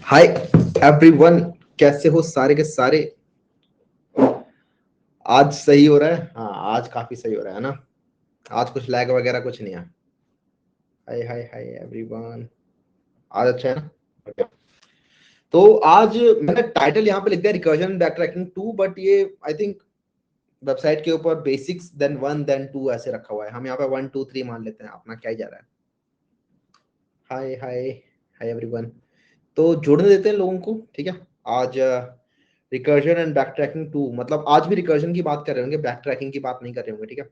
Hi everyone, कैसे हो सारे के सारे। आज सही हो रहा है? हाँ, आज काफी सही हो रहा है ना। आज कुछ लैग वगैरह कुछ नहीं है। हाय हाय हाय एवरीवन, आज अच्छा है ना। Okay. तो आज मैंने टाइटल यहाँ पे लिख दिया रिकर्जन बैक ट्रैकिंग 2, बट ये आई थिंक वेबसाइट के ऊपर बेसिक्स देन 1 देन 2 ऐसे रखा हुआ है। हम यहाँ पे 1 2 3 मान लेते हैं, अपना क्या ही जा रहा है। हाय हाय हाय एवरीवन, तो जोड़ने देते हैं लोगों को, ठीक है। आज रिकर्जन एंड बैक ट्रैकिंग 2, मतलब आज भी रिकर्जन की बात कर रहे होंगे, बैक ट्रैकिंग की बात नहीं कर रहे होंगे, ठीक है।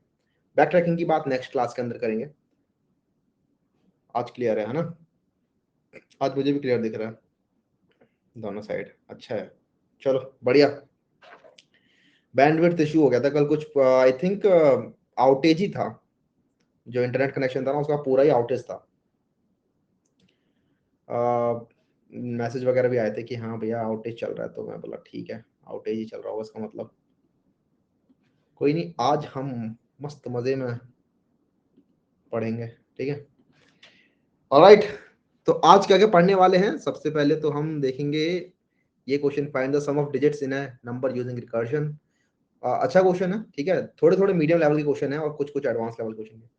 बैक ट्रैकिंग की बात नेक्स्ट क्लास के अंदर करेंगे। आज क्लियर है ना? आज मुझे भी क्लियर दिख रहा है दोनों साइड, अच्छा है। चलो बढ़िया। बैंडविड्थ इशू हो गया था कल कुछ, आई थिंक आउटेज ही था। जो इंटरनेट कनेक्शन था ना, उसका पूरा ही आउटेज था। मैसेज वगैरह भी आए थे कि हाँ भैया आउटेज चल रहा है, तो मैं बोला ठीक है, आउटेज ही चल रहा होगा इसका मतलब। कोई नहीं, आज हम मस्त मजे में पढ़ेंगे, ठीक है। ऑलराइट, तो आज क्या क्या पढ़ने वाले हैं। सबसे पहले तो हम देखेंगे ये question, find the sum of digits in a number using recursion. अच्छा क्वेश्चन है, ठीक है। थोड़े थोड़े मीडियम लेवल के क्वेश्चन है और कुछ कुछ एडवांस लेवल क्वेश्चन है।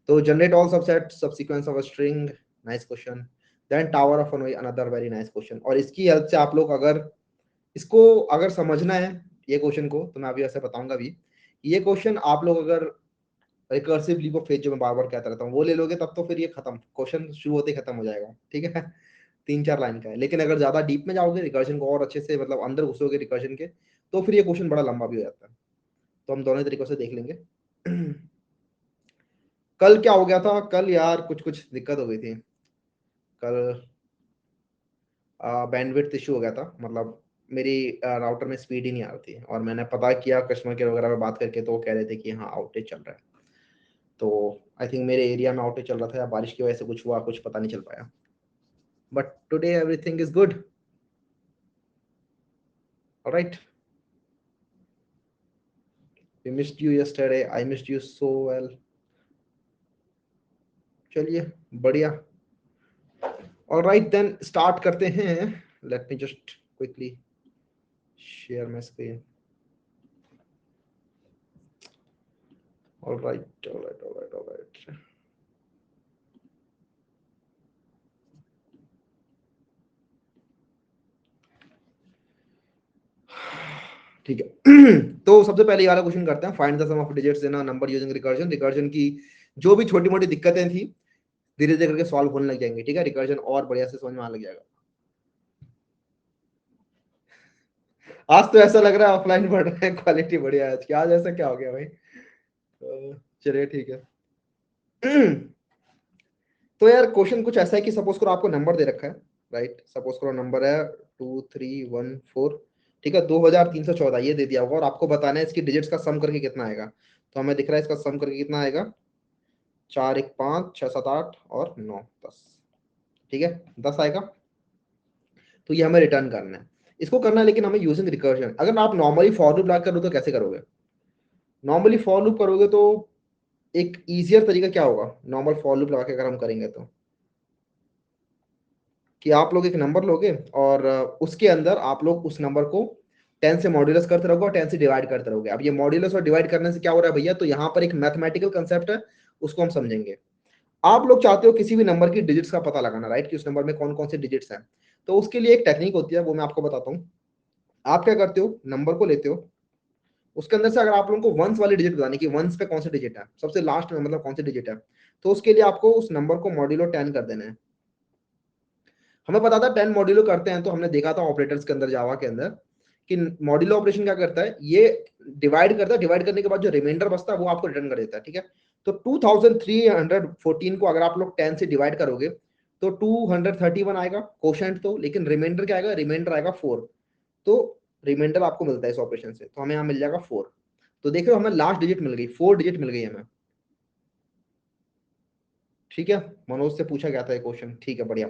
तो generate all subset subsequence of a string, nice question. Then tower of another very nice question. और इसकी हेल्प से आप लोग अगर इसको अगर समझना है ये क्वेश्चन को, तो मैं अभी ऐसे बताऊंगा भी। ये क्वेश्चन आप लोग अगर रिकर्सिव लीप ऑफ फेथ जो मैं बार बार कहता रहता हूँ वो ले लोगे, तब तो फिर ये खत्म, क्वेश्चन शुरू होते ही खत्म हो जाएगा, ठीक है। 3 4 लाइन का है, लेकिन अगर ज्यादा डीप में जाओगे रिकर्जन को और अच्छे से मतलब अंदर घुसोगे रिकर्जन के, तो फिर ये क्वेश्चन बड़ा लंबा भी हो जाता है। तो हम दोनों तरीकों से देख लेंगे। कल क्या हो गया था? कल यार कुछ कुछ दिक्कत हो गई थी कल। बैंडविड्थ इशू हो गया था, मतलब मेरी राउटर में स्पीड ही नहीं आ रही थी, और मैंने पता किया कस्टमर केयर वगैरह में बात करके, तो वो कह रहे थे कि हाँ आउटेज चल रहा है। तो आई थिंक मेरे एरिया में आउटेज चल रहा था, या बारिश की वजह से कुछ हुआ, कुछ पता नहीं चल पाया। But today everything is good. Alright, we missed you yesterday, I missed you so well। चलिए बढ़िया। ऑलराइट देन स्टार्ट करते हैं। Let me just quickly share my screen. Alright alright alright alright, ठीक है। तो सबसे पहले ये वाला क्वेश्चन करते हैं, find the sum of digits in a number using recursion. Recursion की जो भी छोटी मोटी दिक्कतें थी धीरे धीरे करके सॉल्व होने लग जाएंगे, ठीक है। रिकर्जन और बढ़िया से समझ में आने लग जाएगा। आज तो ऐसा लग रहा है ऑफलाइन पढ़ रहे हैं, क्वालिटी बढ़िया है आज की। आज ऐसा क्या हो गया भाई? चलिए ठीक है। तो यार क्वेश्चन कुछ ऐसा है कि सपोज करो आपको नंबर दे रखा है, राइट। सपोज करो नंबर है 2314, ठीक है। 2314 ये दे दिया होगा, और आपको बताना है इसकी डिजिट्स का सम करके कितना आएगा। तो हमें दिख रहा है इसका सम करके कितना आएगा, 4 1 5 6 7 8 और 9 10, ठीक है। 10 आएगा। तो ये हमें रिटर्न करना है, इसको करना है, लेकिन हमें यूजिंग रिकर्जन। अगर आप नॉर्मली फॉर लूप लगा करो तो कैसे करोगे? नॉर्मली फॉर लूप करोगे तो एक इजियर तरीका क्या होगा, नॉर्मल फॉर लूप लगा के अगर हम करेंगे तो, कि आप लोग एक नंबर लोगे और उसके अंदर आप लोग उस नंबर को 10 से मॉड्यूलस करते रहोगे और 10 से डिवाइड करते रहोगे। अब ये मॉड्यूलस और डिवाइड करने से क्या हो रहा है भैया, तो यहाँ पर एक मैथमेटिकल कंसेप्ट है, उसको हम समझेंगे। आप लोग चाहते हो किसी भी नंबर की डिजिट्स का पता लगाना, राइट, कि उस नंबर में कौन कौन से डिजिट्स हैं। तो उसके लिए एक टेक्निक होती है, वो मैं आपको बताता हूँ। आप क्या करते हो, नंबर को लेते हो, उसके अंदर से अगर आप लोगों को वंस वाली डिजिट बतानी कि वंस पे कौन से डिजिट है, सबसे लास्ट में मतलब कौन से डिजिट है, तो उसके लिए आपको उस नंबर को मॉड्यूलो 10 कर देना है। हमें पता था 10 मॉड्यूलो करते हैं, तो हमने देखा था ऑपरेटर्स के अंदर, जावा के अंदर, कि मॉड्यूलो ऑपरेशन क्या करता है, ये डिवाइड करता है, डिवाइड करने के बाद जो रिमाइंडर बचता है वो आपको रिटर्न कर देता है, ठीक है। तो 2314 को अगर आप लोग 10 से डिवाइड करोगे तो 231 आएगा कोशेंट, तो लेकिन रिमाइंडर क्या आएगा, रिमाइंडर आएगा 4। तो रिमाइंडर आपको मिलता है इस ऑपरेशन से, तो हमें यहाँ मिल जाएगा 4। तो देखो हमें लास्ट डिजिट मिल गई, 4 डिजिट मिल गई हमें, ठीक है। मनोज से पूछा गया था ये क्वेश्चन, ठीक है बढ़िया।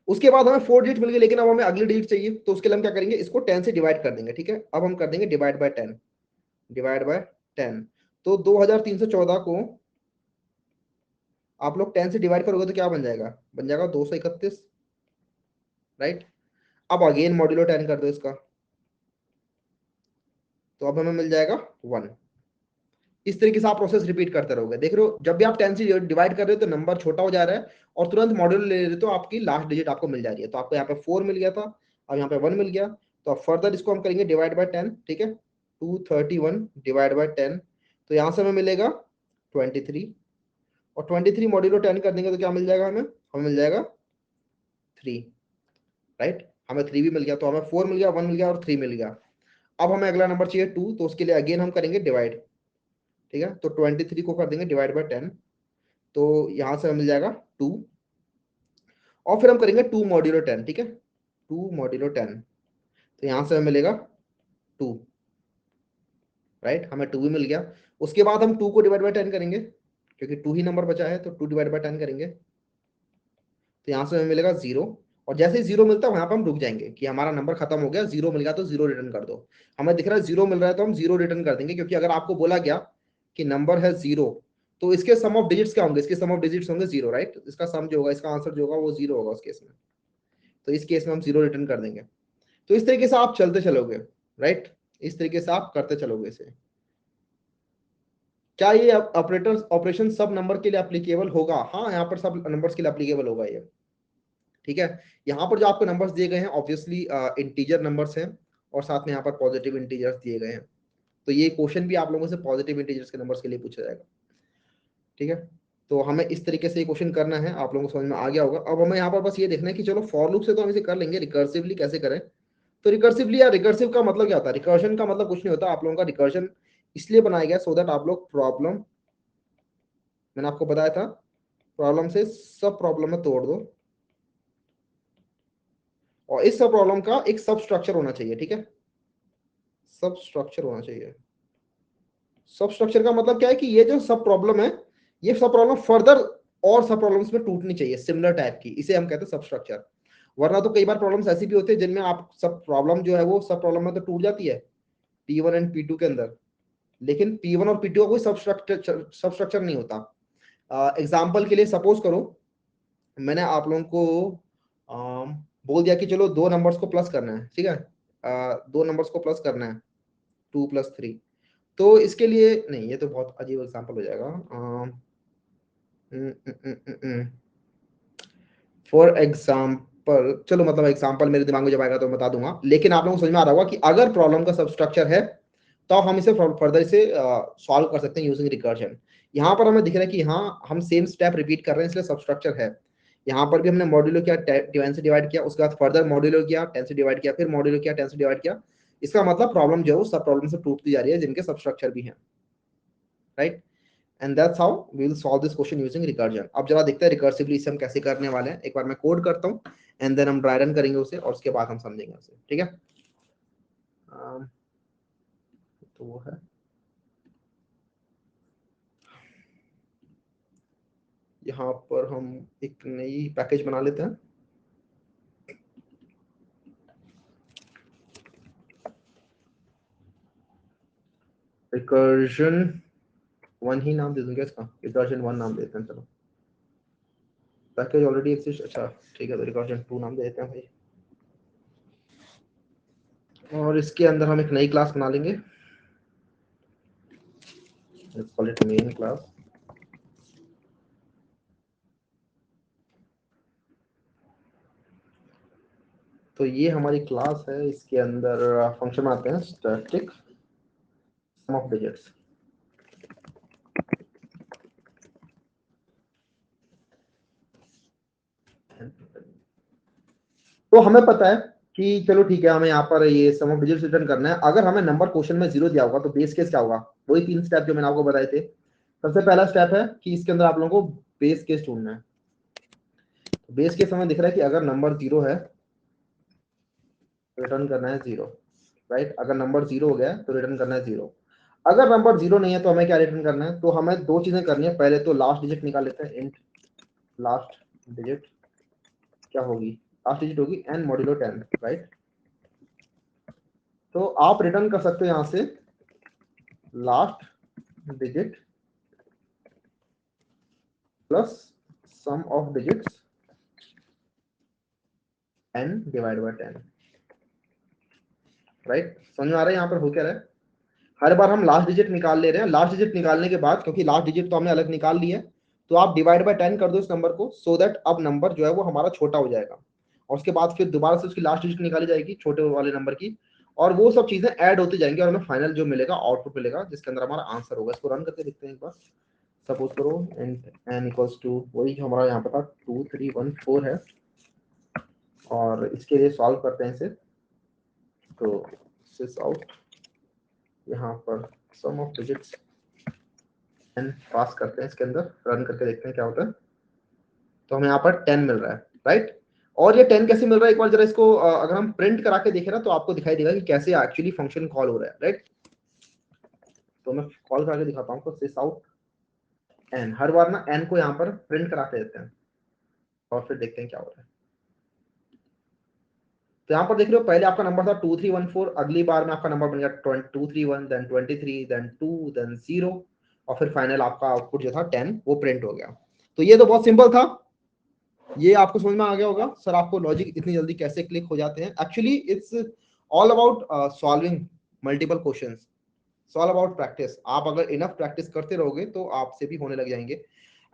उसके बाद हमें 4 डिजिट मिल गई, लेकिन अब हमें अगली डिजिट चाहिए, तो उसके लिए हम क्या करेंगे, इसको 10 से डिवाइड कर देंगे, ठीक है। अब हम कर देंगे डिवाइड बाय 10, डिवाइड बाय 10। तो 2314 को आप लोग 10 से डिवाइड करोगे तो क्या बन जाएगा, बन जाएगा 231, राइट। अब अगेन मॉड्यूलो 10 कर दो इसका, तो अब हमें मिल जाएगा 1। इस तरीके से आप प्रोसेस रिपीट करते रहोगे। देख रहे हो, जब भी आप 10 से डिवाइड कर रहे हो तो नंबर छोटा हो जा रहा है और तुरंत मॉड्यूलो ले रहे हो तो आपकी लास्ट डिजिट आपको मिल जा रही है। तो आपको यहाँ पे 4 मिल गया था, अब यहाँ पे 1 मिल गया। तो अब फर्दर इसको हम करेंगे डिवाइड बाय 10, ठीक है। 231 डिवाइड बाय 10, तो यहाँ से हमें मिलेगा 23, और 23 मॉड्यूलो 10 कर देंगे तो क्या मिल जाएगा हमें, मिल जाएगा 3, राइट। हमें 3 भी मिल गया, तो हमें 4 मिल गया, 1 मिल गया और 3 मिल गया। अब हमें अगला नंबर चाहिए 2, तो उसके लिए अगेन हम करेंगे डिवाइड, ठीक है। तो 23 को कर देंगे डिवाइड बाय 10, तो यहां से हमें मिल जाएगा 2, और फिर हम करेंगे 2 मॉड्यूलो 10, ठीक है। 2 मॉड्यूलो 10, तो यहां से हमें मिलेगा 2, राइट। हमें 2 भी मिल गया। उसके बाद हम 2 को डिवाइड बाय 10 करेंगे, क्योंकि 2 ही नंबर बचा है, तो 2 डिवाइड बाय 10 करेंगे, तो यहां से हमें मिलेगा 0। और जैसे ही 0 मिलता है वहां पर हम रुक जाएंगे कि हमारा नंबर खत्म हो गया, 0 मिल गया तो 0 रिटर्न कर दो। हमें दिख रहा है 0 मिल रहा है तो हम 0 रिटर्न कर देंगे, क्योंकि अगर आपको बोला गया कि नंबर है 0, तो इसके सम ऑफ डिजिट्स क्या होंगे, इसके सम ऑफ डिजिट्स होंगे 0, राइट। इसका सम जो होगा, इसका आंसर जो होगा वो 0 होगा उस केस में, तो इस केस में हम 0 रिटर्न कर देंगे। तो इस तरीके से आप चलते चलोगे, राइट। इस तरीके से आप करते चलोगे इसे। क्या ये ऑपरेटर ऑपरेशन सब नंबर के लिए एप्लीकेबल होगा? हाँ, यहाँ पर सब नंबर्स के लिए एप्लीकेबल होगा ये, ठीक है। यहाँ पर जो आपको नंबर्स दिए गए हैं ऑब्वियसली इंटीजर नंबर्स हैं, और साथ में यहाँ पर पॉजिटिव इंटीजर्स दिए गए हैं। तो ये क्वेश्चन भी आप लोगों से पॉजिटिव इंटीजर्स के नंबर्स के लिए पूछा जाएगा, ठीक है। तो हमें इस तरीके से ये क्वेश्चन करना है, आप लोगों को समझ में आ गया होगा। अब हमें यहाँ पर बस ये देखना है कि चलो फॉर लूप से तो हम इसे कर लेंगे, रिकर्सिवली कैसे करें। तो रिकर्सिवली या रिकर्सिव का मतलब क्या होता है? रिकर्शन का मतलब कुछ नहीं होता। आप लोगों का रिकर्शन इसलिए बनाया गया सो दैट आप लोग प्रॉब्लम, मैंने आपको बताया था, प्रॉब्लम से सब प्रॉब्लम में तोड़ दो, और इस सब प्रॉब्लम का एक सब स्ट्रक्चर होना चाहिए, ठीक है। सब स्ट्रक्चर होना चाहिए। सब स्ट्रक्चर का मतलब क्या है कि ये जो सब प्रॉब्लम है, ये सब प्रॉब्लम फर्दर और सब प्रॉब्लम्स में टूटनी चाहिए, सिमिलर टाइप की, इसे हम कहते हैं सब स्ट्रक्चर। वरना तो कई बार प्रॉब्लम्स ऐसी भी होती है जिनमें आप सब प्रॉब्लम जो है वो सब प्रॉब्लम में तो टूट जाती है P1 एंड P2 के अंदर, लेकिन P1 और P2 का कोई सब स्ट्रक्चर नहीं होता। एग्जाम्पल के लिए सपोज करो मैंने आप लोगों को बोल दिया कि चलो दो नंबर्स को प्लस करना है, ठीक है। दो नंबर्स को प्लस करना है, 2 + 3। तो इसके लिए नहीं, ये तो बहुत अजीब एग्जांपल हो जाएगा। फॉर एग्जांपल, चलो मतलब एग्जांपल मेरे दिमाग में जब आएगा तो बता दूंगा, लेकिन आप लोगों को समझ में आ रहा होगा कि अगर प्रॉब्लम का सब स्ट्रक्चर है तो हम इसे फर्दर इसे सॉल्व कर सकते हैं यूजिंग रिकर्जन। यहाँ पर हमें दिख रहा है कि हाँ हम सेम स्टेप रिपीट कर रहे हैं, इसलिए सब स्ट्रक्चर है। यहाँ पर भी हमने मॉड्यूलो किया, 10 से डिवाइड किया, उसके बाद फर्दर मॉड्यूलो किया, 10 से डिवाइड किया, फिर मॉड्यूलो किया, 10 से डिवाइड किया। इसका मतलब प्रॉब्लम जो है वो सब प्रॉब्लम से टूटती जा रही है जिनके सब स्ट्रक्चर भी हैं, right. And that's how we will solve this question using recursion. अब जरा देखते हैं रिकर्सिवली इसे हम कैसे करने वाले हैं। एक बार मैं कोड करता हूँ एंड देन हम ड्राई रन करेंगे उसे, और उसके बाद हम समझेंगे उसे, ठीक है। तो वो है, यहाँ पर हम एक नई पैकेज बना लेते हैं, रिकर्जन 1 ही नाम दे दूंगा इसका, रिकर्जन 1 नाम देते हैं। चलो पैकेज ऑलरेडी एक्सिस्ट, अच्छा ठीक है, तो रिकर्जन 2 नाम दे देते हैं भाई। और इसके अंदर हम एक नई क्लास बना लेंगे, let's call it main class. तो ये हमारी क्लास है, इसके अंदर फंक्शन आते हैं स्टैटिक सम ऑफ डिजिट्स। तो हमें पता है कि चलो ठीक है, हमें यहाँ पर ये सम ऑफ डिजिट्स रिटर्न करना है। अगर हमें नंबर क्वेश्चन में 0 दिया होगा तो बेस केस क्या होगा? वही 3 स्टेप जो मैंने आपको बताए थे। सबसे पहला स्टेप है कि इसके अंदर आप लोगों को बेस केस ढूंढना है। बेस केस हमें दिख रहा है कि अगर नंबर 0 है तो रिटर्न करना है 0, राइट। अगर नंबर 0 हो गया तो रिटर्न करना है 0। अगर नंबर 0 नहीं है तो हमें क्या रिटर्न करना है? तो हमें दो चीजें करनी है। पहले तो लास्ट डिजिट निकाल लेते हैं, इंट लास्ट डिजिट क्या होगी? लास्ट डिजिट होगी n मॉड्यूलो 10, राइट। तो आप रिटर्न कर सकते हो यहां से last digit plus sum of digits n divide by 10, right. समझ में आ रहा है यहाँ पर हो क्या रहा है? हर बार हम लास्ट डिजिट निकाल ले रहे हैं, लास्ट डिजिट निकालने के बाद क्योंकि लास्ट डिजिट तो हमने अलग निकाल ली है, तो आप डिवाइड बाय 10 कर दो इस नंबर को, सो दैट अब नंबर जो है वो हमारा छोटा हो जाएगा, और उसके बाद फिर दोबारा से उसकी लास्ट डिजिट निकाली जाएगी छोटे वाले नंबर की, और वो सब चीजें ऐड होती जाएंगी और हमें फाइनल जो मिलेगा आउटपुट मिलेगा जिसके अंदर हमारा आंसर होगा। इसको रन करके देखते हैं एक बार। सपोज करो n इक्वल्स टू वही जो हमारा यहाँ पर था 2314 है, और इसके लिए सॉल्व करते हैं इसे। तो सिस आउट, यहाँ पर सम ऑफ डिजिट्स n पास करते हैं इसके अंदर, रन करके देखते हैं क्या होता है। तो हमें यहाँ पर 10 मिल रहा है, राइट। और ये 10 कैसे मिल रहा है, एक बार जरा इसको अगर हम प्रिंट करा के देखें ना तो आपको दिखाई देगा कि कैसे एक्चुअली फंक्शन कॉल हो रहा है, राइट। तो मैं कॉल करा के दिखाता हूँ, तो सिस आउट n, हर बार ना n को यहाँ पर प्रिंट करा के देते हैं और फिर देखते हैं क्या हो रहा है। तो यहाँ पर देख रहे हो पहले आपका नंबर था 2314, अगली बार में आपका नंबर बन गया 231, देन 23, देन 2, देन 0, और फिर फाइनल आपका आउटपुट जो था 10 वो प्रिंट हो गया। तो ये तो बहुत सिंपल था, ये आपको समझ में आ गया होगा सर आपको लॉजिक इतनी जल्दी कैसे क्लिक हो जाते हैं। Actually it's all about solving multiple questions, all about practice. आप अगर इनफ प्रैक्टिस करते रहोगे तो आपसे भी होने लग जाएंगे।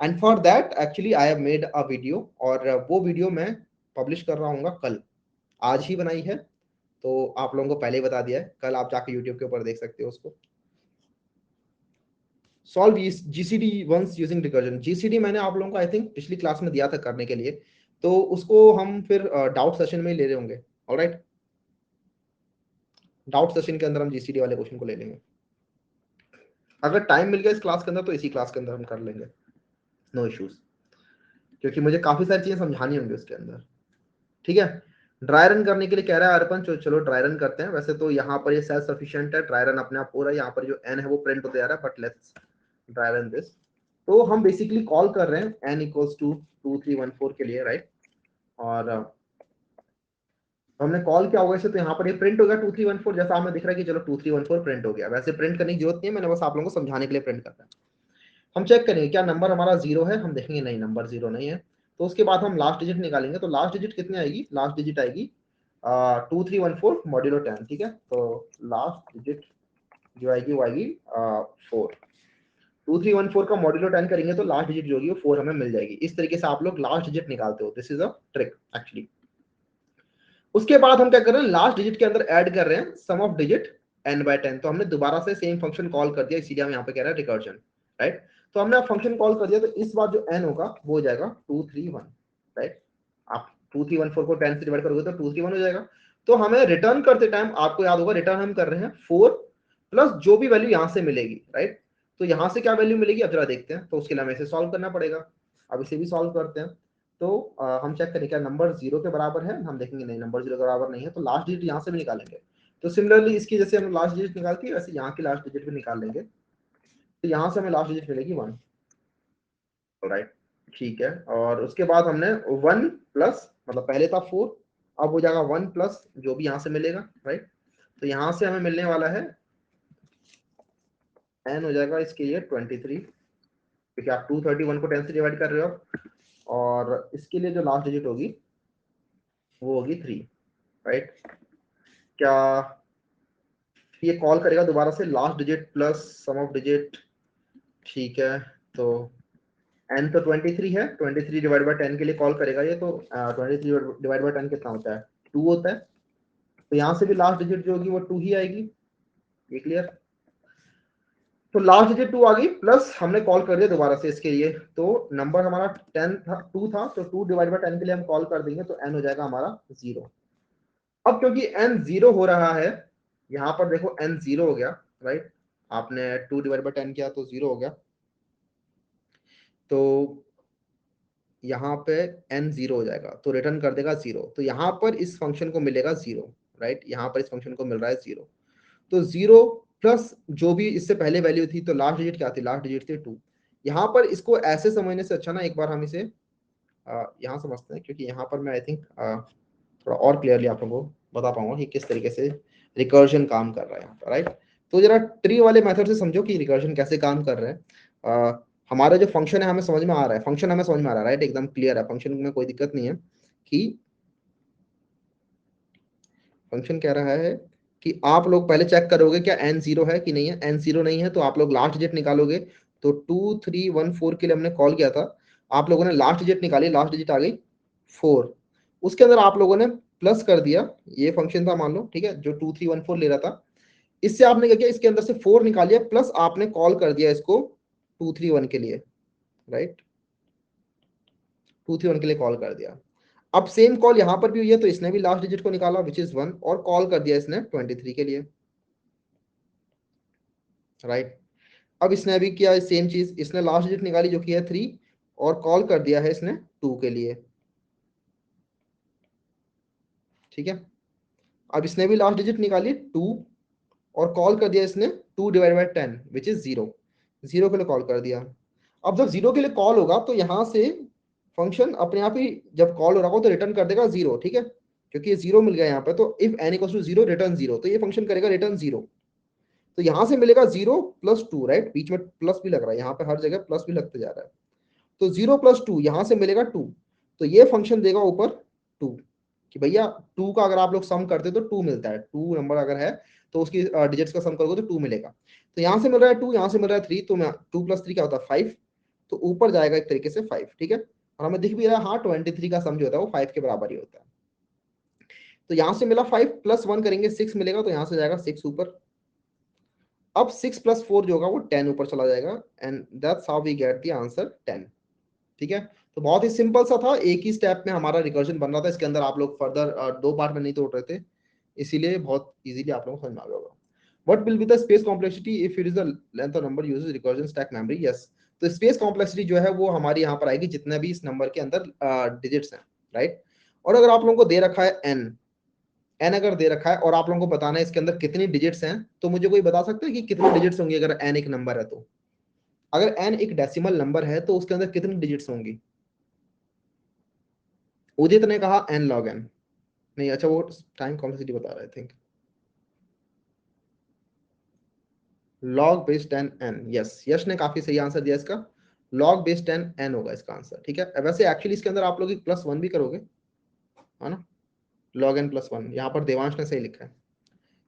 And for that actually I have made a video, और वो वीडियो मैं पब्लिश कर रहा हूँ कल, आज ही बनाई है, तो आप लोगों को पहले ही बता दिया है, कल आप जाके यूट्यूब के ऊपर देख सकते हो उसको। Solve GCD once using recursion, GCD मैंने आप लोगों को आई थिंक पिछली क्लास में दिया था करने के लिए, तो उसको हम फिर डाउट सेशन में ले रहे होंगे। ऑलराइट, डाउट सेशन के अंदर हम जीसीडी वाले क्वेश्चन को ले लेंगे। अगर टाइम मिल गया इस क्लास के अंदर तो इसी क्लास के अंदर हम कर लेंगे, नो इश्यूज, क्योंकि मुझे काफी सारी चीजें समझानी होंगी उसके अंदर। ठीक है, ड्राई रन करने के लिए कह रहा है अर्पण, चलो ड्राई रन करते हैं। वैसे तो यहाँ पर ये सेल्फ सफिशिएंट है, ड्राई रन अपने आप हो रहा है, यहाँ पर जो n है वो प्रिंट होते जा रहा है, but let's dry run this. तो हम बेसिकली कॉल कर रहे हैं n इक्वल्स टू 2314 के लिए, राइट। और हमने कॉल किया होगा इसे, तो यहाँ पर ये प्रिंट होगा 2314, जैसा हमें दिख रहा है कि चलो 2314 प्रिंट हो गया। वैसे प्रिंट करने की जरूरत नहीं है, मैंने बस आप लोगों को समझाने के लिए प्रिंट करता है। हम चेक करेंगे क्या नंबर हमारा 0 है, हम देखेंगे नहीं नंबर 0 नहीं है। तो उसके बाद हम लास्ट डिजिट निकालेंगे, तो लास्ट डिजिट कितनी आएगी, लास्ट डिजिट आएगी 2314 मॉड्यूलो 10, ठीक है। तो लास्ट डिजिट जो आएगी वो आएगी 4, 2314 का मॉड्यूलो 10 करेंगे तो लास्ट डिजिट जो होगी वो 4 हमें मिल जाएगी। इस तरीके से आप लोग लास्ट डिजिट निकालते हो, this is a trick actually. उसके बाद हम क्या कर रहे हैं, लास्ट डिजिट के अंदर ऐड कर रहे हैं सम ऑफ डिजिट n/10। तो हमने दोबारा से सेम फंक्शन कॉल कर दिया, इसीलिए हम यहाँ पे कह रहे हैं रिकर्जन, राइट। तो हमने आप फंक्शन कॉल कर दिया, तो इस बार जो n होगा वो हो जाएगा 231, राइट। आप 2314 को 10 से डिवाइड करोगे तो 231 हो जाएगा। तो हमें रिटर्न करते टाइम आपको याद होगा रिटर्न हम कर रहे हैं 4 प्लस जो भी वैल्यू यहाँ से मिलेगी, राइट। तो यहाँ से क्या वैल्यू मिलेगी अब जरा देखते हैं, तो उसके लिए हमें इसे सॉल्व करना पड़ेगा। अब इसे भी सॉल्व करते हैं। तो हम चेक करें क्या नंबर 0 के बराबर है, हम देखेंगे नहीं नंबर 0 के बराबर नहीं है, तो लास्ट डिजिट यहाँ से भी निकालेंगे। तो सिमिलरली इसकी जैसे हम लास्ट डिजिट निकालती है वैसे यहाँ की लास्ट डिजिट भी निकाल लेंगे, तो यहाँ से हमें लास्ट डिजिट मिलेगी 1, राइट। ठीक है, और उसके बाद हमने 1 प्लस, मतलब पहले था 4, अब हो जाएगा 1 प्लस जो भी यहाँ से मिलेगा, राइट। तो यहाँ से हमें मिलने वाला है n हो जाएगा इसके लिए 23, क्योंकि आप 231 को 10 से डिवाइड कर रहे हो, और इसके लिए जो लास्ट डिजिट होगी वो होगी 3, राइट। क्या ये कॉल करेगा दोबारा से last digit plus sum of digit, ठीक है। तो n तो 23 है, 23 डिवाइड बाय 10 के लिए कॉल करेगा ये, तो 23 डिवाइड बाय 10 कितना होता है, 2 होता है। तो यहाँ से भी लास्ट डिजिट जो होगी वो 2 ही आएगी, ये क्लियर। तो लास्ट डिजिट 2 आ गई, प्लस हमने कॉल कर दिया दोबारा से इसके लिए, तो नंबर हमारा 10 था, 2 था, तो 2 डिवाइड बाय 10 के लिए हम कॉल कर देंगे, तो n हो जाएगा हमारा 0। अब क्योंकि n 0 हो रहा है, यहाँ पर देखो n 0 हो गया, राइट। आपने 2 डिवाइड बाय 10 किया तो 0 हो गया, तो यहाँ पे n 0 हो जाएगा, तो रिटर्न कर देगा 0। तो यहाँ पर इस फंक्शन को मिलेगा 0, राइट। यहाँ पर इस फंक्शन को मिल रहा है 0, तो 0 प्लस जो भी इससे पहले वैल्यू थी, तो लास्ट डिजिट क्या थी, लास्ट डिजिट थी 2। यहाँ पर इसको ऐसे समझने से अच्छा ना एक बार हम इसे यहाँ समझते हैं, क्योंकि यहाँ पर मैं आई थिंक थोड़ा और क्लियरली आप लोगों को बता पाऊंगा कि किस तरीके से रिकर्जन काम कर रहा है यहाँ पर, राइट। तो जरा ट्री वाले मेथड से समझो कि रिकर्जन कैसे काम कर रहे हैं। हमारा जो फंक्शन है हमें समझ में आ रहा है, फंक्शन हमें समझ में आ रहा है, राइट, एकदम क्लियर है, फंक्शन में कोई दिक्कत नहीं है कि फंक्शन कह रहा है कि आप लोग पहले चेक करोगे क्या n 0 है कि नहीं है। n 0 नहीं है तो आप लोग लास्ट डिजिट निकालोगे। तो 2314 के लिए हमने कॉल किया था, आप लोगों ने लास्ट डिजिट निकाली, लास्ट डिजिट आ गई 4। उसके अंदर आप लोगों ने प्लस कर दिया, ये फंक्शन था मान लो, ठीक है, जो 2314 ले रहा था। इससे आपने क्या किया, इसके अंदर से 4 निकाल लिया, प्लस आपने कॉल कर दिया इसको 231 के लिए, राइट, 231 के लिए कॉल कर दिया। अब सेम कॉल यहां पर भी हुई है, तो इसने भी लास्ट डिजिट को निकाला विच इज 1 और कॉल कर दिया इसने 23 के लिए, राइट। अब इसने भी किया सेम चीज, इसने लास्ट डिजिट निकाली जो कि है 3 और कॉल कर दिया है इसने 2 के लिए, ठीक है। अब इसने भी लास्ट डिजिट निकाली 2 और कॉल कर दिया इसने 2 डिवाइड बाई 10 विच इज 0, 0 के लिए कॉल कर दिया। अब जब 0 के लिए कॉल होगा तो यहां से फंक्शन अपने आप ही जब कॉल हो रहा हो तो रिटर्न कर देगा 0, ठीक है, क्योंकि ये 0 मिल गया यहाँ पे। तो if n equals to 0 return 0, तो ये फंक्शन करेगा रिटर्न 0। तो यहां से मिलेगा 0 प्लस 2, राइट, बीच में प्लस भी लग रहा है, यहाँ पे हर जगह प्लस भी लगते जा रहा है। तो 0 प्लस 2 यहां से मिलेगा 2, तो ये फंक्शन देगा ऊपर 2 कि भैया 2 का अगर आप लोग सम करते तो 2 मिलता है, 2 नंबर अगर है तो उसकी डिजिट्स का सम करोगे तो 2 मिलेगा। तो यहां से मिल रहा है 2, यहां से मिल रहा है 3, तो 2 प्लस 3 क्या होता है 5, तो ऊपर जाएगा एक तरीके से 5, ठीक है। और हमें दिख भी रहा है हाँ 23 का सम जो होता है वो 5 के बराबर ही होता है। तो यहां से मिला 5 प्लस 1 करेंगे 6 मिलेगा, तो यहां से जाएगा 6 ऊपर। अब 6 प्लस 4 जो होगा वो 10 ऊपर चला जाएगा, and that's how we get the answer 10, ठीक है। तो बहुत ही सिंपल सा था, एक ही स्टेप में हमारा रिकर्जन बन रहा था। इसके अंदर आप लोग फर्दर दो पार्ट में नहीं तोड़ रहे थे, इसीलिए बहुत इजीली आप लोगों को समझ में आ गया होगा। What will be the space complexity if it is the length of number uses recursion stack memory? Yes, तो स्पेस कॉम्प्लेक्सिटी जो है वो हमारी यहाँ पर आएगी जितने भी इस नंबर के अंदर डिजिट्स हैं, राइट। और अगर आप लोगों को दे रखा है n, n अगर दे रखा है और आप लोगों को बताना है इसके अंदर कितनी डिजिट्स हैं, तो मुझे कोई बता सकता है कि कितनी डिजिट्स होंगी अगर n एक नंबर है तो? अगर n एक डेसिमल नंबर है तो उसके अंदर कितनी डिजिट्स होंगी? उदित ने कहा n log n, नहीं अच्छा वो टाइम कॉम्प्लेक्सिटी बता रहे थे, log बेस 10 n, यस, यश ने काफी सही आंसर दिया इसका, log बेस 10 n होगा इसका आंसर, ठीक है। वैसे एक्चुअली इसके अंदर आप लोग प्लस 1 भी करोगे, है ना, log n प्लस 1, यहाँ पर देवांश ने सही लिखा है।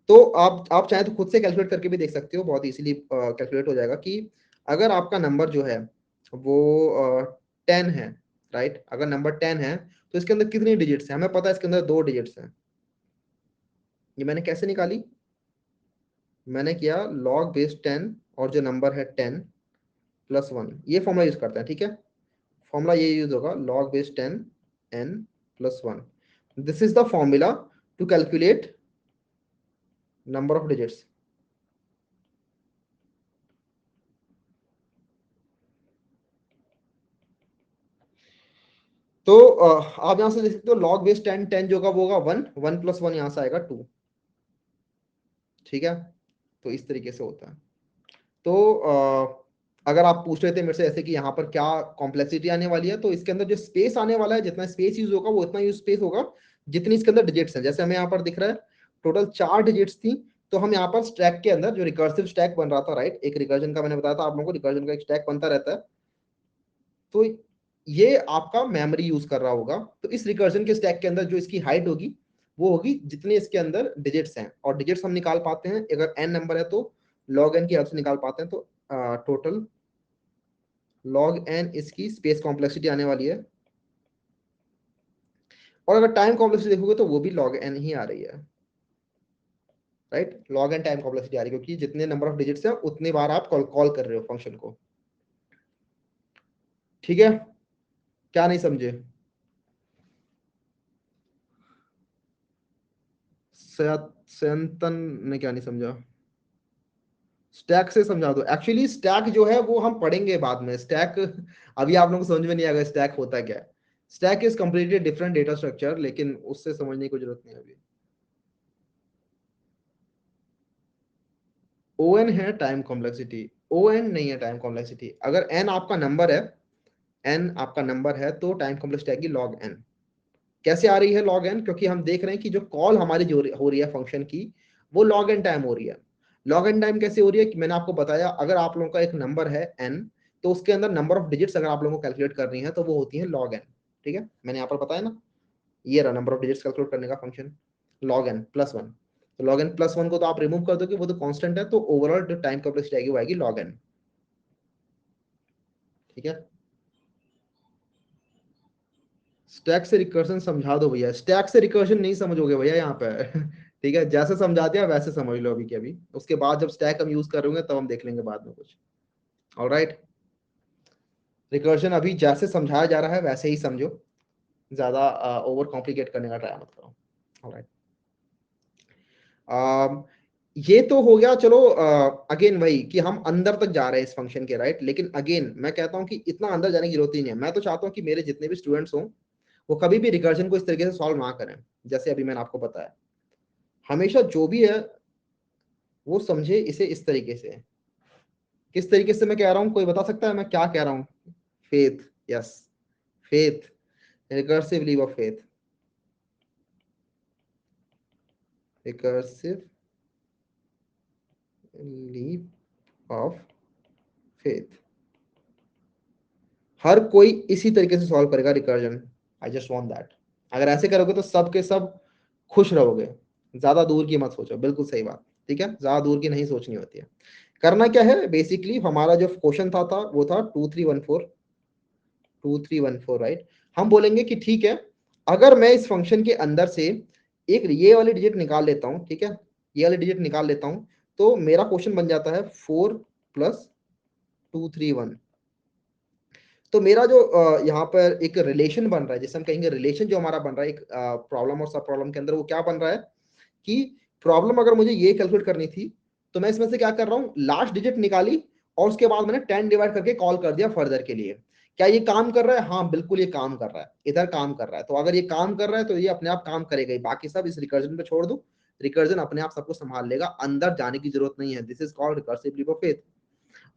तो आप चाहे तो खुद से कैलकुलेट करके भी देख सकते हो, बहुत इजीली कैलकुलेट हो जाएगा कि अगर आपका नंबर जो है वो 10 है, राइट, अगर नंबर 10 है तो इसके अंदर कितनी डिजिट्स हैं? हमें पता है इसके अंदर 2 डिजिट्स हैं। ये मैंने कैसे निकाली? मैंने किया log बेस 10 और जो नंबर है 10 प्लस 1, ये फॉर्मूला यूज करते हैं, ठीक है। फॉर्मूला ये यूज होगा log base 10 n plus 1, this is the formula to calculate number of digits. तो आप यहां से देख सकते हो log बेस 10 10 जो होगा वो होगा 1, 1 प्लस 1 यहां से आएगा 2, ठीक है। तो इस तरीके से होता है। तो अगर आप पूछ रहे थे मेरे से ऐसे कि यहाँ पर क्या कॉम्प्लेक्सिटी आने वाली है, तो इसके अंदर जो स्पेस आने वाला है, जितना स्पेस यूज होगा वो इतना यूज स्पेस होगा जितनी इसके अंदर डिजिट्स हैं। जैसे हमें यहाँ पर दिख रहा है टोटल 4 डिजिट्स थी, तो हम यहाँ पर स्टैक के अंदर जो रिकर्सिव स्टैक बन रहा था, राइट, एक रिकर्जन का मैंने बताया था आप लोगों को, रिकर्जन का एक स्टैक बनता रहता है, तो ये आपका मेमोरी यूज कर रहा होगा। तो इस रिकर्जन के स्टैक के अंदर जो इसकी हाइट होगी वो होगी जितने इसके अंदर डिजिट्स हैं, और डिजिट्स हम निकाल पाते हैं अगर n नंबर है तो log n की हेल्प से निकाल पाते हैं। तो टोटल log n इसकी स्पेस कॉम्प्लेक्सिटी आने वाली है, और अगर टाइम कॉम्प्लेक्सिटी देखोगे तो वो भी log n ही आ रही है, right, log n time complexity आ रही है, क्योंकि जितने नंबर ऑफ डिजिट्स है उतनी बार आप कॉल कर रहे हो फंक्शन को, ठीक है। क्या नहीं समझे? सयंतन ने क्या नहीं समझा? स्टैक से समझा दो। एक्चुअली स्टैक जो है वो हम पढ़ेंगे बाद में, स्टैक अभी आप लोगों को समझ में नहीं आएगा स्टैक होता क्या है। Stack is completely different data structure, लेकिन उससे समझने की जरूरत नहीं अभी। ओ एन है टाइम कॉम्प्लेक्सिटी, ओ एन नहीं है टाइम कॉम्प्लेक्सिटी। अगर एन आपका नंबर है, एन आपका नंबर है तो टाइम कॉम्प्लेक्सिटी आएगी लॉग एन। कैसे आ रही है लॉग एन? क्योंकि हम देख रहे हैं कि जो कॉल हमारी जो हो रही है फंक्शन की वो लॉग एन टाइम हो रही है। लॉग एन टाइम कैसे हो रही है कि मैंने आपको बताया, अगर आप लोगों का एक नंबर है एन, तो उसके अंदर नंबर ऑफ डिजिट्स अगर आप लोगों को कैलकुलेट करनी है तो वो होती है लॉग एन, ठीक है। मैंने यहाँ पर बताया ना, ये रहा नंबर ऑफ डिजिट्स कैलकुलेट करने का फंक्शन। log n plus 1। तो log n प्लस 1 को तो आप रिमूव कर दोगे, वो तो कांस्टेंट है, तो ओवरऑल जो टाइम कॉम्प्लेक्सिटी आएगी वो आएगी log n। ठीक है, स्टैक से रिकर्जन समझा दो भैया। स्टैक से रिकर्जन नहीं समझोगे भैया यहाँ पे ठीक है, जैसे समझा दिया वैसे समझ लो अभी के अभी, उसके बाद जब स्टैक हम यूज करेंगे तब हम देख लेंगे बाद में कुछ। ऑलराइट, रिकर्जन अभी जैसे समझाया जा रहा है वैसे ही समझो, ज्यादा ओवर कॉम्प्लिकेट करने का ट्राई मत करो। ऑलराइट, ये तो हो गया। चलो अगेन वही कि हम अंदर तक जा रहे हैं इस फंक्शन के, राइट। लेकिन अगेन मैं कहता हूं कि इतना अंदर जाने की जरूरत ही नहीं है। मैं तो चाहता हूं कि मेरे जितने भी स्टूडेंट्स हों वो कभी भी रिकर्जन को इस तरीके से सॉल्व ना करें जैसे अभी मैंने आपको बताया। हमेशा जो भी है वो समझे इसे इस तरीके से। किस तरीके से मैं कह रहा हूं, कोई बता सकता है मैं क्या कह रहा हूं? Faith, yes, faith, recursive leap of faith, recursive leap of faith. हर कोई इसी तरीके से सॉल्व करेगा recursion. I just want that. अगर ऐसे करोगे तो सब के सब खुश रहोगे। ज्यादा दूर की मत सोचो, बिल्कुल सही बात। ठीक है, ज्यादा दूर की नहीं सोचनी होती है। करना क्या है बेसिकली, हमारा जो क्वेश्चन था वो था 2314 राइट। हम बोलेंगे कि ठीक है, अगर मैं इस फंक्शन के अंदर से एक ये वाली डिजिट निकाल लेता हूँ, ठीक है, ये वाली डिजिट निकाल लेता हूँ, तो मेरा क्वेश्चन बन जाता है 4 + 231। तो मेरा जो यहाँ पर एक रिलेशन बन रहा है, जिसे हम कहेंगे रिलेशन जो हमारा बन रहा है एक प्रॉब्लम और सब प्रॉब्लम के अंदर, वो क्या बन रहा है कि प्रॉब्लम अगर मुझे ये कैलकुलेट करनी थी तो मैं इसमें से क्या कर रहा हूँ, लास्ट डिजिट निकाली और उसके बाद मैंने 10 डिवाइड करके कॉल कर दिया फर्दर के लिए। क्या ये काम कर रहा है? हाँ बिल्कुल ये काम कर रहा है, इधर काम कर रहा है। तो अगर ये काम कर रहा है तो ये अपने आप काम करेगा ही, बाकी सब इस रिकर्जन पे छोड़ दो, रिकर्जन अपने आप सबको संभाल लेगा, अंदर जाने की जरूरत नहीं है। This is called recursive leap of faith.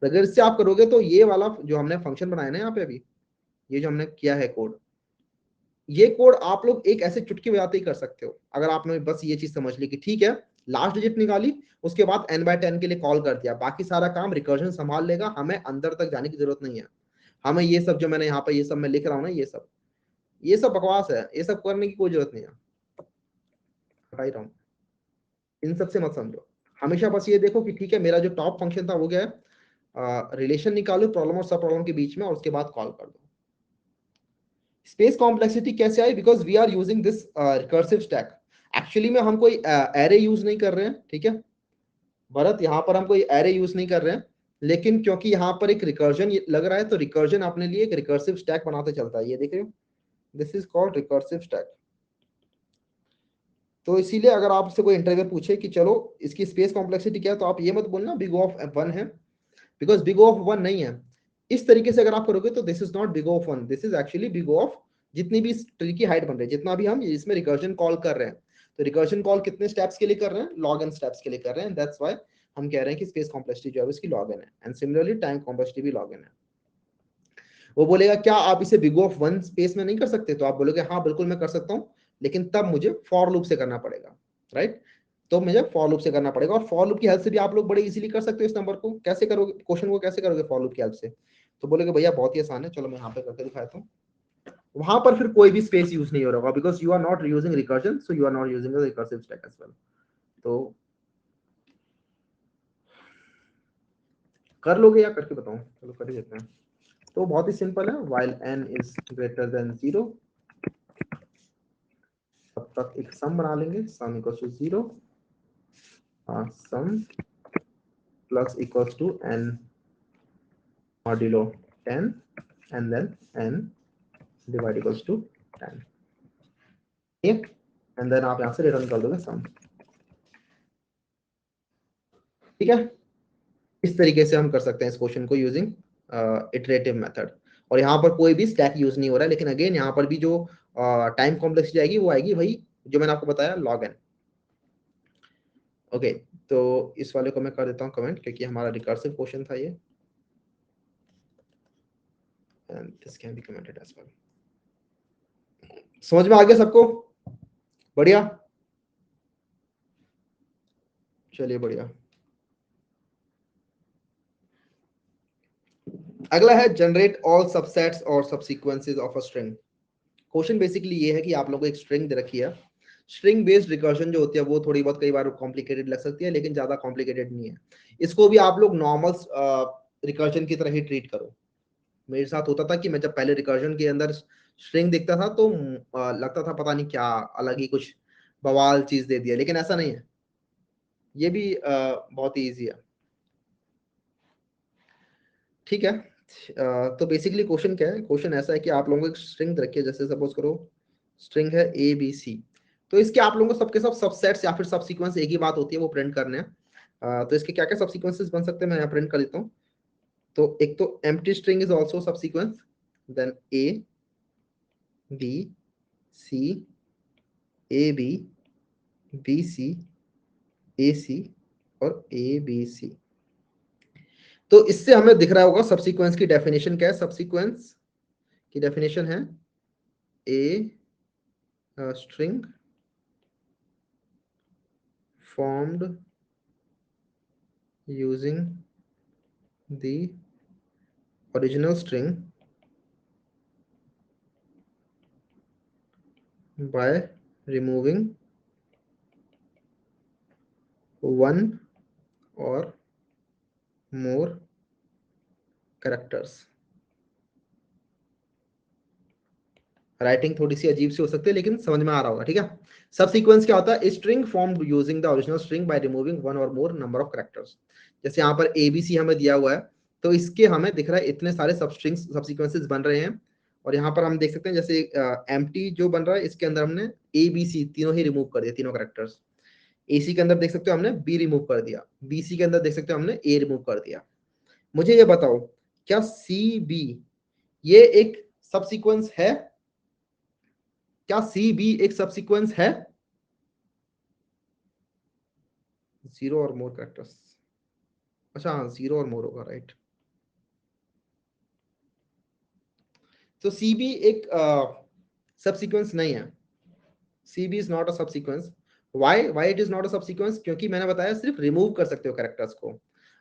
अगर इससे आप करोगे तो ये वाला जो हमने फंक्शन बनाया ना यहाँ पे अभी, ये जो हमने किया है कोड, ये कोड आप लोग एक ऐसे चुटकी बजाते ही कर सकते हो अगर आपने बस ये चीज समझ ली कि ठीक है, लास्ट डिजिट निकाली, उसके बाद n/10 के लिए कॉल कर दिया, बाकी सारा काम रिकर्जन संभाल लेगा, हमें अंदर तक जाने की जरूरत नहीं है। हमें ये सब जो मैंने यहाँ पे ये सब मैं लिख रहा हूँ ना, ये सब बकवास है, ये सब करने की कोई जरूरत नहीं है, हटा ही रहा हूँ। इन सब से मत समझो, हमेशा बस ये देखो कि ठीक है, मेरा जो टॉप फंक्शन था वो क्या है, रिलेशन निकालो प्रॉब्लम और सब प्रॉब्लम के बीच में और उसके बाद कॉल कर दो। स्पेस कॉम्प्लेक्सिटी कैसे आई? Because we are using this recursive stack. Actually में हम कोई एरे यूज नहीं कर रहे हैं, ठीक है भरत, यहाँ पर हम कोई एरे यूज नहीं कर रहे हैं, लेकिन क्योंकि यहाँ पर एक रिकर्जन लग रहा है तो रिकर्जन अपने लिए एक रिकर्सिव स्टैक बनाते चलता है। ये देख रहे हो, this is called recursive stack. तो इसीलिए अगर आपसे कोई इंटरव्यू पूछे कि चलो इसकी स्पेस कॉम्प्लेक्सिटी क्या है, तो आप ये मत बोलना बिग ऑफ 1 है, बिकॉज बिग ऑफ 1 नहीं है। इस तरीके से अगर आप करोगे तो this is not big of 1, this is actually big of जितनी भी ट्री की हाइट बन रही है, जितना भी हम इसमें रिकर्जन कॉल कर रहे हैं। तो रिकर्जन कॉल कितने स्टेप्स के लिए कर रहे हैं? लॉग एन स्टेप्स के लिए कर रहे हैं। दैट्स व्हाई हम कह रहे हैं कि स्पेस कॉम्प्लेक्सिटी जो है उसकी लॉग एन है, एंड सिमिलरली टाइम कॉम्प्लेक्सिटी भी लॉग एन है। वो बोलेगा क्या आप इसे बिग ऑफ 1 स्पेस में नहीं कर सकते? तो आप बोलोगे हाँ बिल्कुल मैं कर सकता हूँ, लेकिन तब मुझे फॉर लूप से करना पड़ेगा, राइट। तो मुझे फॉर लूप से करना पड़ेगा, और फॉर लूप की हेल्प से भी आप लोग बड़े इजीली कर सकते हो इस नंबर को। कैसे करोगे क्वेश्चन को, कैसे करोगे फॉर लूप की हेल्प से? तो बोलेगे भैया बहुत ही आसान है, चलो मैं यहाँ पे करके दिखाता हूँ। वहां पर फिर कोई भी स्पेस यूज नहीं हो रहा होगा, because you are not using recursion, so you are not using the recursive stack as well. तो कर लोगे या करके बताऊं? चलो कर ही देते हैं। तो बहुत ही सिंपल है, while n is greater than 0, तब तक एक सम बना लेंगे, sum equals to 0, sum plus equals to n modulo 10 and then n divide equals to 10, ठीक, एंड देन आप यहां से रिटर्न कर दोगे सम। ठीक है, इस तरीके से हम कर सकते हैं इस क्वेश्चन को यूजिंग इटरेटिव मेथड। और यहाँ पर कोई भी स्टैक यूज नहीं हो रहा है, लेकिन अगेन यहाँ पर भी जो टाइम कॉम्प्लेक्सिटी आएगी वो आएगी वही जो मैंने आपको बताया, log n। ओके, तो इस वाले को मैं कर देता हूँ कमेंट, क्योंकि हमारा रिकर्सिव क्वेश्चन था ये, and this can be commented as well. समझ में आ गया सबको? बढ़िया, चलिए बढ़िया। अगला है जनरेट ऑल सबसेट्स और subsequences of a string. Question basically ये है कि आप लोगों को एक स्ट्रिंग दे रखी है, स्ट्रिंग बेस्ड रिकर्जन जो होती है वो थोड़ी बहुत कई बार कॉम्प्लिकेटेड लग सकती है, लेकिन ज्यादा कॉम्प्लिकेटेड नहीं है। इसको भी आप लोग नॉर्मल रिकर्जन की तरह ही ट्रीट करो। मेरे साथ होता था कि मैं जब पहले रिकर्जन के अंदर स्ट्रिंग देखता था तो लगता था पता नहीं क्या अलग ही कुछ बवाल चीज दे दिया, लेकिन ऐसा नहीं है, ये भी बहुत ही ईजी है। ठीक है, तो बेसिकली क्वेश्चन क्या है, क्वेश्चन ऐसा है कि आप लोगों को एक स्ट्रिंग रखिए, जैसे सपोज करो स्ट्रिंग है ए बी सी, तो इसके आप लोगों को सबके सब सबसेट्स या फिर सब सीक्वेंस एक ही बात होती है, वो प्रिंट करने हैं। तो इसके क्या क्या सब सीक्वेंसेस बन सकते हैं मैं यहाँ प्रिंट कर देता हूँ। तो एक तो empty string is also subsequence, then A B C, A B, B C, A C और ए बी सी। तो इससे हमें दिख रहा होगा सबसीक्वेंस की डेफिनेशन क्या है। सबसीक्वेंस की डेफिनेशन है a string formed using the original string by removing one or more characters। Writing थोड़ी सी अजीब सी हो सकती है, लेकिन समझ में आ रहा होगा। ठीक है, सब सीक्वेंस क्या होता है, string formed using the original string by removing one और मोर नंबर ऑफ कैरेक्टर्स। जैसे यहाँ पर एबीसी हमें दिया हुआ है, तो इसके हमें दिख रहा है इतने सारे सब स्ट्रिंग्स सब सीक्वेंसेस बन रहे हैं। और यहाँ पर हम देख सकते हैं जैसे एम्प्टी जो बन रहा है, इसके अंदर हमने ए बी सी तीनों ही रिमूव कर दिया, तीनों कैरेक्टर्स। एसी के अंदर देख सकते हो हमने बी रिमूव कर दिया, बीसी के अंदर देख सकते हो हमने ए रिमूव कर दिया। मुझे ये बताओ, क्या सी बी ये एक सब सीक्वेंस है? क्या सी बी एक सब सीक्वेंस है? जीरो और मोर कैरेक्टर्स, अच्छा हाँ, जीरो और मोर होगा, राइट। तो सी बी एक सब सीक्वेंस नहीं है। C B is not a subsequence. Why it is not a subsequence? क्योंकि मैंने बताया सिर्फ रिमूव कर सकते हो कैरेक्टर्स को,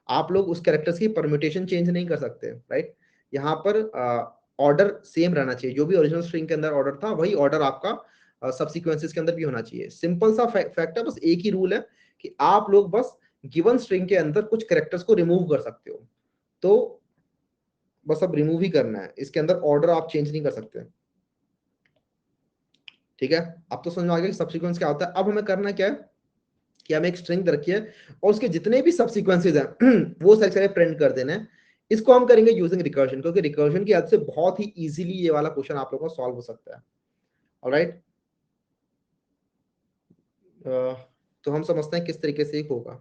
आप लोग उस कैरेक्टर्स की परम्यूटेशन चेंज नहीं कर सकते, राइट। यहाँ पर ऑर्डर सेम रहना चाहिए, जो भी ओरिजिनल स्ट्रिंग के अंदर ऑर्डर था वही ऑर्डर आपका सब सीक्वेंसेस के अंदर भी होना चाहिए। सिंपल सा फैक्ट है, बस एक ही रूल है कि आप लोग बस गिवन स्ट्रिंग के अंदर कुछ कैरेक्टर्स को रिमूव कर सकते हो, तो बस अब रिमूव ही करना है, इसके अंदर ऑर्डर आप चेंज नहीं कर सकते। ठीक है, अब तो समझ में आ गया कि सब सीक्वेंस क्या होता है। अब हमें करना क्या है कि हमें एक स्ट्रिंग रखी है और उसके जितने भी सब सीक्वेंसेस हैं वो सारे सारे प्रिंट कर देना है। इसको हम करेंगे यूजिंग रिकर्जन, क्योंकि रिकर्जन की हेल्प से बहुत ही इजीली ये वाला क्वेश्चन आप लोगों को सॉल्व हो सकता है। ऑलराइट, तो हम समझते हैं किस तरीके से होगा।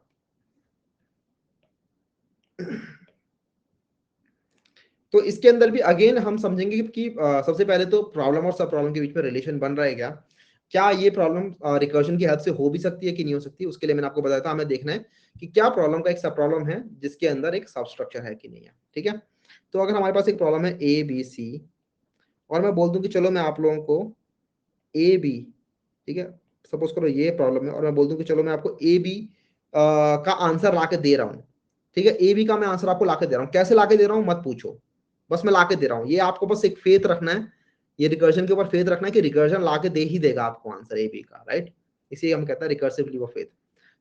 तो इसके अंदर भी अगेन हम समझेंगे कि सबसे पहले तो प्रॉब्लम और सब प्रॉब्लम के बीच में रिलेशन बन रहा है क्या, क्या ये प्रॉब्लम रिकर्जन की हेल्प से हो भी सकती है कि नहीं हो सकती। उसके लिए मैंने आपको बताया था, हमें देखना है कि क्या प्रॉब्लम का एक सब प्रॉब्लम है जिसके अंदर एक सब स्ट्रक्चर है कि नहीं है। ठीक है, तो अगर हमारे पास एक प्रॉब्लम है ए बी सी, और मैं बोल दूं कि चलो मैं आप लोगों को ए बी, ठीक है, सपोज करो ये प्रॉब्लम है, और मैं बोल दूं कि चलो मैं आपको ए बी का आंसर ला के दे रहा हूँ। ठीक है, ए बी का मैं आंसर आपको ला के दे रहा हूँ, कैसे ला के दे रहा हूँ मत पूछो, बस मैं ला के दे रहा हूँ। ये आपको बस एक फेथ रखना है, ये रिकर्जन के ऊपर फेथ रखना है कि रिकर्जन ला के दे ही देगा आपको आंसर ए बी का, राइट। इसे हम कहते हैं recursive leap of faith.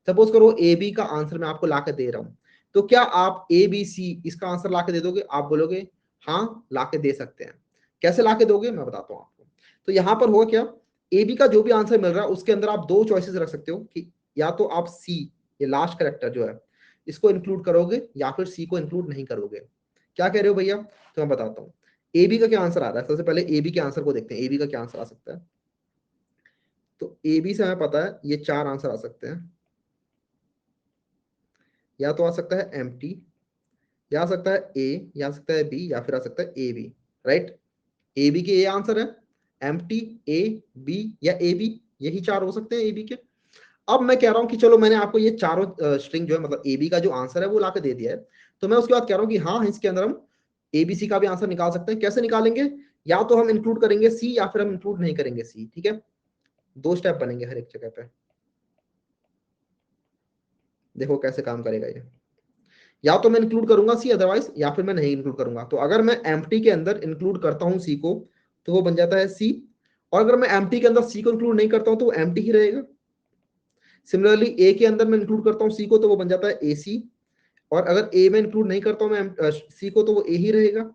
Suppose करो ए बी का आंसर मैं आपको ला के दे रहा हूँ, तो क्या आप ए बी सी इसका आंसर ला के दे दोगे? आप बोलोगे हाँ ला के दे सकते हैं। कैसे ला के दोगे मैं बताता हूँ आपको। तो यहाँ पर होगा क्या, ए बी का जो भी आंसर मिल रहा है उसके अंदर आप दो चॉइसेस रख सकते हो कि या तो आप सी, ये लास्ट करेक्टर जो है, इसको इंक्लूड करोगे या फिर सी को इंक्लूड नहीं करोगे। क्या कह रहे हो भैया? तो मैं बताता हूँ ए बी का क्या आंसर आ रहा है। सबसे पहले ए बी के आंसर को देखते हैं, ए बी का क्या आंसर आ सकता है। तो ए बी से हमें पता है ये चार आंसर आ सकते हैं, या तो आ सकता है एम टी, या आ सकता है ए, या आ सकता है बी, या फिर आ सकता है A B, right. A B के ये आंसर है, एम टी, ए बी या ए बी, यही चार हो सकते हैं ए बी के। अब मैं कह रहा हूं कि चलो मैंने आपको ये चारों स्ट्रिंग जो है, मतलब ए बी का जो आंसर है वो ला के दे दिया है, तो मैं उसके बाद कह रहा हूं कि हाँ इसके अंदर हम एबीसी का भी आंसर निकाल सकते हैं। कैसे निकालेंगे? या तो हम इंक्लूड करेंगे सी या फिर हम इंक्लूड नहीं करेंगे सी। ठीक है, दो स्टेप बनेंगे हर एक जगह पे। देखो कैसे काम करेगा ये, या तो मैं इंक्लूड करूंगा सी, अदरवाइज या फिर मैं नहीं इंक्लूड करूंगा। तो अगर मैं एम्प्टी के अंदर इंक्लूड करता हूं सी को, तो वो बन जाता है सी, और अगर मैं एम्प्टी के अंदर सी को इंक्लूड नहीं करता हूं तो वो एम्प्टी ही रहेगा। सिमिलरली ए के अंदर मैं इंक्लूड करता हूं सी को तो वो बन जाता है ए सी, और अगर ए में इंक्लूड नहीं करता हूं मैं सी को तो वो ए ही रहेगा।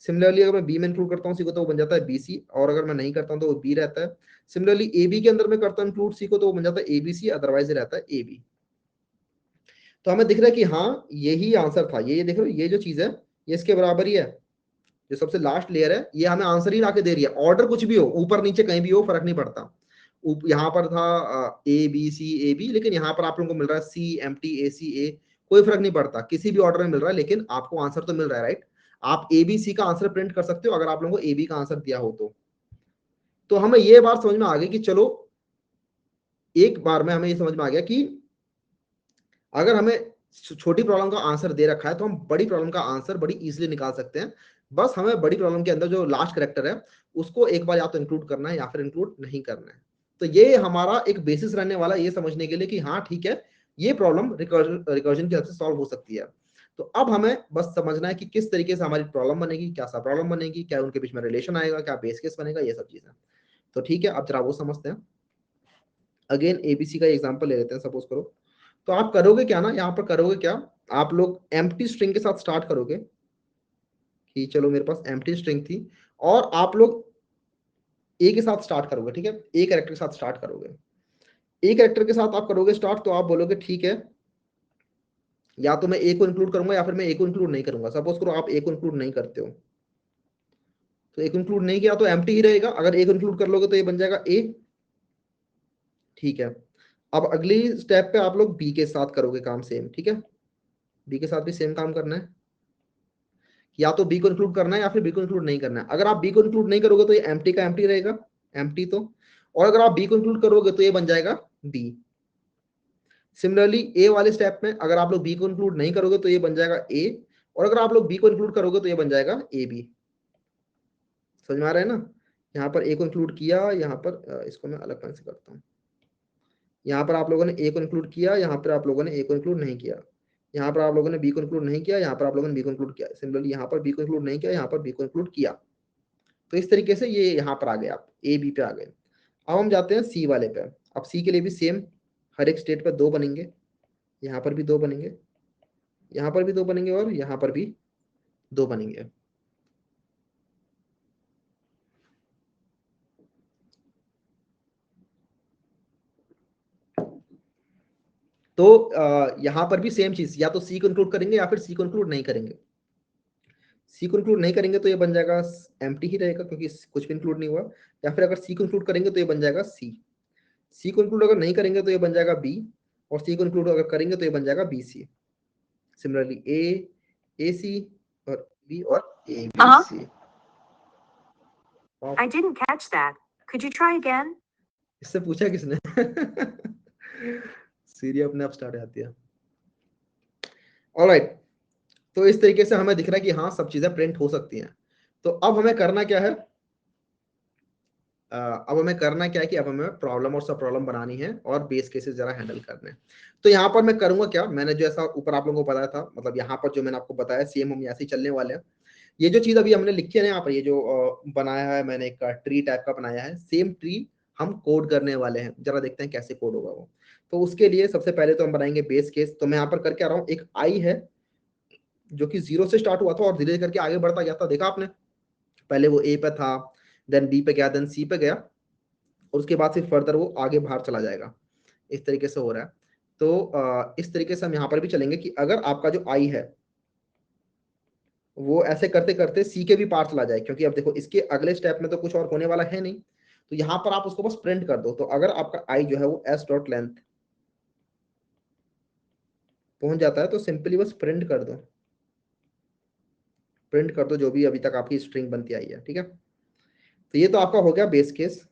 सिमिलरली अगर मैं बी में इंक्लूड करता हूं सी को तो वो बन जाता है बी सी, और अगर मैं नहीं करता हूं तो वो बी रहता है। सिमिलरली ए बी के अंदर मैं करता हूं इंक्लूड सी को तो वो बन जाता है ए बी सी, अदरवाइज रहता है ए बी। तो हमें दिख रहा है कि हाँ यही आंसर था, ये देख रहे हो ये जो चीज है ये इसके बराबर ही है। जो सबसे लास्ट लेयर है ये हमें आंसर ही लाके दे रही है, ऑर्डर कुछ भी हो, ऊपर नीचे कहीं भी हो फर्क नहीं पड़ता। यहाँ पर था ए बी सी ए बी, लेकिन यहाँ पर आप लोगों को मिल रहा है सी एम टी ए सी ए, कोई फर्क नहीं पड़ता, किसी भी ऑर्डर में मिल रहा है, लेकिन आपको आंसर तो मिल रहा है, राइट। आप ए बी सी का आंसर प्रिंट कर सकते हो अगर आप लोगों को ए बी का आंसर दिया हो तो हमें ये बात समझ में आ गई कि चलो एक बार में हमें ये समझ में आ गया कि अगर हमें छोटी प्रॉब्लम का आंसर दे रखा है तो हम बड़ी प्रॉब्लम का आंसर बड़ी इजीली निकाल सकते हैं। बस हमें बड़ी प्रॉब्लम के अंदर जो लास्ट करेक्टर है उसको एक बार या तो इंक्लूड करना है या फिर इंक्लूड नहीं करना है। तो ये हमारा एक बेसिस रहने वाला ये समझने के लिए कि हाँ ठीक है ये प्रॉब्लम रिकर्जन की हेल्प से सॉल्व हो सकती है। तो अब हमें बस समझना है कि किस तरीके से हमारी प्रॉब्लम बनेगी, क्या सा प्रॉब्लम बनेगी, क्या उनके बीच में रिलेशन आएगा, क्या बेस केस बनेगा, ये सब चीजें। तो ठीक है अब जरा वो समझते हैं। अगेन एबीसी का एग्जांपल ले लेते हैं, सपोज करो। तो आप करोगे क्या ना, यहाँ पर करोगे क्या, आप लोग एम्प्टी स्ट्रिंग के साथ स्टार्ट करोगे कि चलो मेरे पास एम्प्टी स्ट्रिंग थी, और आप लोग ए के साथ स्टार्ट करोगे, ठीक है, ए कैरेक्टर के साथ स्टार्ट करोगे। ए कैरेक्टर के साथ आप करोगे स्टार्ट, तो आप बोलोगे ठीक है या तो मैं ए को इंक्लूड करूंगा या फिर मैं ए को इंक्लूड नहीं करूंगा। सपोज करो आप ए को इंक्लूड नहीं करते हो, तो ए को इंक्लूड नहीं किया तो एम्प्टी ही रहेगा। अगर ए को इंक्लूड कर लोगे तो ये बन जाएगा ए, ठीक है। अब अगली स्टेप पे आप लोग बी के साथ करोगे काम सेम, ठीक है, बी के साथ भी सेम काम करना है, या तो बी को इंक्लूड करना है या फिर बी को इंक्लूड नहीं करना है। अगर आप बी को इंक्लूड नहीं करोगे तो ये एम्प्टी का एम्प्टी रहेगा, एम्प्टी तो, और अगर आप बी को इंक्लूड करोगे तो ये बन जाएगा बी। सिमिलरली ए वाले स्टेप में अगर आप लोग बी को इंक्लूड नहीं करोगे तो ये बन जाएगा ए, और अगर आप लोग बी को इंक्लूड करोगे तो ये बन जाएगा ए बी। समझ में आ रहा है ना, यहाँ पर ए को इंक्लूड किया, यहाँ पर इसको मैं अलग पेन से करता हूँ। यहाँ पर आप लोगों ने ए को इंक्लूड किया, यहाँ पर आप लोगों ने ए को इंक्लूड नहीं किया, यहाँ पर आप लोगों ने बी को इंक्लूड नहीं किया, यहाँ पर आप लोगों ने बी को इंक्लूड किया। सिमिलरली यहाँ पर बी को इंक्लूड नहीं किया, यहाँ पर बी को इंक्लूड किया। तो इस तरीके से ये यहाँ पर आ गए, आप ए बी पे आ गए। अब हम जाते हैं सी वाले पे। अब सी के लिए भी सेम, हर एक स्टेट पे दो बनेंगे, यहाँ पर भी दो बनेंगे, यहाँ पर भी दो बनेंगे, और यहाँ पर भी दो बनेंगे। तो यहाँ पर भी सेम चीज, या तो सी को इंक्लूड करेंगे या फिर सी को इंक्लूड नहीं करेंगे। सी को इंक्लूड नहीं करेंगे तो ये बन जाएगा एम्प्टी ही रहेगा क्योंकि कुछ भी इंक्लूड नहीं हुआ, या फिर अगर सी को इंक्लूड करेंगे तो ये बन जाएगा सी। सी को इंक्लूड अगर नहीं करेंगे तो ये बन जाएगा बी, और सी को इंक्लूड अगर करेंगे तो ये बन जाएगा बी सी। सिमिलरली ए सी और बी और A B C. I didn't catch that. Could you try again? इससे पूछा किसने? सीरी अपने आप स्टार्ट आती है। ऑलराइट, तो इस तरीके से हमें दिख रहा है कि हाँ सब चीजें प्रिंट हो सकती हैं। तो अब हमें करना क्या है, अब हमें करना क्या है कि अब हमें प्रॉब्लम और सब प्रॉब्लम बनानी है और बेस केसेस जरा हैंडल करने हैं। तो यहाँ पर मैं करूंगा क्या, मैंने जो ऐसा ऊपर आप लोगों को बताया था, मतलब यहाँ पर जो मैंने आपको बताया सेम हम ऐसे ही चलने वाले हैं। ये जो चीज अभी हमने लिखी है ना यहाँ पर, ये जो बनाया है मैंने, एक ट्री टाइप का बनाया है, सेम ट्री हम कोड करने वाले हैं। जरा देखते हैं कैसे कोड होगा वो। तो उसके लिए सबसे पहले तो हम बनाएंगे बेस केस। तो मैं यहाँ पर करके आ रहा हूँ, एक आई है जो कि 0 से स्टार्ट हुआ था और धीरे करके आगे बढ़ता गया था, देखा आपने, पहले वो ए पे था, देन बी पे गया, देन सी पे गया, और उसके बाद फिर फर्दर वो आगे बाहर चला जाएगा। इस तरीके से हो रहा है। तो इस तरीके से हम यहाँ पर भी चलेंगे कि अगर आपका जो आई है वो ऐसे करते करते सी के भी पार चला जाए, क्योंकि अब देखो इसके अगले स्टेप में तो कुछ और होने वाला है नहीं, तो यहाँ पर आप उसको बस प्रिंट कर दो। तो अगर आपका आई जो है वो एस डॉट लेंथ पहुंच जाता है तो सिंपली बस प्रिंट कर दो, प्रिंट कर दो जो भी अभी तक आपकी स्ट्रिंग बनती आई है, ठीक है। तो ये तो आपका हो गया बेस केस।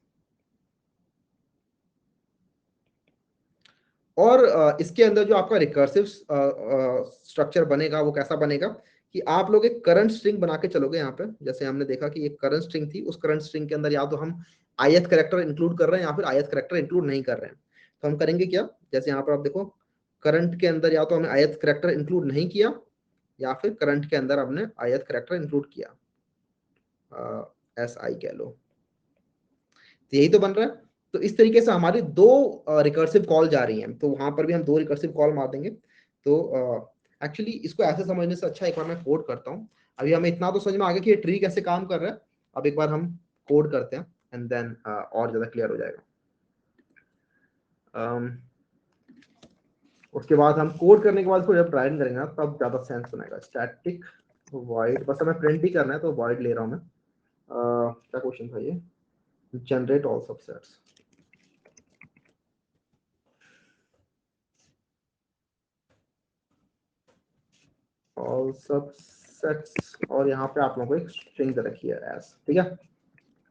और इसके अंदर जो आपका रिकर्सिव स्ट्रक्चर बनेगा वो कैसा बनेगा कि आप लोग एक करंट स्ट्रिंग बना के चलोगे। यहाँ पे जैसे हमने देखा कि एक करंट स्ट्रिंग थी, उस करंट स्ट्रिंग के अंदर या तो हम ith करेक्टर इंक्लूड कर रहे हैं या फिर ith करेक्टर इंक्लूड नहीं कर रहे हैं। तो हम करेंगे क्या, जैसे यहाँ पर आप देखो करंट के अंदर या तो हमने ith करेक्टर इंक्लूड नहीं किया या फिर करंट के अंदर हमने ith करेक्टर इंक्लूड किया, एस आई कह लो। तो यही तो बन रहा है। तो इस तरीके से हमारी दो रिकर्सिव कॉल जा रही हैं, तो वहां पर भी हम दो रिकर्सिव कॉल मार देंगे। तो एक्चुअली इसको ऐसे समझने से अच्छा एक बार मैं कोड करता हूँ। अभी हमें इतना तो समझ में आ गया कि ये ट्री कैसे काम कर रहा है। अब एक बार हम कोड करते हैं एंड देन और ज्यादा क्लियर हो जाएगा। उसके बाद हम कोड करने के बाद इसको जब रन करेंगे तब ज्यादा सेंस बनेगा। स्टैटिक वॉइड, बस हमें प्रिंट ही करना है तो वॉइड ले रहा हूं मैं। क्या क्वेश्चन था ये? Generate all subsets. All subsets, और यहाँ पे आप लोगों को एक स्ट्रिंग दे रखी है एस, ठीक है।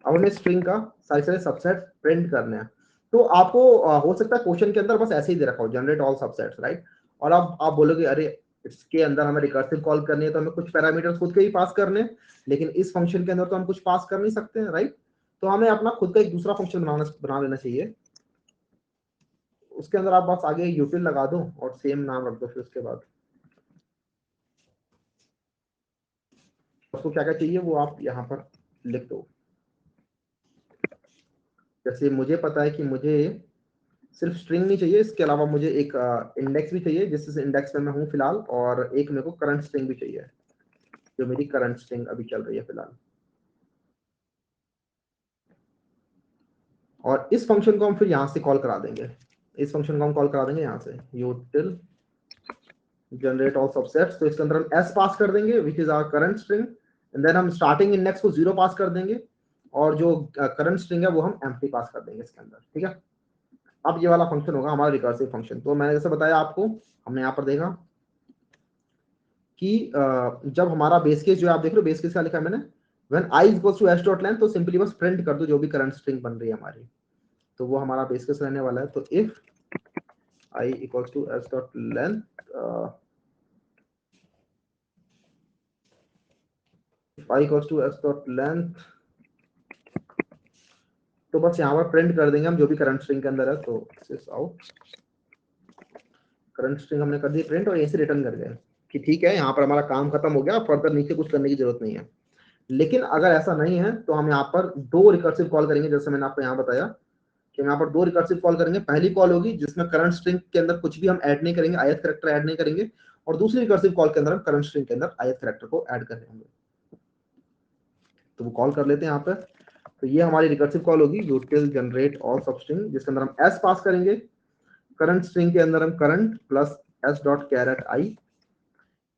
अब हमें स्ट्रिंग का सारे सारे सबसेट प्रिंट करने हैं। तो आपको हो सकता है क्वेश्चन के अंदर बस ऐसे ही दे रखा हो, जनरेट ऑल सबसेट्स, राइट। और अब आप बोलोगे अरे इसके अंदर हमें रिकर्सिव कॉल करनी है तो हमें कुछ पैरामीटर्स खुद के ही पास करने, लेकिन इस फंक्शन के अंदर तो हम कुछ पास कर नहीं सकते, राइट। तो हमें अपना खुद का एक दूसरा फंक्शन बना लेना चाहिए। उसके अंदर आप बस आगे यूटिल लगा दो और सेम नाम रख दो। फिर उसके बाद उसको क्या क्या चाहिए वो आप यहाँ पर लिख दो। जैसे मुझे पता है कि मुझे सिर्फ स्ट्रिंग नहीं चाहिए, इसके अलावा मुझे एक इंडेक्स भी चाहिए जिस इंडेक्स में मैं हूँ फिलहाल, और एक मेरे को करंट स्ट्रिंग भी चाहिए जो मेरी करंट स्ट्रिंग अभी चल रही है फिलहाल। और इस फंक्शन को हम फिर यहाँ से कॉल करा देंगे। इस फंक्शन को हम कॉल करा देंगे यहाँ से util जनरेट ऑल सबसेट्स। तो इसके अंदर हम s पास कर देंगे which is our current string, and then हम स्टार्टिंग इंडेक्स को 0 पास कर देंगे, और जो करंट स्ट्रिंग है वो हम एम्प्टी पास कर देंगे इसके अंदर, ठीक है। अब ये वाला फंक्शन होगा हमारा रिकर्सिव फंक्शन। तो मैंने जैसे बताया आपको, हमने यहाँ पर देखा कि जब हमारा बेस केस जो आप देख रहे हो, बेस केस क्या लिखा है मैंने, when i equals to s dot length, तो सिंपली बस प्रिंट कर दो जो भी करंट स्ट्रिंग बन रही है हमारी। तो वो हमारा बेस केस रहने वाला है। तो if i equals to s dot length, if i equals to s dot length, तो बस यहाँ पर प्रिंट कर देंगे हम जो भी करंट स्ट्रिंग के अंदर है। तो दिस आउट करंट स्ट्रिंग हमने कर दी प्रिंट, और ऐसे रिटर्न कर गए कि ठीक है यहाँ पर हमारा काम खत्म हो गया, फर्दर नीचे कुछ करने की जरूरत नहीं है। लेकिन अगर ऐसा नहीं है तो हम यहाँ पर दो रिकर्सिव कॉल करेंगे, जैसे मैंने आपको यहाँ बताया कि हम यहाँ पर दो रिकर्सिव कॉल करेंगे। पहली कॉल होगी जिसमें करंट स्ट्रिंग के अंदर कुछ भी हम ऐड नहीं करेंगे, ith कैरेक्टर ऐड नहीं करेंगे, और दूसरी रिकर्सिव कॉल के अंदर हम करंट स्ट्रिंग के अंदर ith कैरेक्टर को ऐड कर देंगे। तो वो कॉल कर लेते हैं यहाँ पर। तो ये हमारी रिकर्सिव कॉल होगी util जनरेट ऑल सबस्ट्रिंग, जिसके अंदर हम s पास करेंगे, करंट स्ट्रिंग के अंदर हम current plus s dot char at i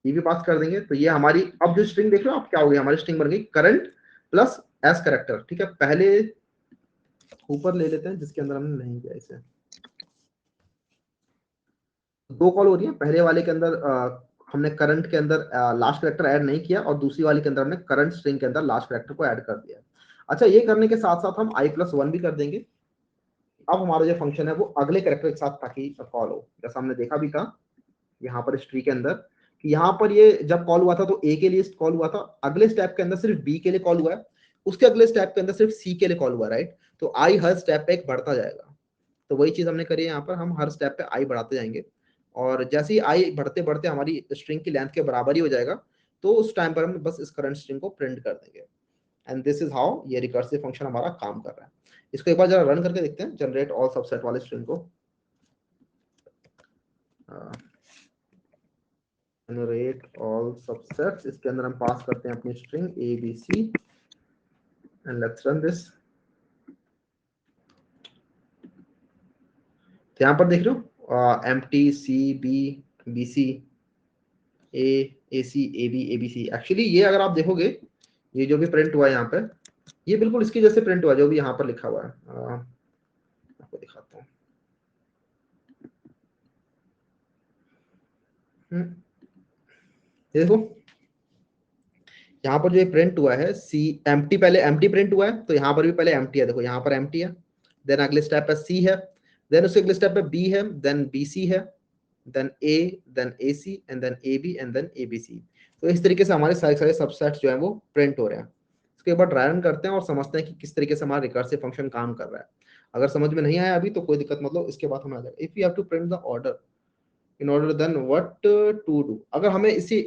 ये भी पास कर देंगे। तो ये हमारी अब जो स्ट्रिंग देख रहे हो आप क्या हो गई, हमारी स्ट्रिंग बन गई करंट प्लस s कैरेक्टर, ठीक है। पहले ऊपर ले लेते हैं जिसके अंदर हमने नहीं किया इसे। दो कॉल हो रही है, पहले वाले के अंदर हमने करंट के अंदर लास्ट कैरेक्टर ऐड नहीं किया, और दूसरी वाले के अंदर हमने करंट स्ट्रिंग के अंदर लास्ट कैरेक्टर को ऐड कर दिया। अच्छा, ये करने के साथ साथ हम i+1 भी कर देंगे। अब हमारा जो फंक्शन है वो अगले कैरेक्टर के साथ ताकि कॉल हो, जैसा हमने देखा भी था यहाँ पर इस ट्री के अंदर कि यहाँ पर ये जब कॉल हुआ था तो a के लिए कॉल हुआ था, अगले स्टेप के अंदर सिर्फ b के लिए कॉल हुआ है, उसके अगले स्टेप के अंदर सिर्फ c के लिए कॉल हुआ, राइट। तो i हर स्टेप पे एक बढ़ता जाएगा। तो वही चीज हमने करी है यहाँ पर, हम हर स्टेप पे i बढ़ाते जाएंगे, और जैसे ही i बढ़ते बढ़ते हमारी स्ट्रिंग की लेंथ के बराबर ही हो जाएगा, तो उस टाइम पर हम बस इस करंट स्ट्रिंग को प्रिंट कर देंगे। एंड दिस इज हाउ ये रिकर्सिव फंक्शन हमारा काम कर रहा है। इसको एक बार जरा रन करके देखते हैं, जनरेट ऑल सबसेट वाले स्ट्रिंग को। जनरेट ऑल सबसेट्स, इसके अंदर हम पास करते हैं अपनी string abc, and let's run this. तो यहाँ पर देख रहे हो empty c b bc a ac ab abc। Actually ये अगर आप देखोगे, ये जो भी प्रिंट हुआ है यहाँ पे, ये बिल्कुल इसके जैसे प्रिंट हुआ जो भी यहाँ पर लिखा हुआ है। आपको दिखाता हूँ। देखो यहाँ पर जो ये प्रिंट हुआ है सी एम्प्टी, पहले एम्प्टी प्रिंट हुआ है, तो यहाँ पर भी पहले एम्प्टी है। देखो यहाँ पर एम्प्टी है, देन अगले स्टेप पे सी है, देन उसके अगले स्टेप पे बी है, देन बीसी है, then A, then AC, and then AB, and then ABC. तो इस तरीके से हमारे सारे सारे सबसेट्स जो है वो प्रिंट हो रहे हैं। इसके बाद ट्राई रन करते हैं और समझते हैं कि किस तरीके से हमारा रिकर्सिव फंक्शन काम कर रहा है। अगर समझ में नहीं आया अभी तो कोई दिक्कत मतलब, इसके बाद हमें आ जाएगा। If you have to print the order in order then what to do. अगर हमें इसी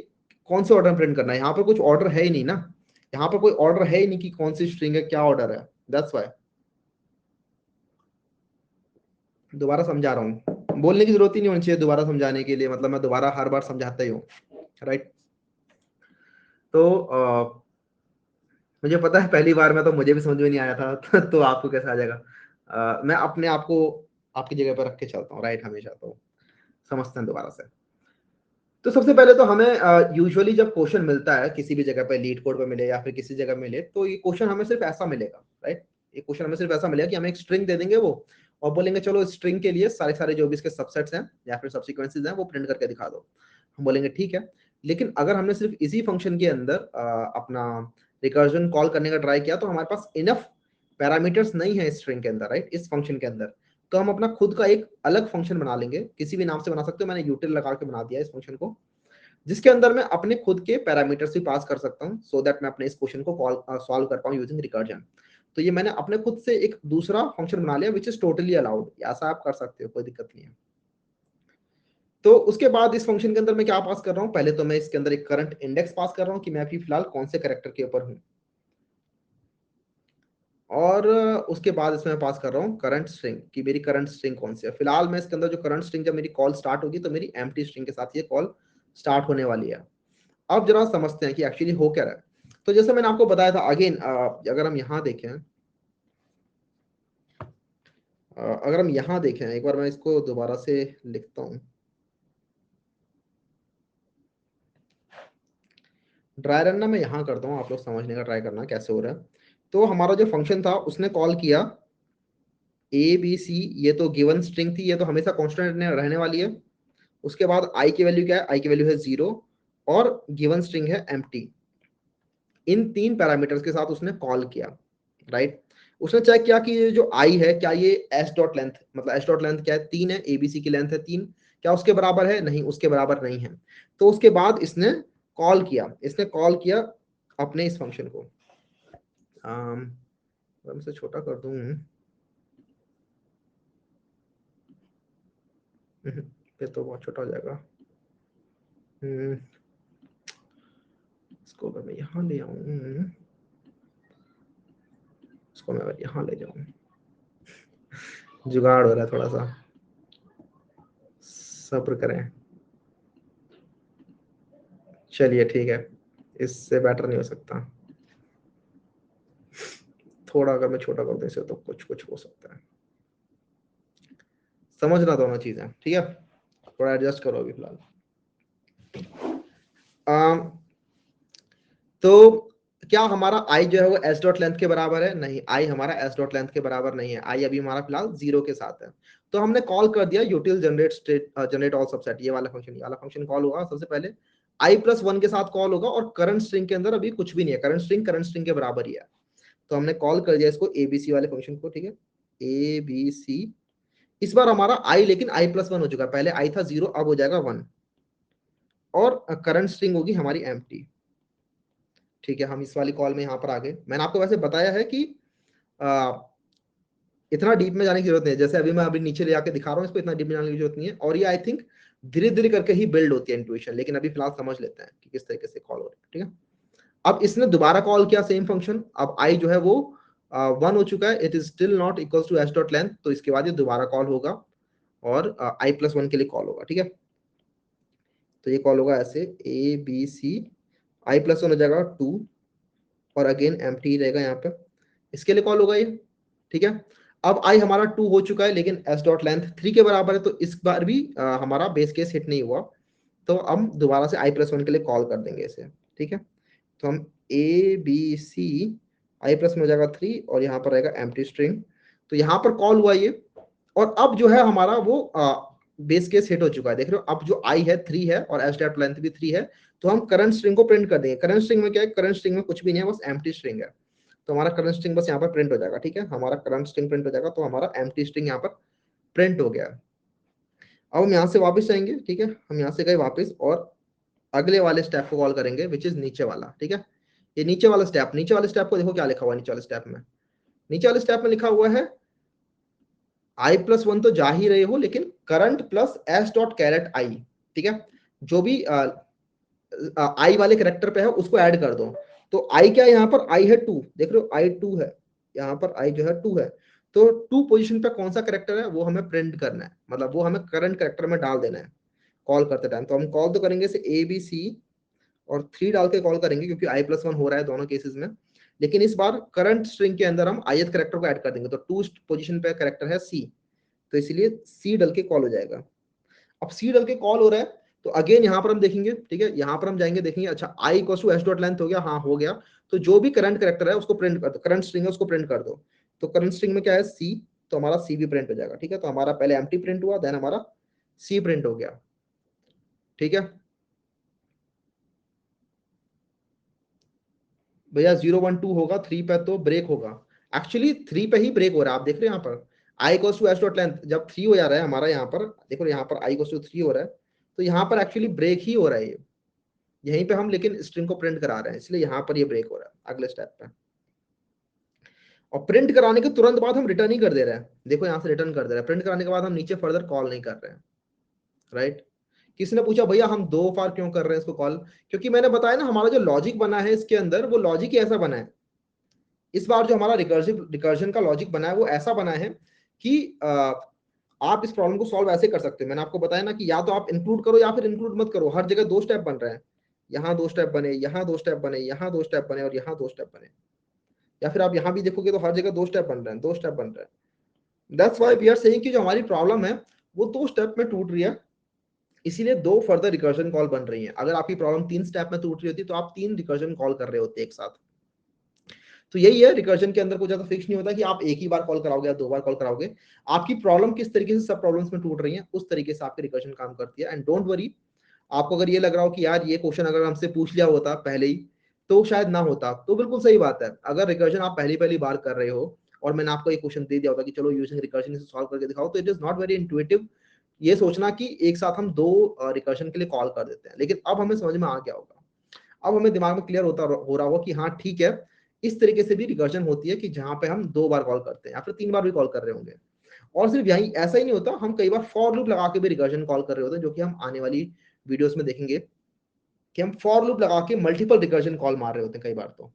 कौन से ऑर्डर में प्रिंट करना है, यहाँ पर कुछ ऑर्डर है ही नहीं ना, यहाँ पर कोई ऑर्डर है ही नहीं कि कौन सी स्ट्रिंग है क्या ऑर्डर है, दैट्स व्हाई। दोबारा समझा रहा हूँ, बोलने की जरूरत ही नहीं होनी चाहिए दोबारा समझाने के लिए, मतलब मैं दोबारा हर बार समझाता ही हूँ, राइट। तो मुझे पता है पहली बार में तो मुझे भी समझ में नहीं आया था तो आपको कैसे आ जाएगा। मैं अपने आप को आपकी जगह पर रख के चलता हूँ, राइट, हमेशा। तो समझते हैं दोबारा से। तो सबसे पहले तो हमें यूजुअली जब क्वेश्चन मिलता है किसी भी जगह पे, लीड कोड पे मिले या फिर किसी जगह मिले, तो ये क्वेश्चन हमें सिर्फ ऐसा मिलेगा, राइट। ये क्वेश्चन हमें सिर्फ ऐसा मिलेगा कि हमें एक स्ट्रिंग दे देंगे वो, और बोलेंगे चलो स्ट्रिंग के लिए सारे सारे जो भी इसके सबसेट्स हैं या फिर सबसीक्वेंसेस हैं वो प्रिंट करके दिखा दो। हम बोलेंगे ठीक है। लेकिन अगर हमने सिर्फ इसी फंक्शन के अंदर अपना रिकर्जन कॉल करने का ट्राई किया, तो हमारे पास इनफ पैरामीटर्स नहीं है स्ट्रिंग के अंदर, राइट, इस फंक्शन के अंदर। तो हम अपना खुद का एक अलग फंक्शन बना लेंगे, किसी भी नाम से बना सकते हो, मैंने यूटिल लगा के बना दिया इस फंक्शन को, जिसके अंदर मैं अपने खुद के पैरामीटर्स भी पास कर सकता हूं, सो दैट मैं अपने इस क्वेश्चन को सॉल्व कर पाऊं यूजिंग रिकर्जन। तो ये मैंने अपने खुद से एक दूसरा फंक्शन बना लिया, विच इज टोटली अलाउड, ऐसा आप कर सकते हो, कोई दिक्कत नहीं है। तो उसके बाद इस फंक्शन के अंदर मैं क्या पास कर रहा हूं, पहले तो मैं इसके अंदर एक करंट इंडेक्स पास कर रहा हूं कि मैं अभी फिलहाल कौन से कैरेक्टर के ऊपर हूं, और उसके बाद इसमें मैं पास कर रहा हूँ करंट स्ट्रिंग कि मेरी करंट स्ट्रिंग कौन सी है। फिलहाल मैं इसके अंदर जो करंट स्ट्रिंग, जब मेरी कॉल स्टार्ट होगी तो मेरी एम्प्टी स्ट्रिंग के साथ ये कॉल स्टार्ट होने वाली है। अब जरा समझते हैं कि एक्चुअली हो क्या रहा है। तो जैसे मैंने आपको बताया था, अगेन अगर हम यहाँ देखें, अगर हम यहाँ देखें, एक बार मैं इसको दोबारा से लिखता हूँ, ड्राई रन ना मैं यहाँ करता हूँ, आप लोग समझने का ट्राई करना कैसे हो रहा है। तो हमारा जो फंक्शन था उसने कॉल किया ए बी सी, ये तो गिवन स्ट्रिंग थी, ये तो हमेशा कॉन्स्टेंट रहने वाली है। उसके बाद आई की वैल्यू क्या है, आई की वैल्यू है 0, और गिवन स्ट्रिंग है एम्प्टी। इन तीन पैरामीटर्स के साथ उसने कॉल किया, राइट। उसने चेक किया कि ये जो आई है, क्या ये एस डॉट लेंथ, मतलब एस डॉट लेंथ क्या है, 3 है, एबीसी की लेंथ है 3, क्या उसके बराबर है, नहीं, उसके बराबर नहीं है। तो उसके बाद इसने कॉल किया, अपने इस फंक्शन को, मैं इसे छोटा कर दूं, फिर तो बहुत छोटा हो जाएगा। इसको अगर मैं यहाँ ले आऊं, इसको मैं अगर यहाँ ले जाऊं, जुगाड़ हो रहा है थोड़ा सा, सब्र करें। चलिए ठीक है, इससे बेटर नहीं हो सकता, थोड़ा अगर मैं छोटा कर दूं इसे तो कुछ कुछ हो सकता है। समझना दोनों चीजें, ठीक है, थोड़ा एडजस्ट करो अभी फिलहाल। तो क्या हमारा आई जो है वो एस डॉट लेंथ के बराबर है, नहीं, आई हमारा एस डॉट लेंथ के बराबर नहीं है, आई अभी हमारा फिलहाल 0 के साथ है। तो हमने कॉल कर दिया यूटिल जनरेट ऑल सबसेट, ये वाला फंक्शन कॉल होगा। सबसे पहले आई प्लस 1 के साथ कॉल होगा, और करंट स्ट्रिंग के अंदर अभी कुछ भी नहीं है, करंट स्ट्रिंग के बराबर ही है। तो हमने कॉल कर दिया इसको एबीसी वाले फंक्शन को, ठीक है, ए बी सी। इस बार हमारा आई लेकिन आई प्लस 1 हो चुका है, पहले आई था 0, अब हो जाएगा 1, और करंट स्ट्रिंग होगी हमारी एम्प्टी। ठीक है, हम इस वाली कॉल में यहाँ पर आ गए। मैंने आपको वैसे बताया है कि इतना डीप में जाने की जरूरत नहीं है, जैसे मैं अभी नीचे ले आके दिखा रहा हूँ इसको, इतना डीप में जाने की जरूरत नहीं है, और ये आई थिंक धीरे धीरे करके ही बिल्ड होती है इंट्यूशन, लेकिन अभी फिलहाल समझ लेते हैं कि किस तरीके से कॉल हो रही है, ठीक है। अब इसने दोबारा कॉल किया सेम फंक्शन, अब आई जो है वो 1 हो चुका है, it is still not equal to S dot length, तो इसके बाद ये दोबारा कॉल होगा और आई प्लस 1 के लिए कॉल होगा, ठीक है। तो ये कॉल होगा ऐसे, ए बी सी, आई प्लस 1 हो जाएगा 2, और अगेन एम्प्टी रहेगा यहाँ पे, इसके लिए कॉल होगा ये, ठीक है। अब आई हमारा 2 हो चुका है, लेकिन एस डॉट लेंथ 3 के बराबर है, तो इस बार भी हमारा बेस केस हिट नहीं हुआ, तो हम दोबारा से आई प्लस 1 के लिए कॉल कर देंगे इसे, ठीक है। तो हम ए बी सी, आई प्लस में हो जाएगा 3, और यहाँ पर रहेगा एम्प्टी स्ट्रिंग, तो यहाँ पर कॉल हुआ ये, और अब जो है हमारा वो बेस केस हिट हो चुका है, देख रहे हो, अब जो आई है 3 है और एस डॉट लेंथ भी 3 है, तो हम करंट स्ट्रिंग को प्रिंट कर देंगे। करंट स्ट्रिंग में क्या है, करंट स्ट्रिंग में कुछ भी नहीं है, बस एम्प्टी स्ट्रिंग है, तो हमारा करंट स्ट्रिंग बस यहाँ पर प्रिंट हो जाएगा, ठीक है, हमारा करंट स्ट्रिंग प्रिंट हो जाएगा, तो हमारा एम्प्टी स्ट्रिंग यहाँ पर प्रिंट हो गया। अब हम यहाँ से वापस जाएंगे, ठीक है, हम यहाँ से गए वापस, और अगले वाले स्टेप को कॉल करेंगे, विच इज नीचे वाला, ठीक है। ये नीचे वाला स्टेप को देखो क्या लिखा हुआ है नीचे वाले स्टेप में। नीचे वाले स्टेप में लिखा हुआ है आई प्लस 1 तो जा ही रहे हो, लेकिन current plus S dot caret I, ठीक है, जो भी आई वाले करेक्टर पे है उसको ऐड कर दो। तो आई क्या है यहाँ पर, आई है 2, देख रहे हो आई 2 है, यहाँ पर आई जो है 2 है, तो टू पोजीशन पे कौन सा करेक्टर है वो हमें प्रिंट करना है, मतलब वो हमें करंट करेक्टर में डाल देना है कॉल करते टाइम। तो हम कॉल तो करेंगे से ए बी सी और 3 डाल के कॉल करेंगे क्योंकि i+1 हो रहा है दोनों केसेस में, लेकिन इस बार करंट स्ट्रिंग के अंदर हम ith करेक्टर को ऐड कर देंगे। तो टू पोजीशन पे करेक्टर है सी, तो इसलिए सी डल के कॉल हो जाएगा। अब सी डल के कॉल हो रहा है तो अगेन यहाँ पर हम देखेंगे, ठीक है, यहाँ पर हम जाएंगे देखेंगे, अच्छा i = s डॉट लेंथ हो गया, हाँ हो गया। तो जो भी करंट करेक्टर है उसको प्रिंट कर दो, करंट स्ट्रिंग है उसको प्रिंट कर दो। तो करंट स्ट्रिंग में क्या है सी, तो हमारा सी भी प्रिंट हो जाएगा, ठीक है। तो हमारा पहले एम्प्टी प्रिंट हुआ, देन हमारा सी प्रिंट हो गया, ठीक है भैया। 0 1 2 होगा, 3 पे तो ब्रेक होगा। एक्चुअली 3 पे ही ब्रेक हो रहा है, आप देख रहे हैं यहाँ पर i = s डॉट लेंथ जब 3 हो जा रहा है हमारा, यहाँ पर देखो यहाँ पर i = 3 हो रहा है, तो यहाँ पर एक्चुअली ब्रेक ही हो रहा है ये, यहीं पे हम लेकिन स्ट्रिंग को प्रिंट करा रहे हैं, इसलिए यहाँ पर ये ब्रेक हो रहा है अगले स्टेप पे। और प्रिंट कराने के तुरंत बाद हम रिटर्न ही कर दे रहे हैं, देखो यहाँ से रिटर्न कर दे रहे हैं, प्रिंट कराने के बाद हम नीचे फर्दर कॉल नहीं कर रहे हैं, राइट। किसी ने पूछा भैया हम 2 बार क्यों कर रहे हैं इसको कॉल, क्योंकि मैंने बताया ना हमारा जो लॉजिक बना है इसके अंदर, वो लॉजिक ही ऐसा बना है। इस बार जो हमारा रिकर्जन का लॉजिक बना है वो ऐसा बना है कि आप इस प्रॉब्लम को सॉल्व ऐसे कर सकते हो। मैंने आपको बताया ना कि या तो आप इंक्लूड करो या फिर इंक्लूड मत करो, हर जगह 2 स्टेप बन रहे हैं, यहाँ 2 स्टेप बने, यहाँ 2 स्टेप बने, यहाँ 2 स्टेप बने और यहाँ 2 स्टेप बने, या फिर आप यहाँ भी देखोगे तो हर जगह 2 स्टेप बन रहे हैं, 2 स्टेप बन रहे हैं। That's why we are saying कि जो हमारी प्रॉब्लम है वो 2 स्टेप में टूट रही है, इसीलिए 2 फर्दर रिकर्जन कॉल बन रही है। अगर आपकी प्रॉब्लम 3 स्टेप में टूट रही होती तो आप 3 रिकर्जन कॉल कर रहे होते एक साथ। तो यही है, रिकर्जन के अंदर कुछ ज्यादा फिक्स नहीं होता कि आप एक ही बार कॉल कराओगे या 2 बार कॉल कराओगे। आपकी प्रॉब्लम किस तरीके से सब प्रॉब्लम्स में टूट रही है उस तरीके से आपकी रिकर्जन काम करती है। एंड डोंट वरी, आपको अगर ये लग रहा हो कि यार ये क्वेश्चन अगर हमसे पूछ लिया होता पहले ही तो शायद ना होता, तो बिल्कुल सही बात है। अगर रिकर्जन आप पहली पहली बार कर रहे हो और मैंने आपको एक क्वेश्चन दे दिया होता कि चलो यूजिंग रिकर्जन इसे सॉल्व करके दिखाओ, तो it is not very intuitive ये सोचना कि एक साथ हम 2 रिकर्जन के लिए कॉल कर देते हैं। लेकिन अब हमें समझ में आ गया होगा, अब हमें दिमाग में क्लियर हो रहा होगा कि हाँ ठीक है, इस तरीके से भी रिकर्जन होती है कि जहां पे हम 2 बार कॉल करते हैं या फिर 3 बार भी कॉल कर रहे होंगे। और सिर्फ यही ऐसा ही नहीं होता, हम कई बार फॉर लूप लगा के भी रिकर्जन कॉल कर रहे होते हैं, जो कि हम आने वाली वीडियोस में देखेंगे कि हम फॉर लूप लगा के मल्टीपल रिकर्जन कॉल मार रहे होते हैं कई बार। तो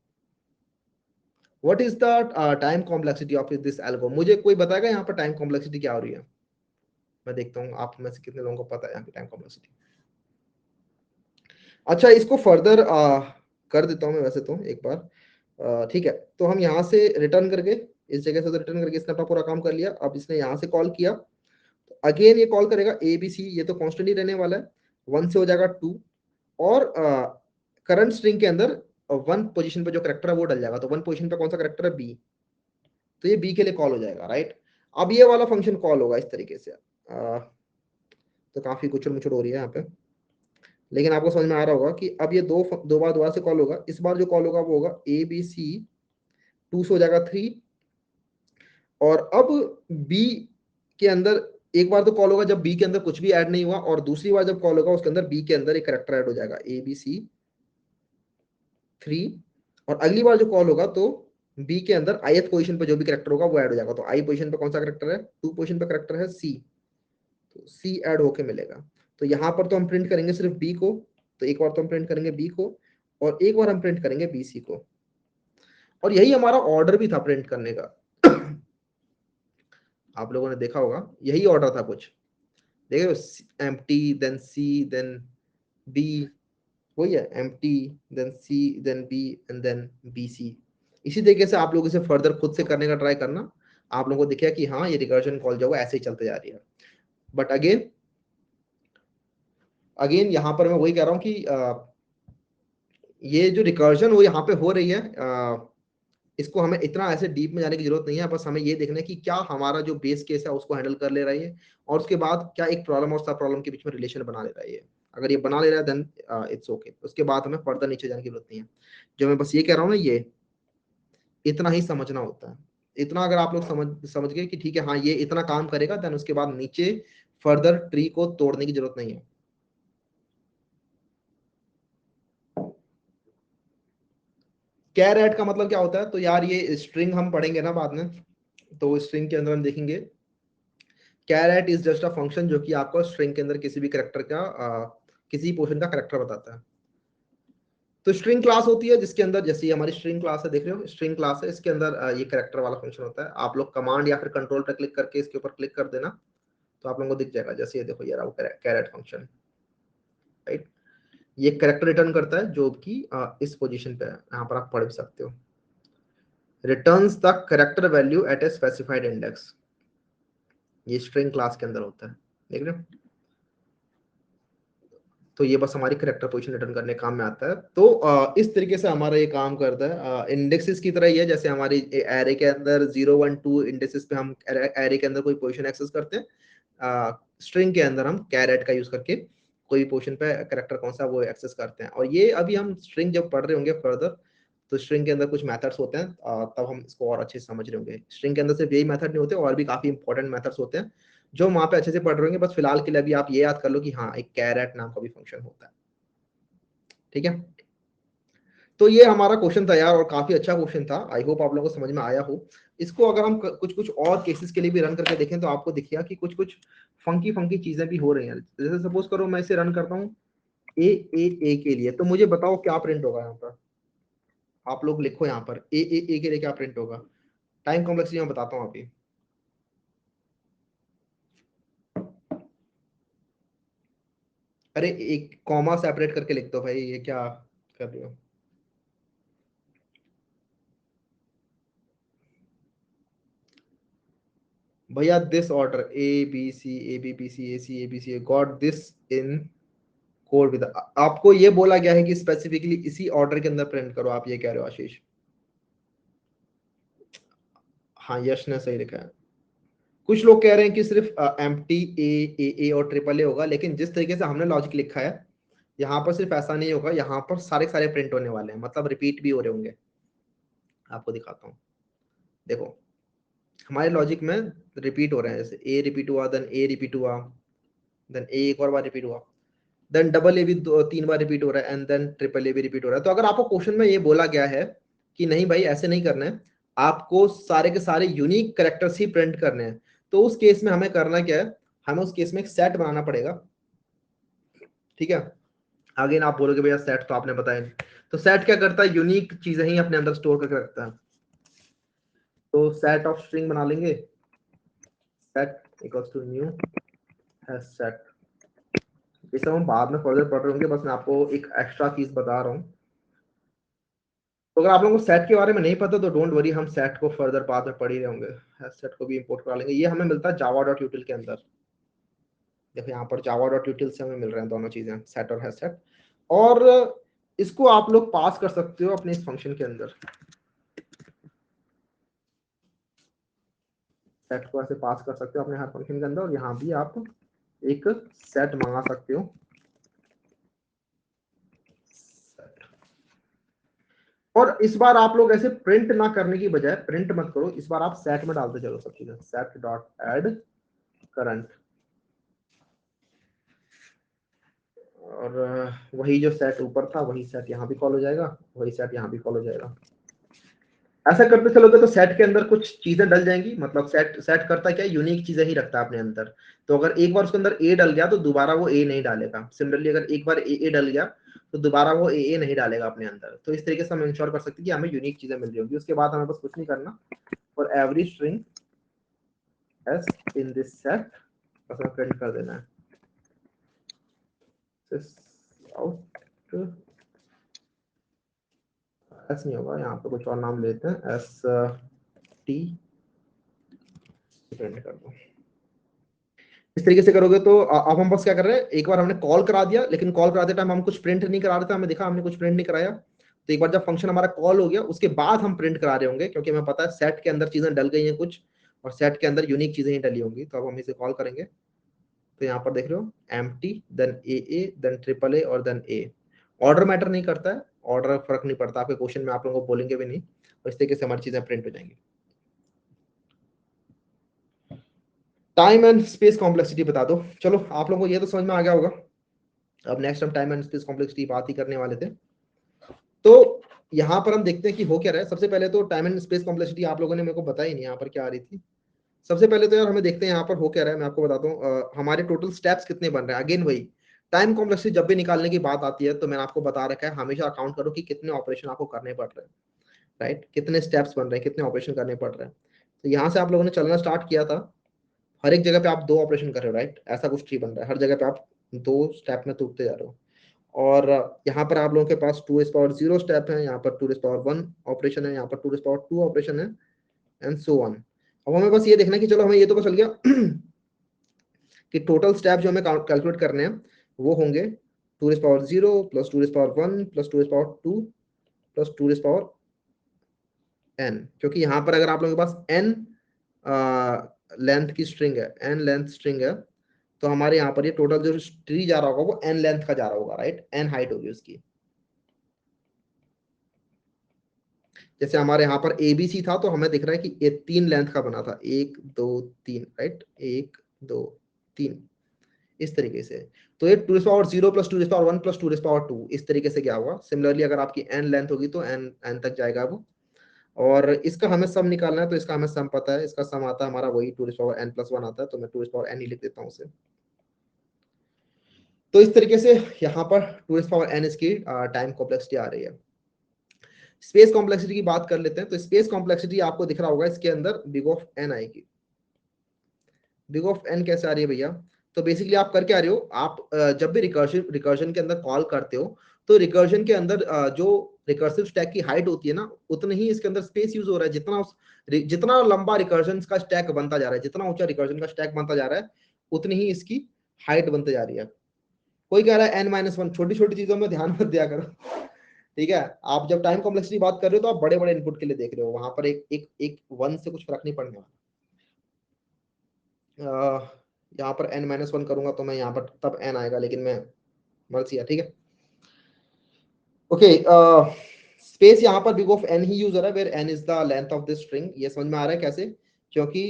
what is the time complexity of this algo, मुझे कोई बताएगा यहाँ पर टाइम कॉम्प्लेक्सिटी क्या हो रही है? मैं देखता हूँ आप में से कितने लोगों को पता है यहाँ की टाइम कॉम्प्लेक्सिटी। अच्छा इसको फर्दर कर देता हूँ मैं वैसे तो एक बार, ठीक है। तो हम यहाँ से रिटर्न करके, इस जगह से तो रिटर्न करके इसने अपना पूरा काम कर लिया। अब इसने यहाँ से कॉल किया, अगेन ये कॉल करेगा ए बी सी, ये तो कांस्टेंट ही रहने वाला है, 1 से हो जाएगा 2, और करंट स्ट्रिंग के अंदर 1 पोजीशन पे जो करेक्टर है वो डल जाएगा। तो 1 पोजीशन पे कौन सा करेक्टर है? बी, तो ये बी के लिए कॉल हो जाएगा, राइट। अब ये वाला फंक्शन कॉल होगा इस तरीके से, तो काफी कुचड़ मुचड़ हो रही है यहाँ पे, लेकिन आपको समझ में आ रहा होगा कि अब ये दो बार दोबारा से कॉल होगा। इस बार जो कॉल होगा वो होगा ए बी सी, 2 से हो जाएगा 3, और अब बी के अंदर एक बार तो कॉल होगा जब बी के अंदर कुछ भी ऐड नहीं हुआ, और दूसरी बार जब कॉल होगा उसके अंदर बी के अंदर एक करेक्टर ऐड हो जाएगा ए बी सी 3, और अगली बार जो कॉल होगा तो बी के अंदर ith पोजीशन पे जो भी करेक्टर होगा वो ऐड हो जाएगा। तो आई पोजीशन पे कौन सा करेक्टर है? 2 पोजीशन पे करेक्टर है सी, तो सी ऐड होके मिलेगा। तो यहाँ पर तो हम प्रिंट करेंगे सिर्फ बी को, तो एक बार तो हम प्रिंट करेंगे बी को और एक बार हम प्रिंट करेंगे बी सी को, और यही हमारा ऑर्डर भी था प्रिंट करने का। आप लोगों ने देखा होगा यही ऑर्डर था कुछ, देखो empty then C then B, वही है empty then C then B and then B C. इसी तरीके से आप लोग इसे फर्दर खुद से करने का ट्राई करना, आप लोगों को दिखेगा कि हाँ ये रिकर्जन कॉल जो है ऐसे ही चलते जा रही है। बट अगेन यहाँ पर मैं वही कह रहा हूँ कि ये जो रिकर्जन वो यहाँ पे हो रही है, इसको हमें इतना ऐसे डीप में जाने की जरूरत नहीं है। बस हमें ये देखना है कि क्या हमारा जो बेस केस है उसको हैंडल कर ले रहा है, और उसके बाद क्या एक प्रॉब्लम और सब प्रॉब्लम के बीच में रिलेशन बना ले रहा है। अगर ये बना ले रहा है देन इट्स ओके, उसके बाद हमें फर्दर नीचे जाने की जरूरत नहीं है। जो मैं बस ये कह रहा हूँ ना, ये इतना ही समझना होता है। इतना अगर आप लोग समझ गए कि ठीक है हाँ ये इतना काम करेगा, देन उसके बाद नीचे फर्दर ट्री को तोड़ने की जरूरत नहीं है। कैर एट का मतलब क्या होता है? तो यार ये स्ट्रिंग हम पढ़ेंगे ना बाद में, तो स्ट्रिंग के अंदर हम देखेंगे char at is just a function जो कि आपको स्ट्रिंग के अंदर किसी भी करेक्टर का किसी पोर्शन का करेक्टर बताता है। तो स्ट्रिंग क्लास होती है जिसके अंदर, जैसे ये हमारी स्ट्रिंग क्लास है, देख रहे हो स्ट्रिंग क्लास है, इसके अंदर ये कैरेक्टर वाला फंक्शन होता है। आप लोग कमांड या फिर कंट्रोल पर क्लिक करके इसके ऊपर क्लिक कर देना तो आप लोगों को दिख जाएगा। जैसे ये देखो, ये रहा वो कैरेट फंक्शन, राइट। ये कैरेक्टर रिटर्न करता है जो कि इस पोजीशन पे है, यहाँ पर आप पढ़ भी सकते हो। Returns the character value at a specified index, ये स्ट्रिंग क्लास के अंदर होता है, देख रहे हो। तो ये बस हमारी करेक्टर पोजीशन रिटर्न करने काम में आता है। तो इस तरीके से हमारा ये काम करता है। इंडेक्सेस की तरह ही है, जैसे हमारी एरे के अंदर 0 1 2 इंडेक्सेस पे हम एरे के अंदर कोई पोजीशन एक्सेस करते हैं, स्ट्रिंग के अंदर हम कैरेट का यूज करके कोई पोजीशन पे करेक्टर कौन सा वो एक्सेस करते हैं। और ये अभी हम स्ट्रिंग जब पढ़ रहे होंगे फर्दर, तो स्ट्रिंग के अंदर कुछ मेथड्स होते हैं, तब हम इसको और अच्छे से समझ रहे होंगे। स्ट्रिंग के अंदर सिर्फ यही मेथड नहीं होते, और भी काफी इंपॉर्टेंट मेथड्स होते हैं जो वहां पे अच्छे से पढ़ रहे होंगे। बस फिलहाल के लिए अभी आप ये याद कर लो कि हाँ, एक कैरेट नाम का भी फंक्शन होता है, ठीक है। तो ये हमारा क्वेश्चन था यार, और काफी अच्छा क्वेश्चन था। आई होप आप लोगों को समझ में आया हो। इसको अगर हम कुछ कुछ और केसेस के लिए भी रन करके देखें तो आपको दिखेगा कि कुछ कुछ फंकी फंकी चीजें भी हो रही हैं। जैसे सपोज करो मैं इसे रन करता हूँ ए के लिए, तो मुझे बताओ क्या प्रिंट होगा यहाँ पर। आप लोग लिखो यहाँ पर ए के लिए क्या प्रिंट होगा। टाइम कॉम्प्लेक्सिटी मैं बताता हूँ अभी। अरे एक कॉमा सेपरेट करके लिख दो भाई, ये क्या कर रहे हो। भैया this order A B C got this in code with, आपको ये बोला गया है कि स्पेसिफिकली इसी ऑर्डर के अंदर प्रिंट करो, आप ये कह रहे हो आशीष। हाँ, यश ने सही लिखा है। कुछ लोग कह रहे हैं कि सिर्फ एम्प्टी ए और ट्रिपल ए होगा, लेकिन जिस तरीके से हमने लॉजिक लिखा है यहाँ पर सिर्फ ऐसा नहीं होगा, यहाँ पर सारे सारे प्रिंट होने वाले हैं, मतलब रिपीट भी हो रहे होंगे। आपको दिखाता हूँ, देखो हमारे लॉजिक में रिपीट हो रहे हैं। जैसे ए रिपीट हुआ, देन ए रिपीट हुआ, देन ए एक और बार रिपीट हुआ, देन डबल ए भी 3 बार रिपीट हो रहा है, एंड देन ट्रिपल ए भी रिपीट हो रहा है। तो अगर आपको क्वेश्चन में ये बोला गया है कि नहीं भाई ऐसे नहीं करना है, आपको सारे के सारे यूनिक कैरेक्टर्स ही प्रिंट करने हैं, तो उस केस में हमें करना क्या है, हमें उस केस में एक सेट बनाना पड़ेगा, ठीक है। आगे ना आप बोलोगे भैया सेट तो आपने बताया नहीं। तो सेट क्या करता है, यूनिक चीजें ही अपने अंदर स्टोर करके रखता है। तो सेट ऑफ स्ट्रिंग बना लेंगे, set equals to new hash set. ये सब हम बाद में फर्दर पढ़ रहे होंगे, बस मैं आपको एक एक्स्ट्रा चीज बता रहा हूँ। तो अगर आप लोगों को सेट के बारे में नहीं पता तो डोंट वरी, हम सेट को फर्दर बाद में पढ़ ही रहे होंगे। सेट को भी इंपोर्ट करा लेंगे। ये हमें मिलता है जावा डॉट यूटिल के अंदर। देखो यहाँ पर जावा डॉट यूटिल से हमें मिल रहे हैं दोनों चीजें, सेट और हैश सेट। और इसको आप लोग पास कर सकते हो अपने इस फंक्शन के अंदर। सेट को ऐसे पास कर सकते हो अपने हर फंक्शन के अंदर, और यहाँ भी आप एक सेट मंगा सकते हो। और इस बार आप लोग ऐसे प्रिंट ना करने की बजाय, प्रिंट मत करो, इस बार आप सेट में डालते चलो सब चीजें। सेट डॉट एड करंट, और वही जो सेट ऊपर था वही सेट यहाँ भी कॉल हो जाएगा, वही सेट यहाँ भी कॉल हो जाएगा। ऐसा करते चलोगे तो सेट के अंदर कुछ चीजें डल जाएंगी। मतलब सेट सेट करता क्या, यूनिक चीजें ही रखता है अपने अंदर। तो अगर एक बार उसके अंदर ए डल गया तो दोबारा वो ए नहीं डालेगा। सिमिलरली अगर एक बार ए डल गया तो दोबारा वो ए नहीं डालेगा अपने अंदर। तो इस तरीके से हम इंश्योर कर सकते हैं कि हमें यूनिक चीजें मिल रही होंगी। उसके बाद हमें बस कुछ नहीं करना, for every string S in this set बस हमें प्रिंट कर देना है आउट। एस नहीं होगा, यहाँ पे कुछ और नाम लेते हैं, एस टी प्रिंट कर दो। इस तरीके से करोगे तो अब हम बस क्या कर रहे हैं, एक बार हमने कॉल करा दिया, लेकिन कॉल कराते टाइम हम कुछ प्रिंट नहीं करा रहे थे, हमें देखा हमने कुछ प्रिंट नहीं कराया। तो एक बार जब फंक्शन हमारा कॉल हो गया उसके बाद हम प्रिंट करा रहे होंगे, क्योंकि हमें पता है सेट के अंदर चीजें डल गई हैं कुछ, और सेट के अंदर यूनिक चीजें ही डली होंगी। तो अब हम इसे कॉल करेंगे। तो यहाँ पर देख रहे हो empty, then A then triple A और देन ए। ऑर्डर मैटर नहीं करता है, ऑर्डर फर्क नहीं पड़ता, आपके क्वेश्चन में आप लोगों को बोलेंगे भी नहीं। और इस तरीके से हमारी चीजें प्रिंट हो जाएंगी। टाइम एंड स्पेस कॉम्प्लेक्सिटी बता दो। चलो आप लोगों को ये तो समझ में आ गया होगा। अब नेक्स्ट हम टाइम एंड स्पेस कॉम्प्लेक्सिटी बात ही करने वाले थे। तो यहाँ पर हम देखते हैं कि हो क्या रहा है। सबसे पहले तो टाइम एंड स्पेस कॉम्प्लेक्सिटी आप लोगों ने मेरे को बताई नहीं यहाँ पर क्या आ रही थी। सबसे पहले तो यार हमें देखते हैं यहाँ पर हो क्या रहा है। मैं आपको बताता हूँ हमारे टोटल स्टेप्स कितने बन रहे हैं। अगेन वही टाइम कॉम्प्लेक्सिटी जब भी निकालने की बात आती है तो मैंने आपको बता रखा है, हमेशा काउंट करो कि कितने ऑपरेशन आपको करने पड़ रहे हैं, राइट, कितने स्टेप्स बन रहे हैं, कितने ऑपरेशन करने पड़ रहे हैं। तो यहाँ से आप लोगों ने चलना स्टार्ट किया था, हर एक जगह पे आप 2 ऑपरेशन कर रहे हो, राइट, ऐसा कुछ ट्री बन रहा है, हर जगह पे आप 2 स्टेप में टूटते जा रहे हो। और यहाँ पर आप लोगों के पास 2⁻0 स्टेप है, यहाँ पर 2⁻1 ऑपरेशन है, यहाँ पर 2⁻2 ऑपरेशन है, एंड सो ऑन। अब हमें बस ये देखना है कि चलो हमें ये तो पता चल गया कि टोटल स्टेप जो हमें कैलकुलेट करने हैं वो होंगे 2⁻0 प्लस 2⁻1 प्लस 2⁻2 प्लस 2⁻n, क्योंकि यहाँ पर अगर आप लोगों के पास n लेंथ की स्ट्रिंग है, n लेंथ स्ट्रिंग है, तो हमारे यहाँ पर ये टोटल जो ट्री जा रहा होगा वो n लेंथ का जा रहा होगा, राइट, n हाइट होगी उसकी। जैसे हमारे यहाँ पर ABC था तो हमें दिख रहा है कि ये 3 लेंथ का बना था, 1 2 3, राइट, 1 2 3 इस तरीके से। तो ये 2⁻0 प्लस 2⁻1 प्लस 2⁻2 इस तरीके से क्या होगा। सिमिलरली अगर आपकी n लेंथ होगी तो n तक जाएगा वो, और इसका हमें सम निकालना है तो इसका हमें सम पता है, इसका सम आता है हमारा वही 2⁻n+1 आता है, तो मैं 2⁻n ही लिख देता हूँ उसे। तो इस तरीके से यहाँ पर 2⁻n इसकी टाइम कॉम्प्लेक्सिटी आ रही है। स्पेस कॉम्प्लेक्सिटी की बात कर लेते हैं, तो स्पेस कॉम्प्लेक्सिटी आपको दिख रहा होगा इसके अंदर बिग ऑफ n आएगी। बिग ऑफ n कैसे आ रही है भैया, तो बेसिकली आप कर क्या रहे हो, आप जब भी रिकर्जन के अंदर कॉल करते हो तो रिकर्जन के अंदर जो रिकर्सिव स्टैक की हाइट होती है ना, उतना ही इसके अंदर स्पेस यूज हो रहा है। जितना लंबा रिकर्जन का स्टैक बनता जा रहा है, जितना ऊंचा रिकर्जन का स्टैक बनता जा रहा है, उतनी ही इसकी हाइट बनती जा रही है। कोई कह रहा है n-1, छोटी छोटी चीजों में ध्यान मत दिया करो, ठीक है। आप जब टाइम कॉम्प्लेक्सिटी बात कर रहे हो तो आप बड़े बड़े इनपुट के लिए देख रहे हो, वहां पर एक 1 से कुछ फर्क नहीं पड़ने वाला। यहाँ पर n-1 करूंगा तो मैं यहाँ पर तब n आएगा, लेकिन मैं मर्जी है, ठीक है। ओके, स्पेस यहाँ पर बिग ऑफ n ही यूज हो रहा है, where n is the length of this string. ये समझ में आ रहा है कैसे, क्योंकि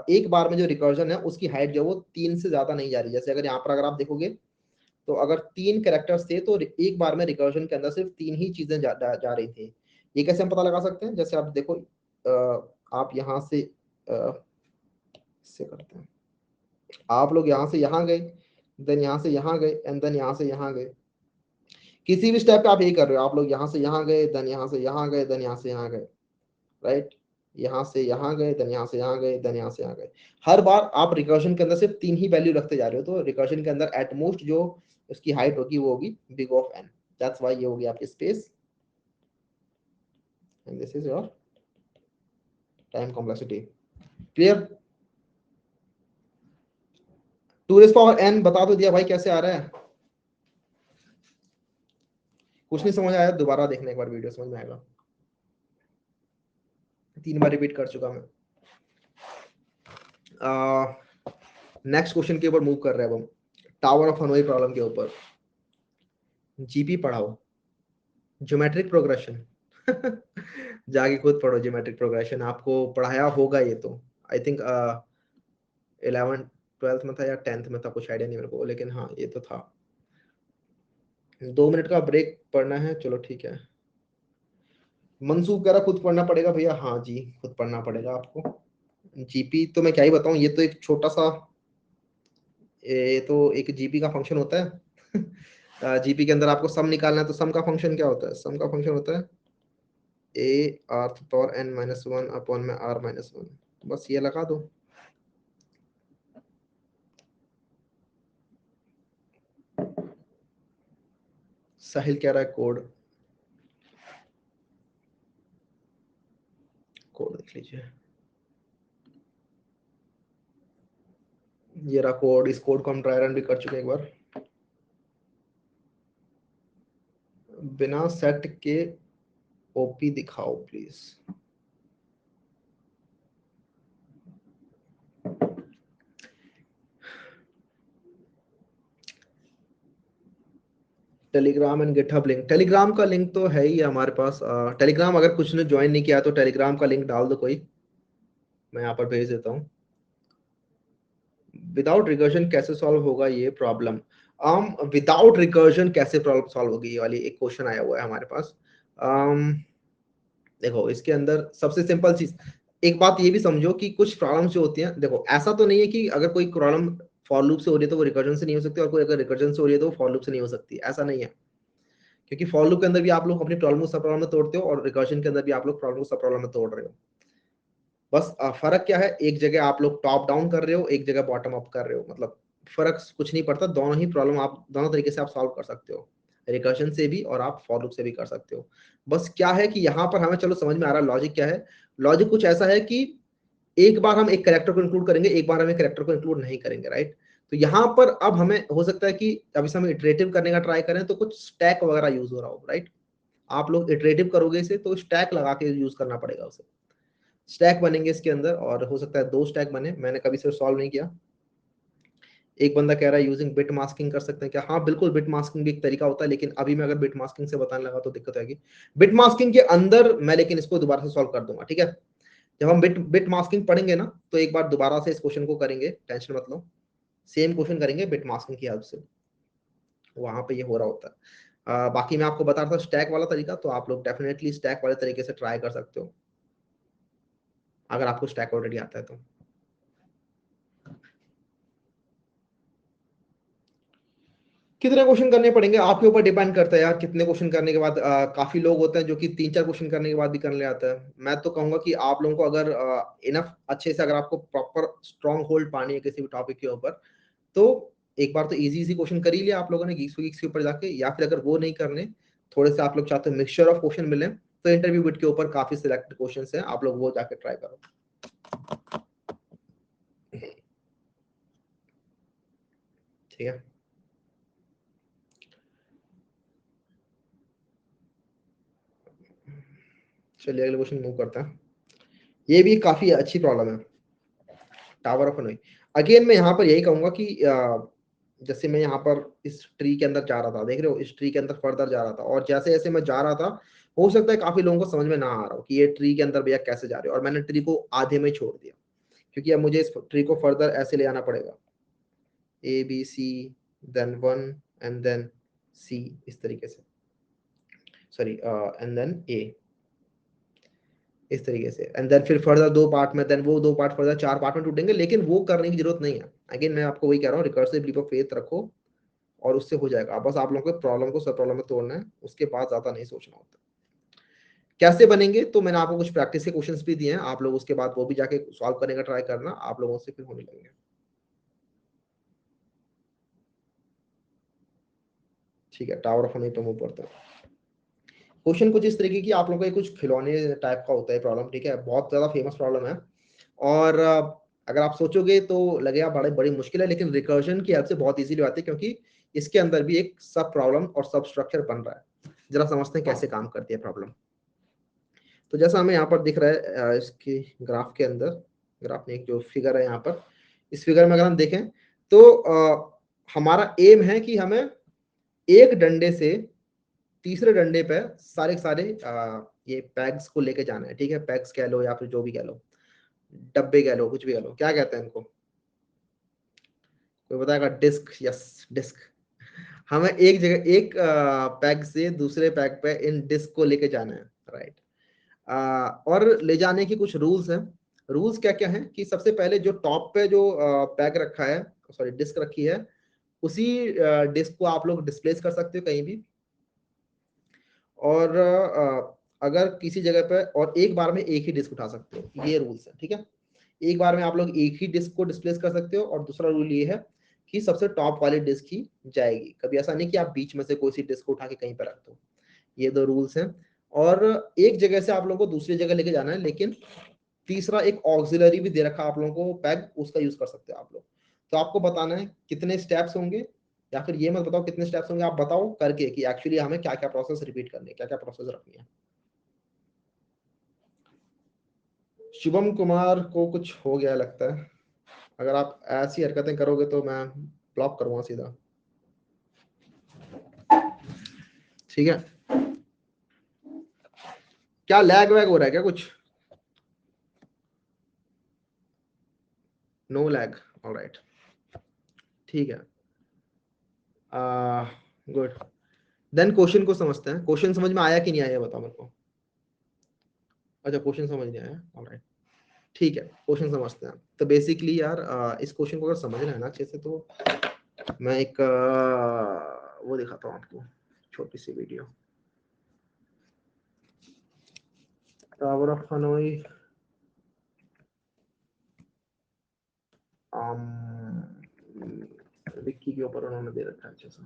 एक बार में जो रिकर्जन है उसकी हाइट जो वो 3 से ज्यादा नहीं जा रही। जैसे अगर यहाँ पर अगर आप देखोगे तो अगर 3 कैरेक्टर्स थे तो एक बार में रिकर्जन के अंदर सिर्फ 3 ही चीजें जा रही थी। ये कैसे हम पता लगा सकते हैं, जैसे आप देखो, आप यहाँ से करते हैं, आप लोग यहाँ से यहाँ गए, देन यहाँ से यहाँ गए, एंड देन यहाँ से यहाँ गए। किसी भी स्टेप पे आप यही कर रहे हो, आप लोग यहाँ से यहाँ गए, देन यहाँ से यहाँ गए, देन यहाँ से यहाँ गए, राइट, यहाँ से यहाँ गए, देन यहाँ से यहाँ गए, देन यहाँ से यहाँ गए। हर बार आप रिकर्जन के अंदर सिर्फ 3 ही वैल्यू रखते जा रहे हो, तो रिकर्जन के अंदर एट मोस्ट जो उसकी हाइट होगी वो होगी big of n। That's why ये होगी आपकी space, and this is your time complexity. Clear? 2⁻n बता तो दिया भाई, कैसे आ रहा है? कुछ नहीं समझ आया, दोबारा देखने एक बार वीडियो समझ में आएगा। 3 बार रिपीट कर चुका मैं। नेक्स्ट क्वेश्चन के ऊपर मूव कर रहे हैं हम, टावर ऑफ हनोई प्रॉब्लम के ऊपर। जीपी पढ़ाओ, ज्योमेट्रिक प्रोग्रेशन जाके खुद पढ़ो, ज्योमेट्रिक प्रोग्रेशन आपको पढ़ाया होगा ये तो, आई थिंक 11th 12th में था या 10th में था, कुछ आइडिया नहीं मेरे को, लेकिन हाँ ये तो था। 2 मिनट का ब्रेक पढ़ना है, चलो ठीक है। मंसूब कह रहा खुद पढ़ना पड़ेगा भैया, हाँ जी खुद पढ़ना पड़ेगा आपको। जीपी तो मैं क्या ही बताऊं, ये तो एक छोटा सा, ये तो एक जीपी का फंक्शन होता है। जीपी के अंदर आपको सम निकालना है, तो सम का फंक्शन क्या होता है, सम का फंक्शन होता है a⁴n-1 अपॉन में r-1, बस ये लगा दो। साहिल कह रहा है कोड देख लीजिए, ये रहा कोड। इस कोड को हम ट्राई रन भी कर चुके हैं एक बार। बिना सेट के ओपी दिखाओ please. Telegram and GitHub link, Telegram का लिंक तो है ही हमारे पास। टेलीग्राम अगर कुछ ने ज्वाइन नहीं किया तो टेलीग्राम का लिंक डाल दो कोई, मैं यहाँ पर भेज देता हूँ। विदाउट रिकर्जन कैसे सॉल्व होगा ये प्रॉब्लम? विदाउट रिकर्जन कैसे प्रॉब्लम सॉल्व होगी, ये वाली एक क्वेश्चन आया हुआ है हमारे पास। देखो इसके अंदर सबसे सिंपल चीज, एक बात ये भी समझो कि कुछ प्रॉब्लम्स जो होती हैं, देखो ऐसा तो नहीं है कि अगर कोई प्रॉब्लम फॉर लूप से हो रही है तो वो रिकर्जन से नहीं हो सकती, और कोई अगर रिकर्जन से हो रही है तो वो फॉर लूप से नहीं हो सकती, ऐसा नहीं है। क्योंकि फॉर लूप के अंदर भी आप लोग अपनी प्रॉब्लम को सब प्रॉब्लम में तोड़ते हो, और रिकर्जन के अंदर भी आप लोग प्रॉब्लम को सब प्रॉब्लम में तोड़ रहे हो। बस फर्क क्या है, एक जगह आप लोग टॉप डाउन कर रहे हो, एक जगह बॉटम अप कर रहे हो, मतलब फर्क कुछ नहीं पड़ता, दोनों ही प्रॉब्लम आप दोनों तरीके से आप सॉल्व कर सकते हो, रिकर्जन से भी और आप फॉर लूप से भी कर सकते हो। बस क्या है कि यहाँ पर हमें चलो समझ में आ रहा है लॉजिक क्या है। लॉजिक कुछ ऐसा है कि एक बार हम एक कैरेक्टर को इंक्लूड करेंगे, एक बार हम एक कैरेक्टर को इंक्लूड नहीं करेंगे, राइट। तो यहाँ पर अब हमें हो सकता है कि अभी हम इटरेटिव करने का ट्राई करें तो कुछ स्टैक वगैरह यूज हो रहा हो, राइट। आप लोग इटरेटिव करोगे इसे तो स्टैक लगा के यूज करना पड़ेगा उसे, स्टैक बनेंगे इसके अंदर, और हो सकता है 2 स्टैक बने, मैंने कभी सिर्फ सॉल्व नहीं किया। एक बंदा कह रहा है यूजिंग बिट मास्किंग कर सकते हैं क्या? हाँ बिल्कुल, बिट मास्किंग भी एक तरीका होता है, लेकिन अभी मैं अगर बिट मास्किंग से बताने लगा तो दिक्कत आएगी। बिट मास्किंग के अंदर मैं लेकिन इसको दोबारा से सॉल्व कर दूंगा, ठीक है। जब हम बिट मास्किंग पढ़ेंगे ना तो एक बार दोबारा से इस क्वेश्चन को करेंगे, टेंशन मत लो, सेम क्वेश्चन करेंगे बिट मास्किंग की हेल्प से, वहां पे ये हो रहा होता है। बाकी मैं आपको बता रहा था स्टैक वाला तरीका, तो आप लोग डेफिनेटली स्टैक वाले तरीके से ट्राई कर सकते हो अगर आपको स्टैक ऑलरेडी आता है तो। कितने क्वेश्चन करने पड़ेंगे आपके ऊपर डिपेंड करता है यार, कितने क्वेश्चन करने के बाद काफी लोग होते हैं जो कि 3-4 क्वेश्चन करने के बाद भी करने आता है। मैं तो कहूंगा कि आप लोगों को अगर इनफ अच्छे से, अगर आपको प्रॉपर स्ट्रॉन्ग होल्ड पानी है किसी भी टॉपिक के ऊपर, तो एक बार तो इजी इजी क्वेश्चन कर ही लिया आप लोगों ने गीक्स वीक्स के ऊपर जाके, या फिर अगर वो नहीं करने, थोड़े से आप लोग चाहते हो मिक्सचर ऑफ क्वेश्चन मिले, तो इंटरव्यू बिट के ऊपर काफी सिलेक्टेड क्वेश्चंस हैं, आप लोग वो जाके ट्राई करो, ठीक है। चलिए अगले क्वेश्चन मूव करते हैं। ये भी काफी अच्छी प्रॉब्लम है, टावर ऑफ हनोई। अगेन मैं यहाँ पर यही कहूंगा कि जैसे मैं यहाँ पर इस ट्री के अंदर जा रहा था, देख रहे हो, इस ट्री के अंदर फर्दर जा रहा था, और जैसे जैसे मैं जा रहा था, हो सकता है काफी लोगों को समझ में ना आ रहा हो कि ये ट्री के अंदर भैया कैसे जा रहे हो, और मैंने ट्री को आधे में छोड़ दिया, क्योंकि अब मुझे इस ट्री को फर्दर ऐसे ले जाना पड़ेगा, A B C then 1 and then C, इस तरीके से, सॉरी एंड देन ए, इस तरीके से, एंड देन फिर फर्दर 2 पार्ट में, देन वो 2 पार्ट फर्दर 4 पार्ट में टूटेंगे, लेकिन वो करने की जरूरत नहीं है। अगेन मैं आपको वही कह रहा हूँ, रिकर्सिव लीप ऑफ फेथ रखो और उससे हो जाएगा। बस आप लोगों को प्रॉब्लम को सब प्रॉब्लम में तोड़ना है, उसके बाद ज्यादा नहीं सोचना होता। कैसे बनेंगे तो मैंने आपको कुछ प्रैक्टिस के क्वेश्चंस भी दिए हैं, आप लोग उसके बाद वो भी जाके सॉल्व करने का ट्राई करना, आप लोगों से फिर होने लगेंगे, ठीक है। टावर ऑफ हमें पे मूव करते हैं। क्वेश्चन कुछ इस तरीके की, आप लोगों का कुछ खिलौने टाइप का होता है प्रॉब्लम, ठीक है, बहुत ज्यादा फेमस प्रॉब्लम है, और अगर आप सोचोगे तो लगेगा बड़ी बड़ी मुश्किल है, लेकिन रिकर्जन की हेल्प से बहुत इजीली आती है, क्योंकि इसके अंदर भी एक सब प्रॉब्लम और सब स्ट्रक्चर बन रहा है। जरा समझते हैं कैसे काम करती है प्रॉब्लम। तो जैसा हमें यहाँ पर दिख रहा है इसकी ग्राफ के अंदर, ग्राफ में एक जो फिगर है यहाँ पर, इस फिगर में अगर हम देखें तो हमारा एम है कि हमें एक डंडे से तीसरे डंडे पे सारे के सारे ये पैग्स को लेके जाना है, ठीक है। पैग्स कह लो या फिर जो भी कह लो, डब्बे कह लो, कुछ भी कह लो, क्या कहते हैं इनको, कोई बताएगा? Disk, yes disk. हमें एक जगह एक पैग से दूसरे पैग पे इन डिस्क को लेके जाना है, राइट। और ले जाने की कुछ रूल्स हैं। रूल्स क्या क्या हैं कि सबसे पहले जो टॉप पे जो पैग रखा है, सॉरी डिस्क रखी है, उसी डिस्क को आप लोग डिस्प्लेस कर सकते हो कहीं भी, और अगर किसी जगह पे, और एक बार में एक ही डिस्क उठा सकते हो, ये रूल्स है, ठीक है। एक बार में आप लोग एक ही डिस्क को डिस्प्लेस कर सकते हो, और दूसरा रूल ये है कि सबसे टॉप वाली डिस्क ही जाएगी, कभी ऐसा नहीं कि आप बीच में से कोई सी डिस्क को उठा के कहीं पर रख दो। ये 2 रूल्स हैं। और एक जगह से आप लोगों को दूसरी जगह लेके जाना है, लेकिन तीसरा एक ऑक्सिलरी भी दे रखा है आप लोगों को पैग, उसका यूज कर सकते हो आप लोग। तो आपको बताना है कितने स्टेप्स होंगे, या फिर ये मत बताओ कितने स्टेप्स होंगे, आप बताओ करके कि एक्चुअली हमें क्या क्या प्रोसेस रिपीट करनी है, क्या क्या प्रोसेस रखनी है। शुभम कुमार को कुछ हो गया लगता है, अगर आप ऐसी हरकतें करोगे तो मैं ब्लॉक करूंगा सीधा, ठीक है। क्या लैग वैग हो रहा है क्या कुछ? नो लैग, ऑलराइट, ठीक है। गुड, देन क्वेश्चन को समझते हैं। क्वेश्चन समझ में आया कि नहीं आया बताओ मेरे को। अच्छा क्वेश्चन समझ नहीं आया, ऑलराइट। ठीक है, क्वेश्चन समझते हैं। तो बेसिकली यार इस क्वेश्चन को अगर समझना है ना अच्छे से, तो मैं एक वो दिखाता हूँ आपको, छोटी सी वीडियो। टावर ऑफ हनोई विक्की के ऊपर उन्होंने दे रखा है अच्छे से।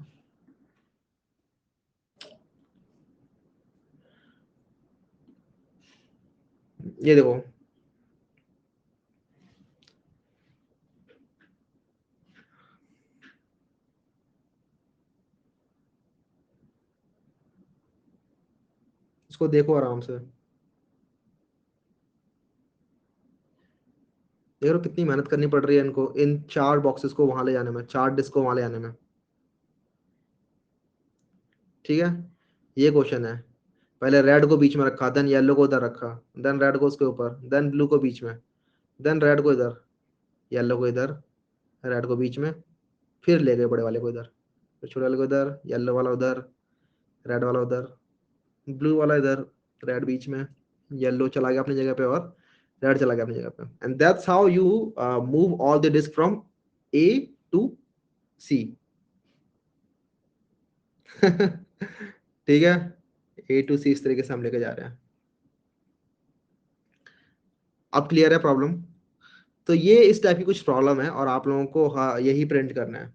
ये देखो, इसको देखो आराम से, देख रहे हो कितनी मेहनत करनी पड़ रही है इनको, इन 4 बॉक्सेस को वहां ले जाने में, 4 डिस्क को वहां ले जाने में। ठीक है, ये क्वेश्चन है। पहले रेड को बीच में रखा, देन येलो को उधर रखा, देन रेड को उसके ऊपर, देन ब्लू को बीच में, देन रेड को इधर, येलो को इधर, रेड को बीच में, फिर ले गए बड़े वाले को इधर, फिर छोटे वाले को इधर, येलो वाला उधर, रेड वाला उधर, ब्लू वाला इधर, रेड बीच में, येलो चला गया अपनी जगह पे और रेड चला गया अपनी जगह पे। And that's how you move all the disk from A to C. ठीक है, ए टू सी इस तरीके से हम लेके जा रहे हैं। अब क्लियर है प्रॉब्लम? तो ये इस टाइप की कुछ प्रॉब्लम है और आप लोगों को हाँ यही प्रिंट करना है।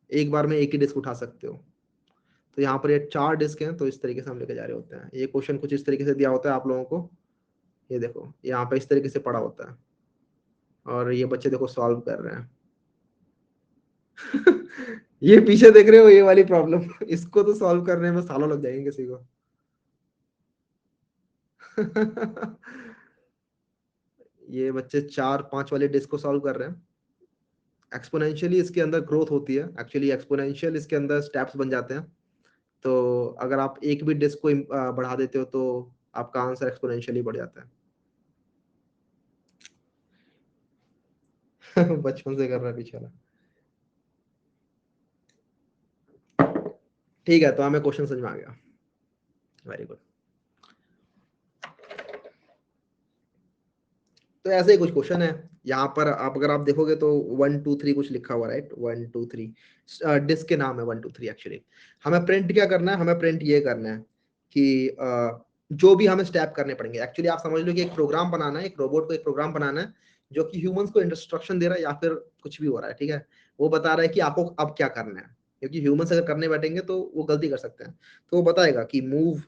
एक बार में एक ही डिस्क उठा सकते हो। तो यहाँ पर ये 4 डिस्क हैं, तो इस तरीके से हम लेके जा रहे होते हैं। ये क्वेश्चन कुछ इस तरीके से दिया होता है आप लोगों को, ये देखो यहाँ पे इस तरीके से पड़ा होता है और ये बच्चे देखो सॉल्व कर रहे हैं। ये पीछे देख रहे हो ये वाली प्रॉब्लम, इसको तो सॉल्व करने में सालों लग जाएंगे किसी को। ये बच्चे 4-5 वाले डिस्क को सॉल्व कर रहे हैं। एक्सपोनेंशियली इसके अंदर ग्रोथ होती है, एक्चुअली एक्सपोनेंशियल इसके अंदर स्टेप्स बन जाते हैं। तो अगर आप एक भी डिस्क को बढ़ा देते हो तो आपका आंसर एक्सपोनेंशियली बढ़ जाता है। बचपन से कर रहा है पीछे वाला। ठीक है, तो हमें क्वेश्चन समझ में आ गया, वेरी गुड। तो ऐसे ही कुछ क्वेश्चन है यहाँ पर, आप अगर आप देखोगे तो 1 2 3 कुछ लिखा हुआ, राइट, 1 2 3 डिस्क के नाम है 1 2 3। एक्चुअली हमें प्रिंट क्या करना है, हमें प्रिंट ये करना है कि जो भी हमें स्टेप करने पड़ेंगे। एक्चुअली आप समझ लो कि एक प्रोग्राम बनाना है, एक रोबोट को एक प्रोग्राम बनाना है जो कि ह्यूमंस को इंस्ट्रक्शन दे रहा है या फिर कुछ भी हो रहा है। ठीक है, वो बता रहा है कि आपको अब क्या करना है, क्योंकि ह्यूमंस अगर करने बैठेंगे तो वो गलती कर सकते हैं। तो वो बताएगा कि मूव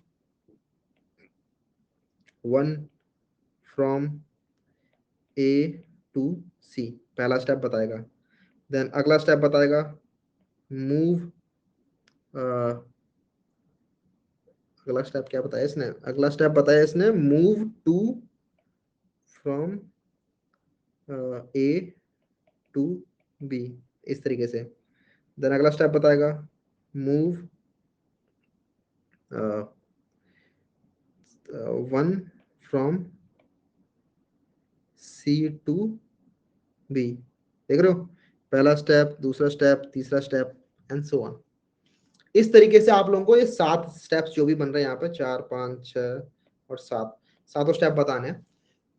1 फ्रॉम ए टू सी, पहला स्टेप बताएगा। देन अगला स्टेप बताएगा मूव, अगला स्टेप क्या बताया इसने, अगला स्टेप बताया इसने move two from A to B, इस तरीके से। देन अगला स्टेप बताएगा move 1 from C to B. देख रहे हो, पहला स्टेप, दूसरा स्टेप, तीसरा स्टेप एंड सो ऑन। इस तरीके से आप लोगों को ये 7 स्टेप्स जो भी बन रहे हैं यहाँ पे, 4 5 6 और 7, सातों स्टेप बताने हैं।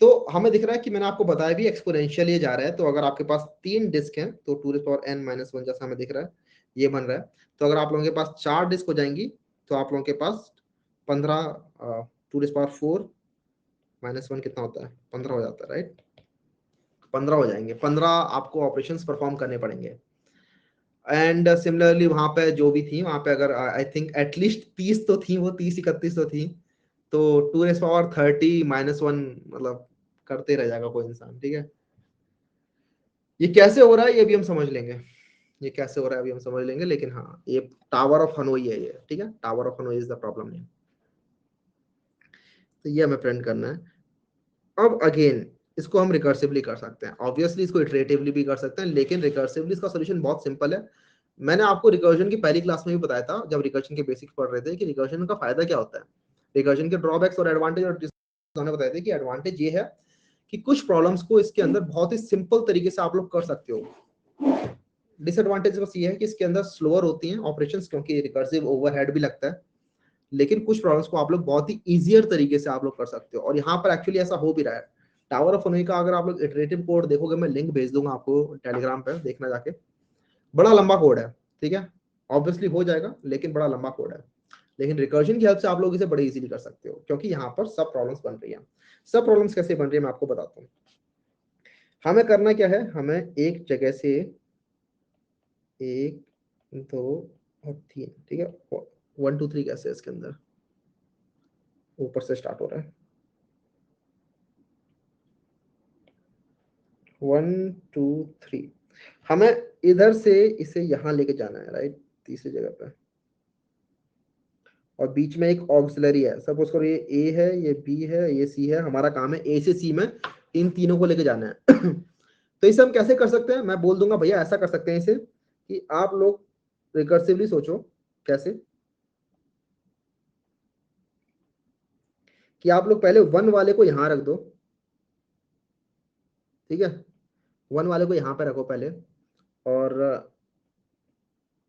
तो हमें दिख रहा है कि मैंने आपको बताया भी एक्सपोनेंशियल ये जा रहा है। तो अगर आपके पास 3 डिस्क हैं तो 2n-1 जैसा हमें दिख रहा है ये बन रहा है। तो अगर आप लोगों के पास 4 डिस्क हो जाएंगी तो आप लोगों के पास 15 2 - 4 - 1 कितना होता है, 15 हो जाता है, राइट। 15 हो जाएंगे, 15 आपको ऑपरेशंस परफॉर्म करने पड़ेंगे। एंड सिमिलरली वहां पे जो भी थी, वहां पे अगर आई थिंक एटलीस्ट 30 तो थी, वो 30-31 तो थी। तो 2 - 30 - 1 मतलब करते रह जाएगा कोई इंसान। ठीक है, ये कैसे हो रहा है ये भी हम समझ लेंगे, ये कैसे हो रहा है अभी हम समझ लेंगे। लेकिन हाँ, ये टावर ऑफ हनोई है ये। ठीक है, tower of Hanoi is the problem name. तो ये हमें प्रिंट करना है। अब अगेन इसको हम रिकर्सिवली कर सकते हैं, ऑब्वियसली इसको इटरेटिवली भी कर सकते हैं, लेकिन रिकर्सिवली इसका सोल्यूशन बहुत सिंपल है। मैंने आपको रिकर्जन की पहली क्लास में भी बताया था, जब रिकर्जन के बेसिक्स पढ़ रहे थे, कि रिकर्जन का फायदा क्या होता है, रिकर्जन के ड्रॉबैक्स और एडवांटेज और डिसएडवांटेज बताए थे। कि एडवांटेज ये है कि कुछ प्रॉब्लम्स को इसके अंदर बहुत ही सिंपल तरीके से आप लोग कर सकते हो। डिसएडवांटेज बस ये है कि इसके अंदर स्लोअर होती हैं ऑपरेशंस, क्योंकि रिकर्सिव ओवरहेड भी लगता है। लेकिन कुछ प्रॉब्लम्स को आप लोग बहुत ही इजियर तरीके से आप लोग कर सकते हो, और यहाँ पर एक्चुअली ऐसा हो भी रहा है। टावर ऑफ हनोई का अगर आप लोग इटरेटिव कोड देखोगे, मैं लिंक भेज दूंगा आपको टेलीग्राम पे, देखना जाके, बड़ा लंबा कोड है, ठीक है, ऑब्वियसली हो जाएगा, लेकिन बड़ा लंबा कोड है। लेकिन रिकर्जन की हेल्प से आप लोग इसे बड़े इजीली कर सकते हो, क्योंकि यहाँ पर सब प्रॉब्लम्स बन रही है। सब प्रॉब्लम्स कैसे बन रही है मैं आपको बताता हूँ। हमें करना क्या है, हमें एक जगह से 1 2 और 3, ठीक है, 1 2 3 कैसे है इसके अंदर, ऊपर से स्टार्ट हो रहा है, 1 2 3, हमें इधर से इसे यहाँ लेके जाना है, राइट, तीसरी जगह पे, और बीच में एक ऑक्सिलरी है, सपोज करो ये ए है, ये बी है, ये सी है, हमारा काम है ए से सी में इन तीनों को लेके जाना है। तो इसे हम कैसे कर सकते हैं, मैं बोल दूंगा भैया ऐसा कर सकते हैं इसे, कि आप लोग रिकर्सिवली सोचो कैसे, कि आप लोग पहले 1 वाले को यहां रख दो, ठीक है, 1 वाले को यहां पे रखो पहले, और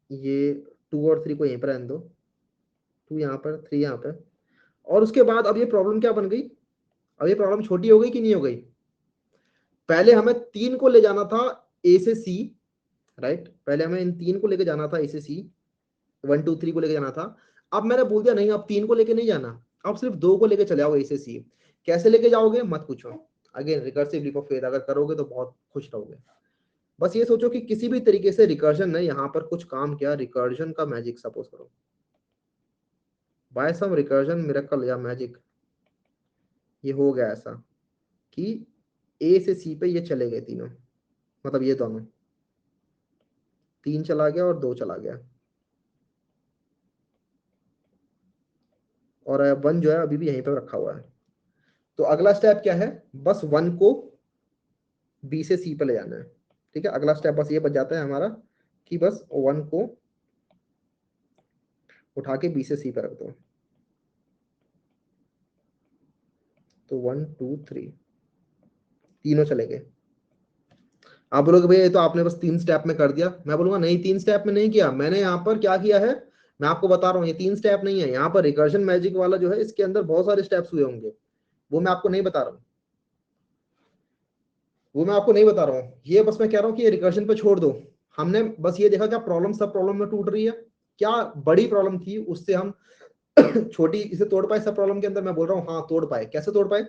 ये 2 और 3 को यहीं पर रहने दो, 2 यहाँ पर, 3 यहाँ पे, और उसके बाद अब ये प्रॉब्लम क्या बन गई, अब ये प्रॉब्लम छोटी हो गई कि नहीं हो गई। पहले हमें 3 को ले जाना था ए से सी, राइट, पहले हमें इन 3 को लेके जाना था ए से सी, 1 2 3 को लेके जाना था। अब मैंने बोल दिया नहीं, अब 3 को लेके नहीं जाना, अब सिर्फ 2 को लेके चले आओ ए से सी। कैसे लेके जाओगे मत पूछो, again recursive leap of faith अगर करोगे तो बहुत खुश रहोगे। बस ये सोचो कि किसी भी तरीके से रिकर्जन ने यहाँ पर कुछ काम किया, रिकर्जन का मैजिक सपोज करो, बाय सम रिकर्जन मिरेकल या मैजिक, ये हो गया ऐसा कि ए से सी पे ये चले गए तीनों, मतलब ये दोनों, 3 चला गया और 2 चला गया, और 1 जो है अभी भी यहीं पर रखा हुआ है। तो अगला स्टेप क्या है, बस 1 को बी से सी पे ले जाना है, ठीक है, अगला स्टेप बस ये बच जाता है हमारा, कि बस 1 को उठा के बी से सी पे रख दो। तो 1 2 3 तीनों चले गए। आप बोलोगे भैया ये तो आपने बस 3 स्टेप में कर दिया, मैं बोलूंगा नहीं, 3 स्टेप में नहीं किया मैंने, यहाँ पर क्या किया है मैं आपको बता रहा हूँ, ये 3 स्टेप नहीं है, यहाँ पर रिकर्जन मैजिक वाला जो है इसके अंदर बहुत सारे स्टेप्स हुए होंगे, वो मैं आपको नहीं बता रहा हूँ, वो मैं आपको नहीं बता रहा हूँ, ये बस मैं कह रहा हूँ कि ये रिकर्जन पे छोड़ दो। हमने बस ये देखा क्या प्रॉब्लम सब प्रॉब्लम में टूट रही है, क्या बड़ी प्रॉब्लम थी उससे हम छोटी इसे तोड़ पाए, सब प्रॉब्लम के अंदर मैं बोल रहा हूँ हाँ तोड़ पाए, कैसे तोड़ पाए,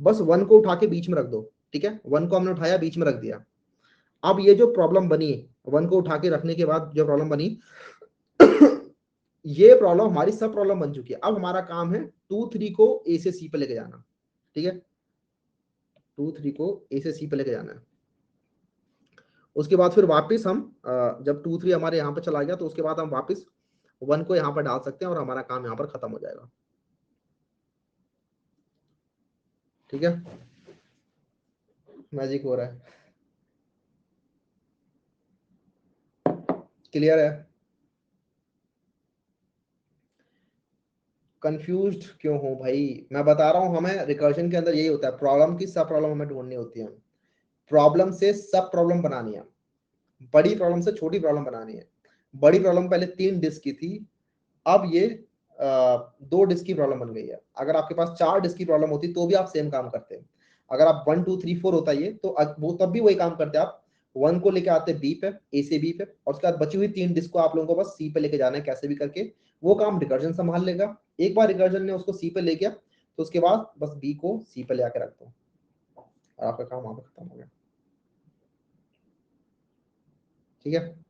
बस 1 को उठा के बीच में रख दो, ठीक है, 1 को हमने उठाया बीच में रख दिया। अब ये जो प्रॉब्लम बनी, 1 को उठा के रखने के बाद जो प्रॉब्लम बनी, ये प्रॉब्लम हमारी सब प्रॉब्लम बन चुकी है। अब हमारा काम है 2 3 को ए से सी पे लेके जाना, ठीक है, 2 3 को ए से सी पे लेके जाना है। उसके बाद फिर वापस हम जब 2 3 हमारे यहाँ पे चला गया तो उसके बाद हम वापस 1 को यहाँ पर डाल सकते हैं और हमारा काम यहाँ पर खत्म हो जाएगा, ठीक है, मैजिक हो रहा है, क्लियर है। कंफ्यूज्ड क्यों हो भाई, मैं बता रहा हूँ, हमें रिकर्जन के अंदर यही होता है, प्रॉब्लम की सब प्रॉब्लम हमें ढूंढनी होती है, प्रॉब्लम से सब प्रॉब्लम बनानी है, बड़ी प्रॉब्लम से छोटी प्रॉब्लम बनानी है। बड़ी प्रॉब्लम पहले 3 डिस्क की थी, अब ये 2 डिस्क की प्रॉब्लम बन गई है। अगर आपके पास 4 डिस्क की प्रॉब्लम होती तो भी आप सेम काम करते हैं। अगर आप 1 2 3 4 होता ये तो वो तब भी वही काम करते आप, 1 को लेके आते बी पे, ए से बी पे, और उसके बाद बची हुई 3 डिस्क को आप लोगों को बस सी पे लेके जाना है कैसे भी करके, वो काम रिकर्जन संभाल लेगा। एक बार रिकर्जन ने उसको सी पे ले गया तो उसके बाद बस बी को सी पे ले आके रख दो और आपका काम वहां पर खत्म हो गया, ठीक है।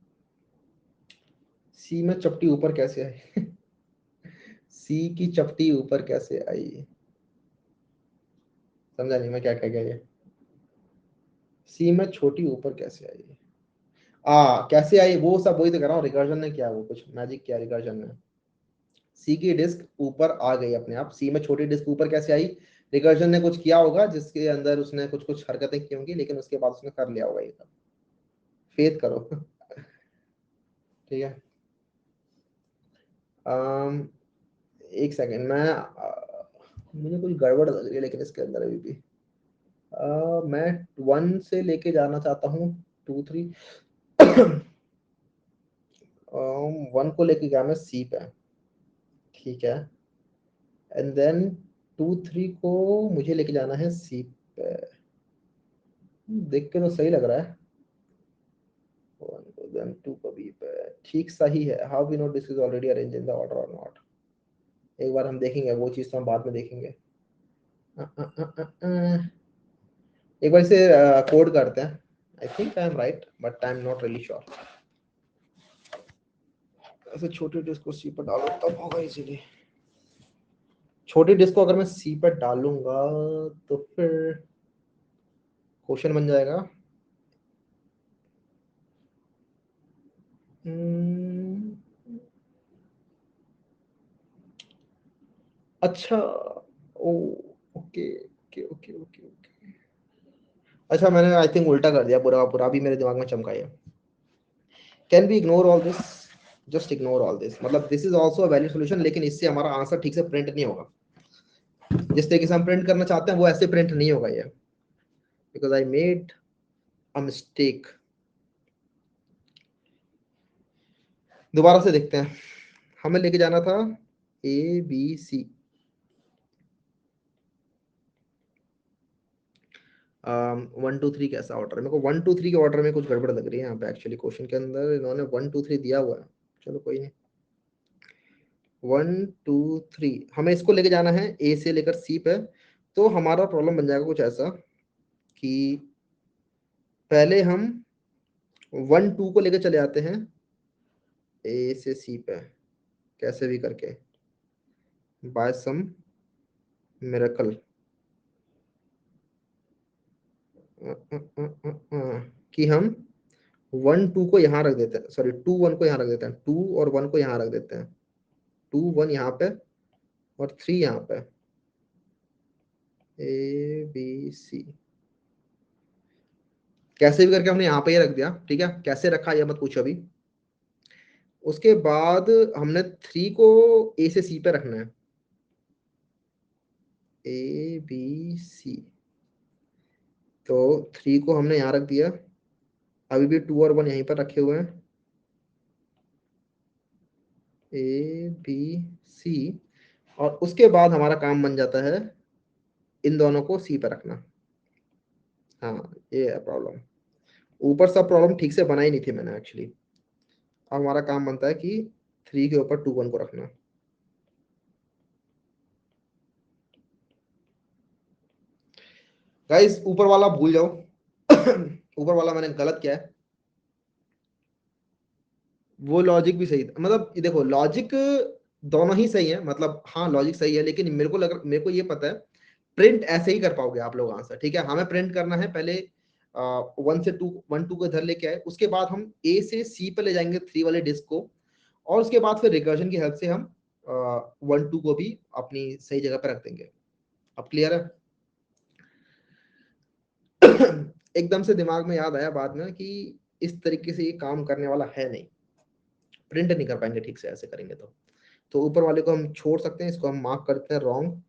सी में चपटी ऊपर कैसे आई? सी की चपटी ऊपर कैसे आई, समझा नहीं मैं क्या कह गया ये, सी में छोटी ऊपर कैसे आई, कैसे आई, वो सब वही तो कर रहा हूँ, रिकर्जन ने किया, वो कुछ मैजिक किया रिकर्जन ने, सी की डिस्क ऊपर आ गई अपने आप, सी में छोटी डिस्क ऊपर कैसे आई, रिकर्जन ने कुछ किया होगा जिसके अंदर उसने कुछ कुछ हरकतें की होंगी, लेकिन उसके बाद उसने कर लिया होगा ये सब, फेथ करो। ठीक है, अम, एक सेकेंड, मुझे कुछ गड़बड़ लग रही है लेकिन इसके अंदर अभी भी, मैं 1 से लेके जाना चाहता हूँ 2 3, 1 को लेके गया मैं सी पे, ठीक है, एंड देन 2 3 को मुझे लेके जाना है सी पे। देख के तो सही लग रहा है, 1 को देन 2 को बी पे, ठीक सही है। How we know this is already arrange in the order और नॉट, एक बार हम देखेंगे, वो चीज तो हम बाद में देखेंगे। एक बार इसे कोड करते हैं। I think I am right but I am not really sure. ऐसे छोटे डिस्क को सी पर डालो तब होगा इजीली। छोटी डिस्क को अगर मैं सी पर डालूंगा तो फिर क्वेश्चन बन जाएगा। अच्छा, ओ, okay okay okay okay okay. अच्छा, मैंने आई थिंक उल्टा कर दिया पूरा का पूरा, अभी मेरे दिमाग में चमका है। Can be ignore all this, just ignore all this, मतलब this is also a valid solution, लेकिन इससे हमारा आंसर ठीक से प्रिंट नहीं होगा। जिस तरीके से हम प्रिंट करना चाहते हैं वो ऐसे प्रिंट नहीं होगा ये, because I made a mistake. दोबारा से देखते हैं, हमें लेके जाना था ए बी सी। 1 2 3 कैसा ऑर्डर है? मेरे को 1 2 3 के ऑर्डर में कुछ गड़बड़ लग रही है यहाँ पे। एक्चुअली क्वेश्चन के अंदर इन्होंने 1 2 3 दिया हुआ है, चलो कोई नहीं। 1 2 3 हमें इसको लेके जाना है ए से लेकर सी पे। तो हमारा प्रॉब्लम बन जाएगा कुछ ऐसा कि पहले हम 1 2 को लेकर चले आते हैं ए से सी पे, कैसे भी करके, बाय सम मिरेकल, कि हम 1 2 को यहाँ रख देते हैं, सॉरी 2 1 को यहाँ रख देते हैं, 2 और 1 को यहाँ रख देते हैं, 2 1 यहाँ पे और 3 यहाँ पे, ए बी सी। कैसे भी करके हमने यहाँ पे ही रख दिया, ठीक है। कैसे रखा ये मत पूछो अभी। उसके बाद हमने 3 को ए से सी पे रखना है, ए बी सी। तो 3 को हमने यहाँ रख दिया, अभी भी 2 और 1 यहीं पर रखे हुए हैं, ए बी सी। और उसके बाद हमारा काम बन जाता है इन दोनों को सी पर रखना। हाँ, ये है प्रॉब्लम। ऊपर सब प्रॉब्लम ठीक से बनाई नहीं थी मैंने एक्चुअली। अब हमारा काम बनता है कि 3 के ऊपर 2 1 को रखना। गाइस ऊपर वाला भूल जाओ। ऊपर वाला मैंने गलत किया है, वो लॉजिक भी सही था। मतलब ये देखो, लॉजिक दोनों ही सही है, मतलब हाँ लॉजिक सही है, लेकिन मेरे को ये पता है प्रिंट ऐसे ही कर पाओगे आप लोग आंसर, ठीक है। हमें प्रिंट करना है पहले 1 से 2 1 2 को इधर लेके आए, उसके बाद हम ए से सी पे ले जाएंगे 3 वाले डिस्क को, और उसके बाद फिर रिकर्जन की हेल्प से हम 1 2 को भी अपनी सही जगह पर रख देंगे। अब क्लियर है? एकदम से दिमाग में याद आया बाद में कि इस तरीके से ये काम करने वाला है नहीं, प्रिंट नहीं कर पाएंगे ठीक से ऐसे करेंगे तो ऊपर वाले को हम छोड़ सकते हैं, इसको हम मार्क करते हैं रॉन्ग,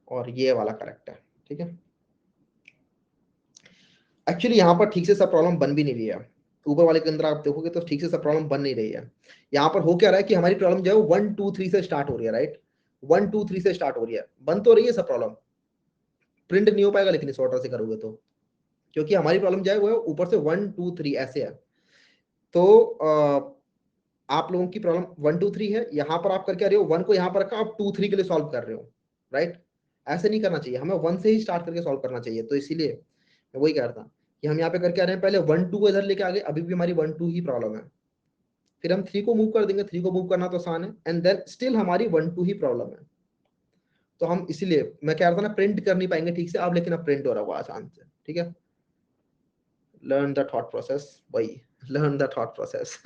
और ये वाला करेक्ट है, ठीक है। एक्चुअली यहाँ पर ठीक से सब प्रॉब्लम बन भी नहीं रही है, ऊपर वाले के अंदर आप देखोगे तो ठीक से सब प्रॉब्लम बन नहीं रही है। यहाँ पर हो क्या रहा है कि हमारी प्रॉब्लम जो है 1 2 3 से स्टार्ट हो रही है, राइट। 1 2 3 से स्टार्ट हो रही है, बन तो रही है सब प्रॉब्लम, प्रिंट नहीं हो पाएगा लेकिन इस ऑर्डर से करोगे तो, क्योंकि हमारी प्रॉब्लम जो है वो है ऊपर से 1 2 3 ऐसे है। तो आप लोगों की प्रॉब्लम 1 2 3 है, यहाँ पर आप करके आ रहे हो 1 को यहाँ पर रखा, आप 2 3 के लिए सॉल्व कर रहे हो, राइट। ऐसे नहीं करना चाहिए, हमें 1 से ही स्टार्ट करके सॉल्व करना चाहिए। तो इसीलिए मैं वही कह रहा था कि हम यहाँ पे करके आ रहे हैं, पहले 1 2 को इधर लेके आ गए, अभी भी हमारी 1 2 ही प्रॉब्लम है, फिर हम 3 को मूव कर देंगे, 3 को मूव करना तो आसान है, एंड देन स्टिल हमारी 1 2 ही प्रॉब्लम है। तो हम इसीलिए मैं कह रहा था ना, प्रिंट कर नहीं पाएंगे ठीक से अब, लेकिन अब प्रिंट हो रहा होगा आसान से, ठीक है। लर्न द थॉट प्रोसेस, वही learn the thought process.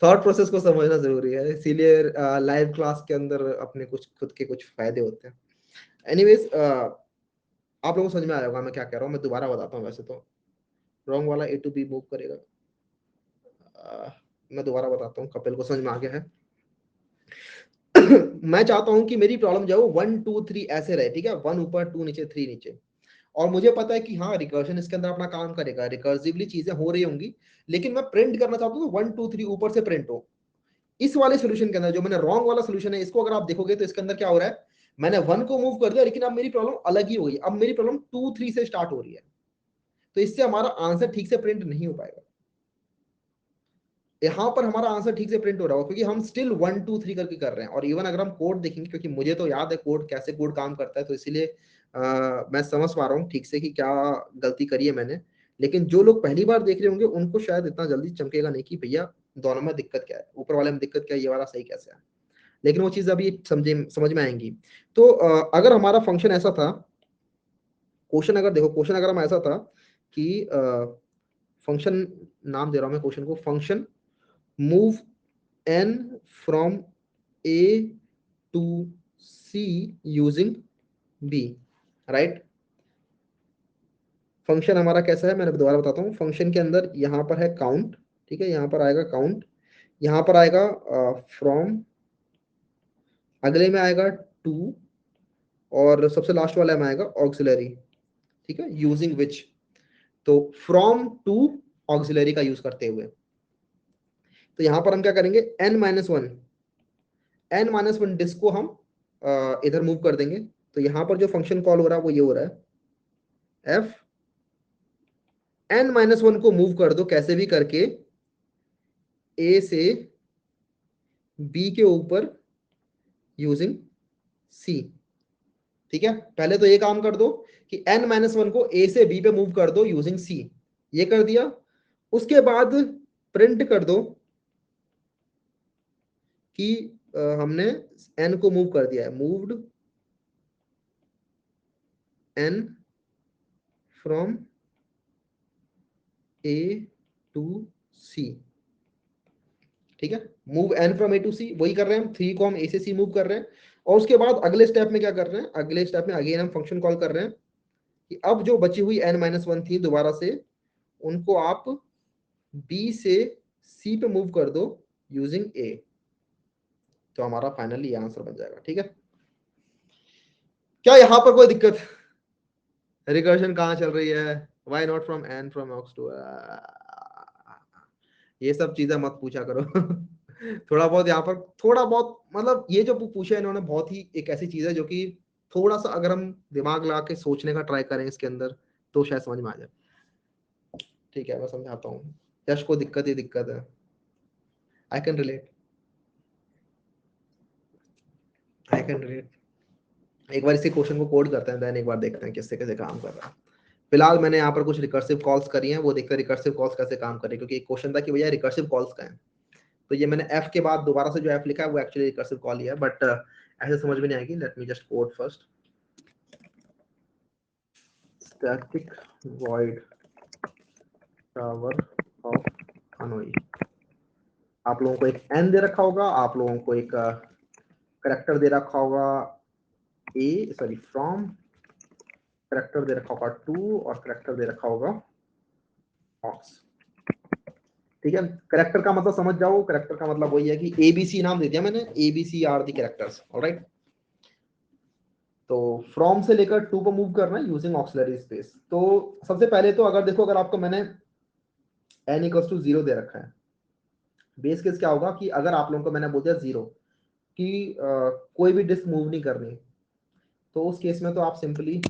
Thought process को समझना जरूरी है, इसीलिए लाइव क्लास के अंदर अपने कुछ खुद के कुछ फायदे होते हैं। एनीवेज, आप लोगों को समझ में आया होगा मैं क्या कह रहा हूँ। मैं दोबारा बताता हूँ, वैसे तो रॉन्ग वाला ए टू बी मूव करेगा। मैं दोबारा बताता हूँ, कपिल को समझ में आ गया है। मैं चाहता हूं कि मेरी प्रॉब्लम जो है 1 2 3 ऐसे रहे, ठीक है। 1 ऊपर 2 नीचे 3 नीचे, और मुझे पता है कि हाँ रिकर्शन इसके अंदर अपना काम करेगा, रिकर्सिवली चीजें हो रही होंगी, लेकिन मैं प्रिंट करना चाहता हूँ 1 2 3 ऊपर से प्रिंट हो। इस वाले सोल्यूशन के अंदर जो मैंने रॉन्ग वाला सोल्यूशन है, इसको अगर आप देखोगे तो इसके अंदर क्या हो रहा है, मैंने 1 को मूव कर दिया, लेकिन अब मेरी प्रॉब्लम अलग ही हो गई, अब मेरी प्रॉब्लम 2 3 से स्टार्ट हो रही है, तो इससे हमारा आंसर ठीक से प्रिंट नहीं हो पाएगा। यहां पर हमारा आंसर ठीक से प्रिंट हो रहा होगा क्योंकि हम स्टिल 1 2 3 करके कर रहे हैं। और इवन अगर हम कोड देखेंगे, क्योंकि मुझे तो याद है कोड कैसे कोड काम करता है, तो इसीलिए मैं समझ पा रहा हूँ ठीक से कि क्या गलती करी है मैंने। लेकिन जो लोग पहली बार देख रहे होंगे उनको शायद इतना जल्दी चमकेगा नहीं कि भैया दोनों में दिक्कत क्या है, ऊपर वाले में दिक्कत क्या है, ये वाला सही कैसे है। लेकिन वो चीज अभी समझ में आएंगी। तो अगर हमारा फंक्शन ऐसा था, क्वेश्चन अगर देखो, क्वेश्चन अगर हम ऐसा था कि फंक्शन, नाम दे रहा हूं मैं क्वेश्चन को, function move n from a to c using b, right. Function हमारा कैसा है, मैंने दोबारा बताता हूँ। फंक्शन के अंदर यहाँ पर है काउंट, ठीक है, यहाँ पर आएगा काउंट, यहाँ पर आएगा फ्रॉम, अगले में आएगा टू, और सबसे लास्ट वाले में आएगा ऑक्सिलरी, ठीक है, यूजिंग विच। तो फ्रॉम टू ऑक्सिलरी का यूज करते हुए, तो यहाँ पर हम क्या करेंगे, n-1 डिस्क को हम इधर मूव कर देंगे। तो यहाँ पर जो फंक्शन कॉल हो रहा है वो ये हो रहा है, f n-1 को मूव कर दो कैसे भी करके a से b के ऊपर यूजिंग c, ठीक है। पहले तो ये काम कर दो कि n-1 को a से b पे मूव कर दो यूजिंग c, ये कर दिया। उसके बाद प्रिंट कर दो कि हमने n को मूव कर दिया है, moved n from a to c, ठीक है। Move n from a to c, वही कर रहे हैं हम, 3 को हम a से c मूव कर रहे हैं। और उसके बाद अगले स्टेप में क्या कर रहे हैं, अगले स्टेप में अगेन हम फंक्शन कॉल कर रहे हैं कि अब जो बची हुई n-1 थी दोबारा से उनको आप b से c पे मूव कर दो यूजिंग a। तो हमारा फाइनली ये आंसर बन जाएगा, ठीक है। क्या यहां पर कोई दिक्कत, रिकर्शन कहाँ चल रही है, why not from n from aux to, ये सब चीजें मत पूछा करो। थोड़ा बहुत यहाँ पर, थोड़ा बहुत मतलब ये जो पूछा है इन्होंने, बहुत ही एक ऐसी चीज है जो कि थोड़ा सा अगर हम दिमाग लगा के सोचने का ट्राई करें इसके अंदर तो शायद समझ में आ जाए। ठीक है, मैं समझाता हूँ। यश को दिक्कत ही दिक्कत है, I can relate, I can relate. एक बार इसी क्वेश्चन को कोड करते हैं, देन एक बार देखते हैं किससे कैसे काम कर रहा है। फिलहाल मैंने यहाँ पर कुछ रिकर्सिव कॉल्स करी हैं, वो देखते हैं रिकर्सिव कॉल्स कैसे काम करें, क्योंकि एक क्वेश्चन था कि भैया रिकर्सिव कॉल्स का है। तो ये मैंने f के बाद दोबारा से जो f लिखा है वो एक्चुअली रिकर्सिव कॉल ही है, बट ऐसे समझ में नहीं आएगी। Let me just code first, static void tower of Hanoi. आप लोगों को एक n दे रखा होगा, आप लोगों को एक करेक्टर दे रखा होगा फ्रॉम, करेक्टर दे रखा होगा टू, और करेक्टर दे रखा होगा ऑक्स, ठीक है। करेक्टर का मतलब समझ जाओ, करेक्टर का मतलब वही है कि ABC नाम दे दिया मैंने, ABC are the characters, alright. तो फ्रॉम से लेकर टू पर मूव करना है यूजिंग ऑक्सिलरी स्पेस। तो सबसे पहले तो अगर देखो, अगर आपको मैंने n इक्वल्स टू 0 दे रखा है, बेस केस क्या होगा कि अगर आप लोगों को मैंने बोल दिया 0 कि कोई भी डिस्क मूव नहीं करनी, तो उस केस में तो आप सिंपली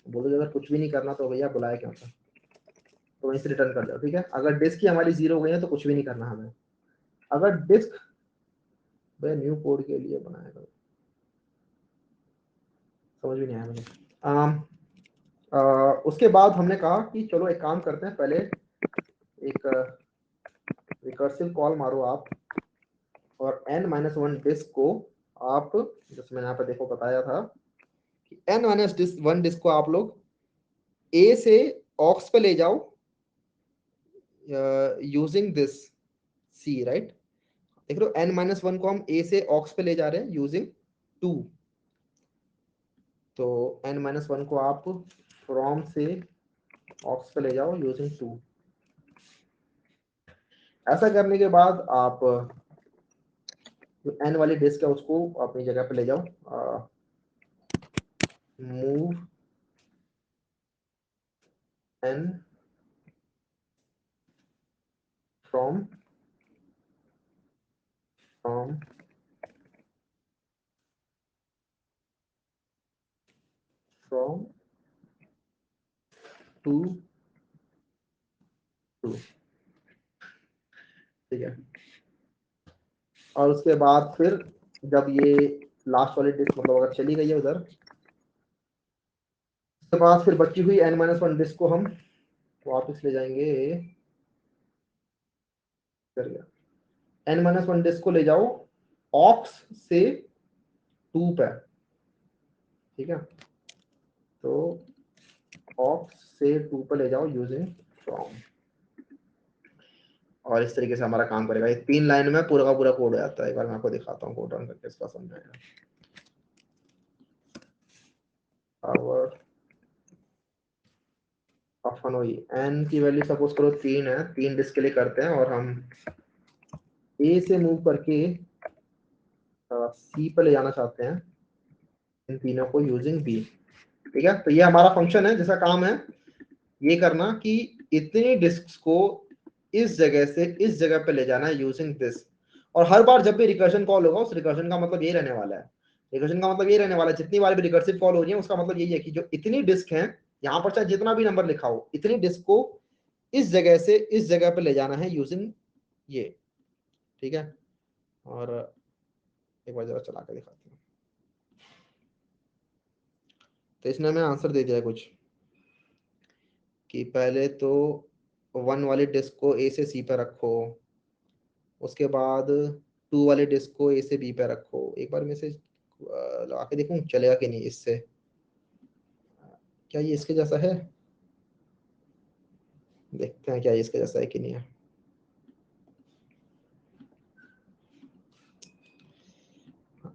बोलोगे अगर कुछ भी नहीं करना तो भैया बुलाया क्यों था, तो वहीं से रिटर्न कर जाओ, ठीक है। अगर डिस्क ही हमारी 0 हो गई है तो कुछ भी नहीं करना हमें। अगर डिस्क भैया न्यू कोड के लिए बनाएगा, समझ भी नहीं आया मुझे। उसके बाद हमने कहा कि चलो एक काम करते हैं, पहले एक रिकर्सिव कॉल मारो आप, और n-1 डिस्क को आप, जैसे मैंने यहाँ पे देखो बताया था कि n-1 डिस्क को आप लोग a से ऑक्स पे ले जाओ यूजिंग दिस c, राइट। देख लो n-1 को हम a से ऑक्स पे ले जा रहे हैं यूजिंग 2, तो n-1 को आप फ्रॉम से ऑक्स पे ले जाओ यूजिंग 2। ऐसा करने के बाद आप जो n वाली डिस्क है उसको अपनी जगह पे ले जाओ, मूव n from 2 2, ठीक है। और उसके बाद फिर जब ये लास्ट वाली डिस्क मतलब अगर चली गई है उधर, उसके बाद फिर बची हुई n-1 डिस्क को हम वापस ले जाएंगे, कर गया n-1 डिस्क को ले जाओ ऑक्स से 2 पे, ठीक है। तो ऑक्स से 2 पे ले जाओ यूजिंग फ्रॉम, और इस तरीके से हमारा काम करेगा। ये 3 लाइन में पूरा का पूरा कोड हो जाता है। एक बार मैं आपको दिखाता हूँ कोड रन करके, इसका समझाएगा। पावर फनोई n की वैल्यू सपोज करो 3 है, 3 डिस्क के लिए करते हैं, और हम a से मूव करके c पे ले जाना चाहते हैं इन तीनों को यूजिंग b, ठीक है। तो ये हमारा फंक्शन है जिसका काम है ये करना कि इतनी डिस्क को इस जगह से इस जगह पे ले जाना है यूजिंग दिस। और हर बार जब भी रिकर्जन कॉल होगा, उस रिकर्जन का मतलब ये रहने वाला है, रिकर्जन का मतलब ये रहने वाला है, जितनी बार भी रिकर्सिव कॉल हो रही है उसका मतलब यही है कि जो इतनी डिस्क है, यहाँ पर चाहे जितना भी नंबर लिखा हो, इतनी डिस्क को इस जगह से इस जगह पे ले जाना है यूजिंग ये, ठीक है। और एक बार जरा चला के दिखाते हैं। तो इसने हमें आंसर दे दिया है कुछ कि पहले तो 1 वाली डिस्क को ए से सी पे रखो, उसके बाद 2 वाले डिस्क को ए से बी पे रखो। एक बार मैं इसे लगा के देखूं चलेगा कि नहीं इससे, क्या ये इसके जैसा है, देखते हैं क्या ये इसके जैसा है कि नहीं है।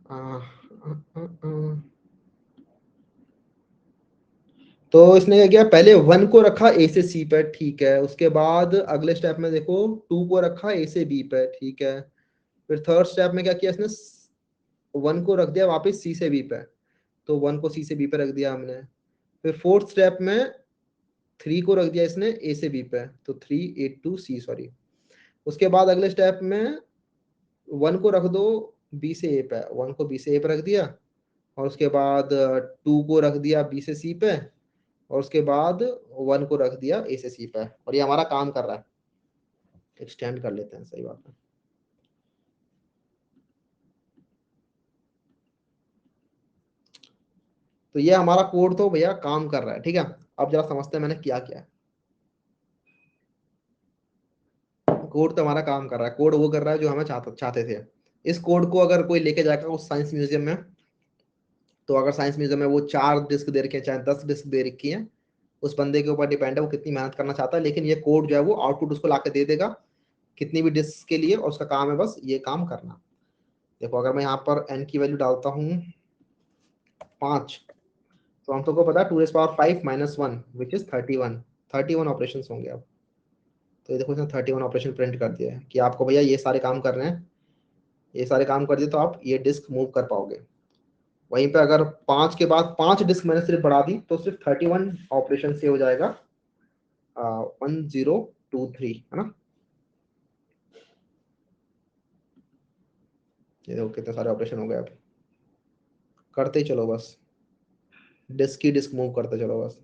आ, आ, आ, आ, तो इसने क्या किया, पहले 1 को रखा ए से सी पे, ठीक है। उसके बाद अगले स्टेप में देखो 2 को रखा ए से बी पे, ठीक है। फिर थर्ड स्टेप में क्या किया इसने, 1 को रख दिया वापस सी से बी पे, तो 1 को सी से बी पे रख दिया हमने। फिर फोर्थ स्टेप में 3 को रख दिया इसने ए से बी पे, तो 3 8 2 सी, सॉरी। उसके बाद अगले स्टेप में 1 को रख दो बी से ए पे, 1 को बी से ए पे रख दिया, और उसके बाद 2 को रख दिया बी से सी पे, और उसके बाद 1 को रख दिया ए से सी पे, और ये हमारा काम कर रहा है। एक्सटेंड कर लेते हैं, सही बात है। तो ये हमारा कोड तो भैया काम कर रहा है, ठीक है। अब जरा समझते हैं मैंने क्या किया है। कोड तो हमारा काम कर रहा है, कोड वो कर रहा है जो हमें चाहते थे। इस कोड को अगर कोई लेके जाएगा उस साइंस म्यूजियम में, तो अगर साइंस म्यूजियम में वो 4 डिस्क दे रखे हैं चाहे 10 डिस्क दे रखी है, उस बंदे के ऊपर डिपेंड है वो कितनी मेहनत करना चाहता है। लेकिन ये कोड जो है वो आउटपुट उसको लाके दे देगा कितनी भी डिस्क के लिए, और उसका काम है बस ये काम करना। देखो अगर मैं यहाँ पर n की वैल्यू डालता हूँ 5, तो हम सबको पता है 2 power 5 minus 1 which is 31 operation होंगे अब। तो ये देखो इसने 31 ऑपरेशन प्रिंट कर दिया है कि आपको भैया ये सारे काम करने हैं, ये सारे काम कर दिए तो आप ये डिस्क मूव कर पाओगे। वहीं पे अगर 5 के बाद 5 डिस्क मैंने सिर्फ बढ़ा दी तो सिर्फ 31 ऑपरेशन से हो जाएगा 1023, है ना। ये देखो कितने सारे ऑपरेशन हो गए, अब करते ही चलो बस, डिस्क की डिस्क मूव करते चलो बस।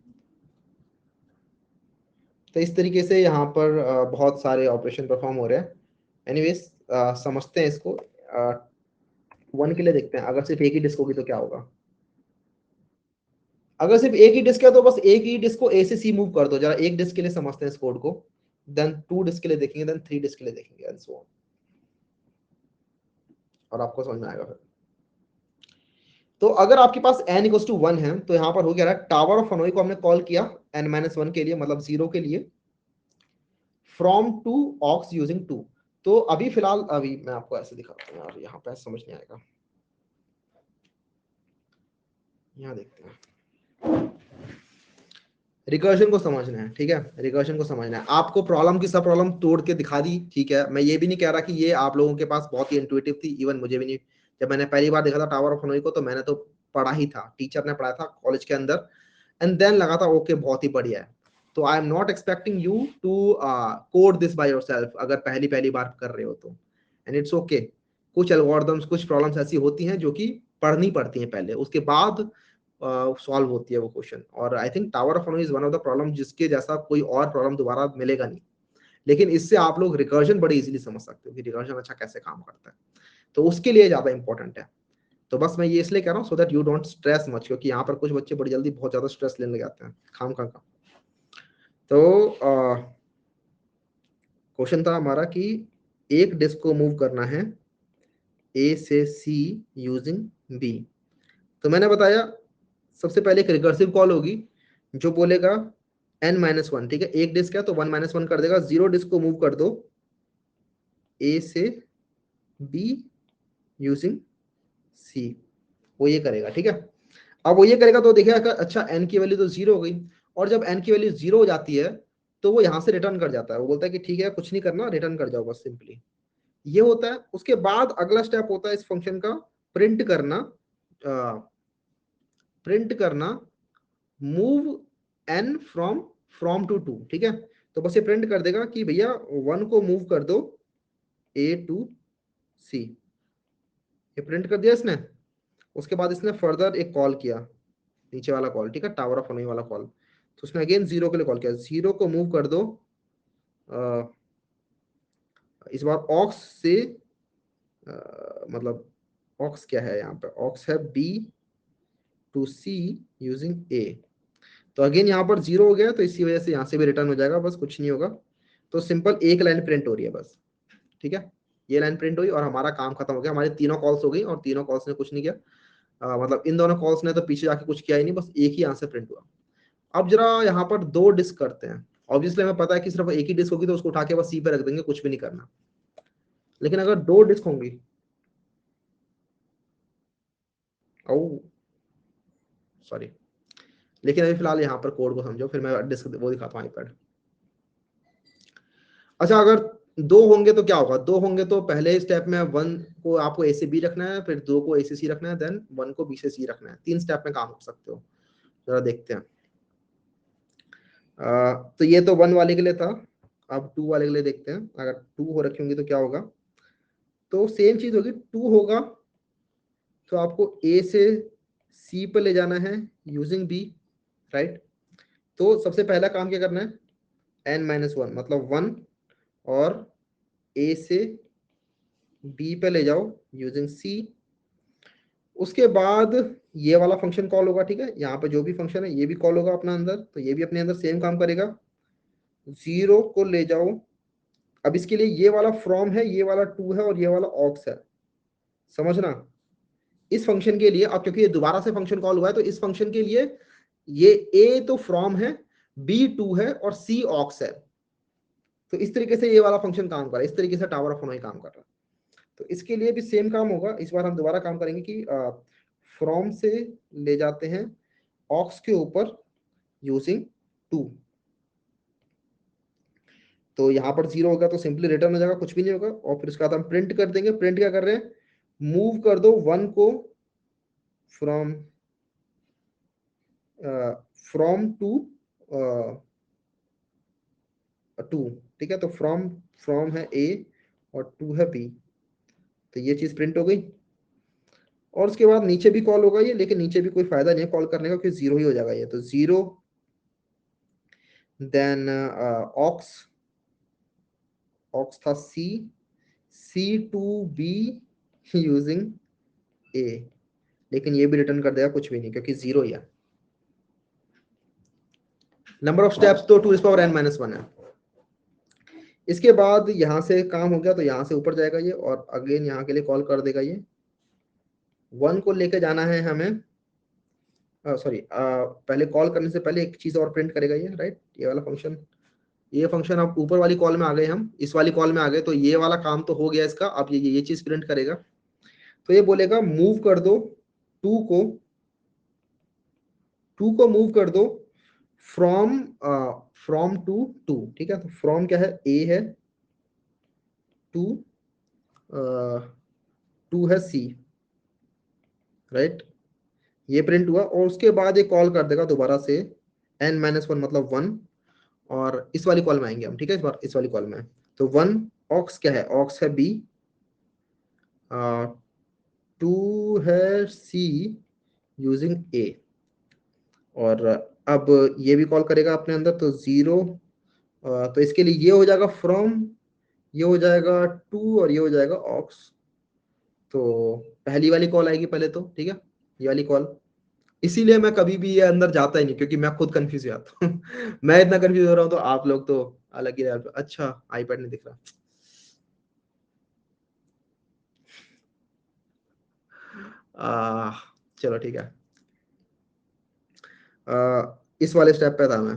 तो इस तरीके से यहाँ पर बहुत सारे ऑपरेशन परफॉर्म हो रहे हैं। एनीवेज समझते हैं इसको। 1 के लिए देखते हैं, अगर सिर्फ एक ही डिस्क होगी तो क्या होगा। अगर सिर्फ एक ही डिस्क है तो बस एक ही डिस्क को ए से सी मूव कर दो। जरा एक डिस्क के लिए समझते हैं इस कोड को, देन 2 डिस्क के लिए देखेंगे, देन 3 डिस्क के लिए देखेंगे, एंड सो ऑन, और आपको समझ में आएगा फिर। तो अगर आपके पास n इक्वल्स टू 1 है, तो यहाँ पर हो गया टावर ऑफ हनोई को हमने कॉल किया n-1 के लिए, मतलब 0 के लिए, फ्रॉम टू ऑक्स यूजिंग 2। तो अभी फिलहाल अभी मैं आपको ऐसे दिखाता हूँ यार, यहाँ पे समझ नहीं आएगा। यहाँ देखते हैं, रिकर्जन को समझना है, ठीक है। रिकर्जन को समझना है आपको, प्रॉब्लम की सब प्रॉब्लम तोड़ के दिखा दी, ठीक है। मैं ये भी नहीं कह रहा कि ये आप लोगों के पास बहुत ही इंट्यूटिव थी, इवन मुझे भी नहीं। जब मैंने पहली बार देखा था टावर ऑफ हनोई को, तो मैंने तो पढ़ा ही था, टीचर ने पढ़ाया था कॉलेज के अंदर, एंड देन लगा था ओके बहुत ही बढ़िया है। तो I am not expecting you to code this by yourself अगर पहली बार कर रहे हो तो, एंड इट्स ओके। कुछ एल्गोरिथम्स, कुछ प्रॉब्लम्स ऐसी होती हैं जो कि पढ़नी पड़ती हैं पहले, उसके बाद सॉल्व होती है वो क्वेश्चन। और I think tower of Hanoi is one of the problem जिसके जैसा कोई और प्रॉब्लम दोबारा मिलेगा नहीं। लेकिन इससे आप लोग रिकर्जन बड़ी इजीली समझ सकते हो कि रिकर्जन अच्छा कैसे काम करता है, तो उसके लिए ज्यादा इंपॉर्टेंट है। तो बस मैं ये इसलिए कह रहा हूँ so that you don't stress much, क्योंकि यहाँ पर कुछ बच्चे बड़ी जल्दी बहुत ज्यादा स्ट्रेस लेने लग जाते हैं खाम खा का। तो क्वेश्चन था हमारा कि एक डिस्क को मूव करना है ए से सी यूजिंग बी। तो मैंने बताया सबसे पहले एक रिकर्सिव कॉल होगी जो बोलेगा n-1, ठीक है, एक डिस्क है तो 1-1 कर देगा, 0 डिस्क को मूव कर दो ए से बी यूजिंग सी, वो ये करेगा, ठीक है। अब वो ये करेगा तो देखिएगा अच्छा n की वैल्यू तो 0 हो गई, और जब n की वैल्यू 0 हो जाती है तो वो यहाँ से रिटर्न कर जाता है, वो बोलता है कि ठीक है कुछ नहीं करना, रिटर्न कर जाओ बस, सिंपली ये होता है। उसके बाद अगला स्टेप होता है इस फंक्शन का प्रिंट करना, मूव n फ्रॉम टू 2, ठीक है। तो बस ये प्रिंट कर देगा कि भैया 1 को मूव कर दो a टू c, ये प्रिंट कर दिया इसने। उसके बाद इसने फर्दर एक कॉल किया, नीचे वाला कॉल, ठीक है, टावर ऑफ हनोई वाला कॉल। तो उसने अगेन 0 के लिए कॉल किया, 0 को मूव कर दो इस बार ऑक्स से, मतलब ऑक्स क्या है यहाँ पे, ऑक्स है b to c using a। तो अगेन यहाँ पर 0 हो गया, तो इसी वजह से यहाँ से भी रिटर्न हो जाएगा, बस कुछ नहीं होगा। तो सिंपल एक लाइन प्रिंट हो रही है बस, ठीक है, ये लाइन प्रिंट हुई और हमारा काम खत्म हो गया। हमारी तीनों कॉल्स हो गई और तीनों कॉल्स ने कुछ नहीं किया, मतलब इन दोनों कॉल्स ने तो पीछे जाके कुछ किया ही नहीं, बस एक ही आंसर प्रिंट हुआ। अब जरा यहाँ पर 2 डिस्क करते हैं। ऑब्वियसली हमें पता है कि सिर्फ एक ही डिस्क होगी तो उसको उठा के बस सी पे रख देंगे, कुछ भी नहीं करना। लेकिन अगर 2 डिस्क होंगी, ओ सॉरी, लेकिन अभी फिलहाल यहाँ पर कोड को समझो, फिर मैं डिस्क वो दिखाता हूँ आईपैड। अच्छा, अगर 2 होंगे तो क्या होगा, 2 होंगे तो पहले स्टेप में 1 को आपको ए से बी रखना है, फिर 2 को ए से सी रखना है, देन 1 को बी से सी रखना है। 3 स्टेप में काम कर सकते हो। जरा देखते हैं। तो ये तो 1 वाले के लिए था, अब 2 वाले के लिए देखते हैं। अगर 2 हो रखी होंगी तो क्या होगा, तो सेम चीज होगी। 2 होगा तो आपको ए से सी पर ले जाना है यूजिंग बी, राइट। तो सबसे पहला काम क्या करना है, n-1 मतलब 1, और ए से बी पे ले जाओ यूजिंग सी। उसके बाद ये वाला फंक्शन कॉल होगा, ठीक है, यहाँ पे जो भी फंक्शन है ये भी कॉल होगा अपना अंदर, तो ये भी अपने अंदर सेम काम करेगा। 0 को ले जाओ, अब इसके लिए ये वाला फ्रॉम है, ये वाला टू है, और ये वाला ऑक्स है, समझना। इस फंक्शन के लिए अब क्योंकि ये दोबारा से फंक्शन कॉल हुआ है, तो इस फंक्शन के लिए ये ए तो फ्रॉम है, बी टू है, और सी ऑक्स है। तो इस तरीके से ये वाला फंक्शन काम कर रहा है, इस तरीके से टावर ऑफ हनोई काम कर रहा है। तो इसके लिए भी सेम काम होगा। इस बार हम दोबारा काम करेंगे कि फ्रॉम से ले जाते हैं ऑक्स के ऊपर यूजिंग 2। तो यहाँ पर 0 होगा तो सिंपली रिटर्न हो जाएगा, कुछ भी नहीं होगा। और फिर उसके बाद हम प्रिंट कर देंगे। प्रिंट क्या कर रहे हैं, मूव कर दो 1 को फ्रॉम टू 2, ठीक है। तो फ्रॉम है ए और 2 है बी, तो ये चीज प्रिंट हो गई। और उसके बाद नीचे भी कॉल होगा ये, लेकिन नीचे भी कोई फायदा नहीं है कॉल करने का, क्योंकि 0 ही हो जाएगा ये। तो 0 देन ऑक्स था सी टू बी यूजिंग ए, लेकिन ये भी रिटर्न कर देगा, कुछ भी नहीं, क्योंकि 0 ही है। नंबर ऑफ स्टेप्स तो 2n-1 है। इसके बाद यहां से काम हो गया तो यहां से ऊपर जाएगा ये, और अगेन यहाँ के लिए कॉल कर देगा ये। 1 को लेके जाना है हमें, सॉरी, पहले कॉल करने से पहले एक चीज और प्रिंट करेगा ये, राइट। ये वाला फंक्शन, ये फंक्शन अब ऊपर वाली कॉल में आ गए, हम इस वाली कॉल में आ गए, तो ये वाला काम तो हो गया इसका। अब ये चीज प्रिंट करेगा। तो ये बोलेगा मूव कर दो 2 को, मूव कर दो फ्रॉम टू 2, ठीक है। तो फ्रॉम क्या है, ए है, टू 2 है सी, राइट। ये प्रिंट हुआ। और उसके बाद ये कॉल कर देगा दोबारा से n-1 मतलब 1, और इस वाली कॉल में आएंगे हम, ठीक है, इस बार इस वाली कॉल में। तो 1 ऑक्स क्या है, ऑक्स है बी, 2 है सी यूजिंग ए, और अब ये भी कॉल करेगा अपने अंदर, तो 0, तो इसके लिए ये हो जाएगा फ्रॉम, ये हो जाएगा 2 और ये हो जाएगा ऑक्स। तो पहली वाली कॉल आएगी पहले तो, ठीक है, ये वाली कॉल। इसीलिए मैं कभी भी ये अंदर जाता ही नहीं, क्योंकि मैं खुद कंफ्यूज हो जाता हूँ मैं इतना कंफ्यूज हो रहा हूँ, तो आप लोग तो अलग ही लेवल पे। अच्छा आईपैड नहीं दिख रहा, चलो ठीक है। इस वाले स्टेप पे था मैं,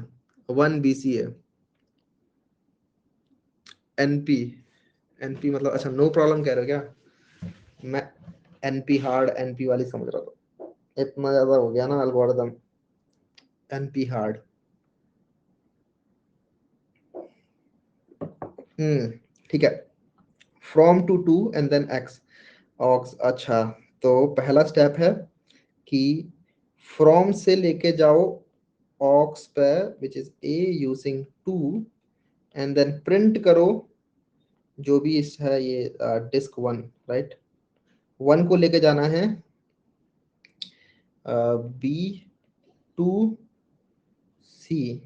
1 BCA NP, NP मतलब अच्छा नो प्रॉब्लम कह रहे हो क्या? मैं NP हार्ड NP वाली समझ रहा था, इतना ज्यादा हो गया ना एल्गोरिदम। NP हार्ड, ठीक है। From to and then X aux. अच्छा, तो पहला स्टेप है कि फ्रॉम से लेके जाओ ऑक्स पे which is A using 2, and then print करो जो भी इस है ये डिस्क 1, राइट। 1 को लेके जाना है B2C,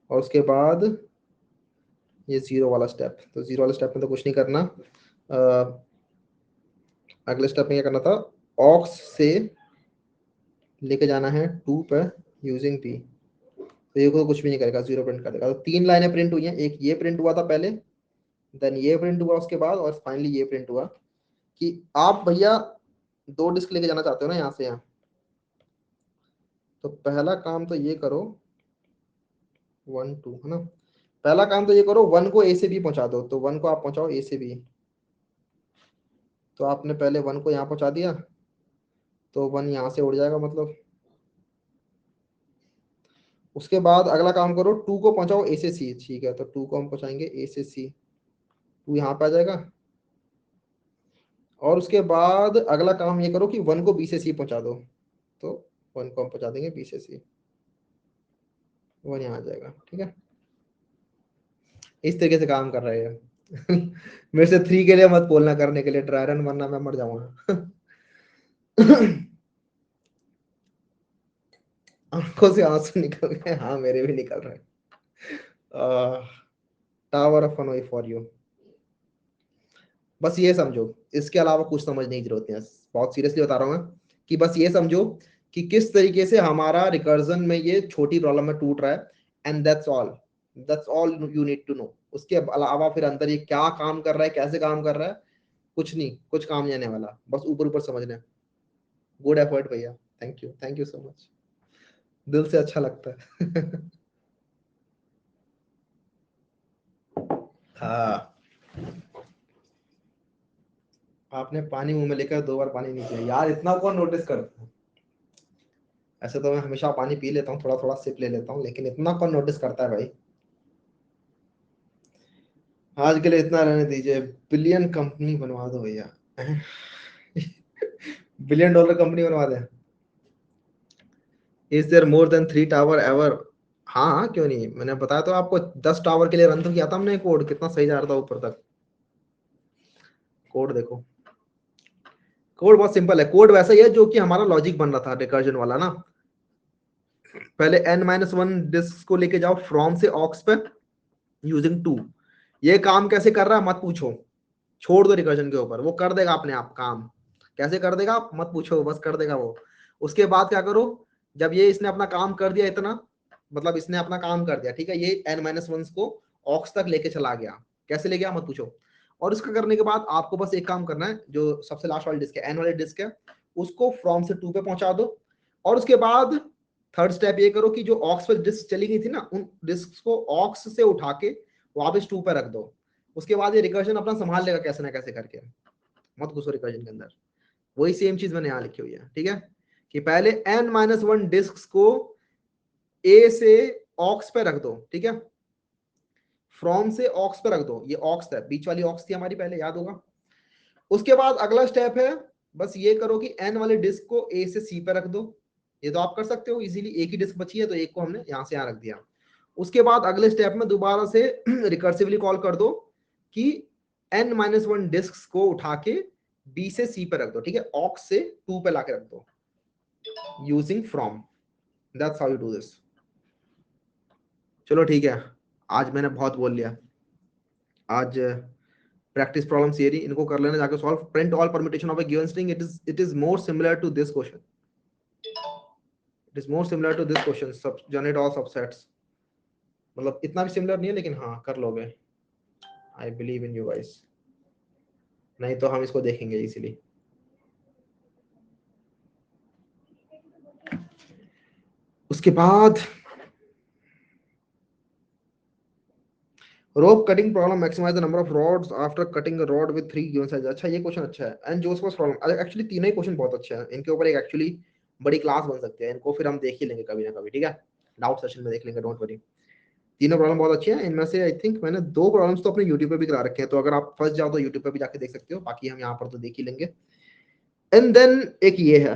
और उसके बाद ये 0 वाला स्टेप। तो 0 वाले स्टेप में तो कुछ नहीं करना, अगले स्टेप में क्या करना था, ऑक्स से लेके जाना है 2 पे यूजिंग P। तो ये तो कुछ भी नहीं करेगा, 0 प्रिंट करेगा। तो 3 लाइनें प्रिंट हुई हैं, एक ये प्रिंट हुआ था पहले, देन ये प्रिंट हुआ उसके बाद, और फाइनली ये प्रिंट हुआ कि आप भैया 2 डिस्क लेके जाना चाहते हो ना यहाँ से यहाँ। तो पहला काम तो ये करो, 1 2 है ना, पहला काम तो ये करो 1 को A से B पहुंचा दो। तो 1 को आप पहुंचाओ A से B, तो आपने पहले 1 को यहाँ पहुंचा दिया, तो 1 यहाँ से उड़ जाएगा मतलब। उसके बाद अगला काम करो, 2 को पहुंचाओ A से C, ठीक है, तो 2 को हम पहुंचाएंगे A से C, 2 यहाँ पे आ जाएगा। और उसके बाद अगला काम ये करो कि 1 को B से C पहुंचा दो, तो 1 को हम पहुंचा देंगे B से C, 1 यहाँ आ जाएगा, ठीक है। इस तरीके से काम कर रहे हैं मेरे से 3 के लिए मत बोलना करने के लिए ड्राई रन, वरना मैं मर जाऊंगा आंखों से आंसू निकल गए, हाँ मेरे भी निकल रहे हैं। Tower of Hanoi for you, बस ये समझो, इसके अलावा कुछ समझने की जरूरत नहीं है, बहुत सीरियसली बता रहा हूँ मैं, कि बस ये समझो कि किस तरीके से हमारा रिकर्जन में ये छोटी प्रॉब्लम में टूट रहा है, and that's all you need to know. उसके अलावा फिर अंदर ये क्या काम कर रहा है, कैसे काम कर रहा है, कुछ नहीं, कुछ काम नहीं आने वाला, बस ऊपर ऊपर समझना है। गुड एफर्ट भैया, थैंक यू सो मच, दिल से अच्छा लगता है हाँ, आपने पानी मुंह में लेकर 2 बार पानी नहीं पिया यार, इतना कौन नोटिस करता है? ऐसे तो मैं हमेशा पानी पी लेता हूँ, थोड़ा थोड़ा सिप ले लेता हूँ, लेकिन इतना कौन नोटिस करता है भाई? आज के लिए इतना रहने दीजिए, बिलियन कंपनी बनवा दो भैया बिलियन डॉलर कंपनी बनवा दे। Is there more than 3 tower ever? हाँ हाँ, क्यों नहीं, मैंने बताया तो आपको, 10 टावर के लिए रन तो किया था हमने कोड, कितना सही जा रहा था ऊपर तक। कोड देखो, कोड बहुत सिंपल है, कोड वैसा ही है जो कि हमारा लॉजिक बन रहा था रिकर्जन वाला ना। पहले n-1 डिस्क को लेके जाओ फ्रॉम से ऑक्स पे यूजिंग 2। ये काम कैसे कर रहा है मत पूछो, छोड़ दो रिकर्जन के ऊपर, वो कर देगा अपने आप काम। कैसे कर देगा मत पूछो, बस कर देगा वो। उसके बाद क्या करो, जब ये इसने अपना काम कर दिया इतना, मतलब इसने अपना काम कर दिया, ठीक है, ये n-1 को ऑक्स तक लेके चला गया, कैसे ले गया मत पूछो। और इसका करने के बाद आपको बस एक काम करना है, जो सबसे लास्ट वाली डिस्क है, n वाली डिस्क है, उसको फ्रॉम से 2 पे पहुंचा दो। और उसके बाद थर्ड स्टेप ये करो कि जो ऑक्स पे डिस्क चली गई थी ना, उन डिस्क को ऑक्स से उठा के वापस 2 पे रख दो। उसके बाद ये रिकर्जन अपना संभाल लेगा कैसे ना कैसे करके, मत घुसो रिकर्जन के अंदर। वही सेम चीज मैंने यहाँ लिखी हुई है, ठीक है, कि पहले n-1 डिस्क को ए से ऑक्स पे रख दो, ठीक है, फ्रॉम से ऑक्स पे रख दो, ये ऑक्स है, बीच वाली ऑक्स थी हमारी पहले, याद होगा। उसके बाद अगला स्टेप है, बस ये करो कि n वाले डिस्क को ए से सी पे रख दो। ये तो आप कर सकते हो इजीली, एक ही डिस्क बची है तो एक को हमने यहाँ से यहाँ रख दिया। उसके बाद अगले स्टेप में दोबारा से रिकर्सिवली कॉल कर दो कि n-1 डिस्क को उठा के B से C पे रख दो, ठीक है, ऑक्स से 2 पे लाके रख दो using from. That's how you do this. चलो ठीक है, आज मैंने बहुत बोल लिया। आज प्रैक्टिस प्रॉब्लम थियरी इनको कर लेना जाके solve. Print all permutation of a given string, it is more similar to this question, it is more similar to this question, सब जनरेट ऑल सबसेट्स। मतलब इतना भी सिमिलर नहीं है, लेकिन हाँ कर लोगे। I believe in you guys, नहीं तो हम इसको देखेंगे इसीलिए। उसके बाद rope cutting problem, maximize the number of rods after cutting a rod with 3 given size. अच्छा ये क्वेश्चन अच्छा है। एंड जोसेफस प्रॉब्लम, एक्चुअली तीनों ही क्वेश्चन बहुत अच्छे हैं, इनके ऊपर एक एक्चुअली बड़ी क्लास बन सकती है, इनको फिर हम देख ही लेंगे कभी ना कभी, ठीक है, डाउट सेशन में देख लेंगे, डोंट वरी। तीनों प्रॉब्लम बहुत अच्छे हैं, इनमें से आई थिंक मैंने 2 प्रॉब्लम्स तो अपने यूट्यूब पे भी करा रखे हैं, तो अगर आप फंस जाओ तो यूट्यूब पे भी जाके देख सकते हो, बाकी हम यहाँ पर तो देख ही लेंगे। एंड देन एक ये है,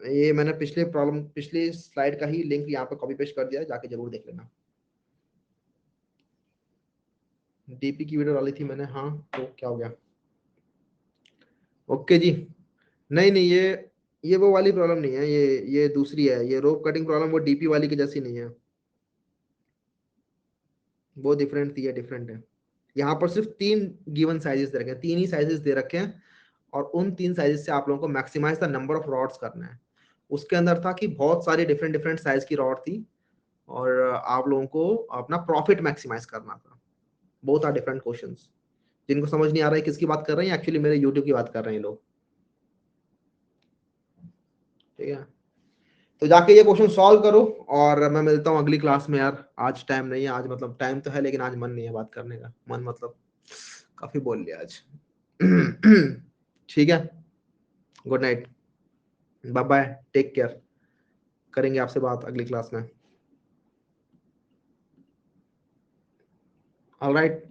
ये मैंने पिछले प्रॉब्लम, पिछली स्लाइड का ही लिंक यहाँ पे कॉपी पेस्ट कर दिया है, जाके जरूर देख लेना। डीपी की वीडियो डाली थी मैंने, हाँ तो क्या हो गया? ओके जी। नहीं नहीं, ये वो वाली प्रॉब्लम नहीं है, ये दूसरी है, ये रोप कटिंग प्रॉब्लम वो डीपी वाली की जैसी नहीं है, वो डिफरेंट थी, ये डिफरेंट है। यहाँ पर सिर्फ 3 गिवन साइजेस दे रखे हैं, 3 ही साइजेस दे रखे हैं, और उन 3 साइजेस से आप लोगों को maximize the number of rods करना है। उसके अंदर था कि बहुत सारी डिफरेंट डिफरेंट साइज की रॉड थी, और आप लोगों को अपना प्रॉफिट मैक्सिमाइज करना था। Both are different questions. जिनको समझ नहीं आ रहा है किसकी बात कर रहे हैं, एक्चुअली मेरे यूट्यूब की बात कर रहे हैं लोग, ठीक है। तो जाके ये क्वेश्चन सॉल्व करो, और मैं मिलता हूँ अगली क्लास में यार। आज टाइम नहीं है, आज मतलब टाइम तो है लेकिन आज मन नहीं है बात करने का, मन मतलब काफी बोल लिया आज। ठीक है, good night, bye bye, take care, करेंगे आपसे बात अगली क्लास में। ऑलराइट।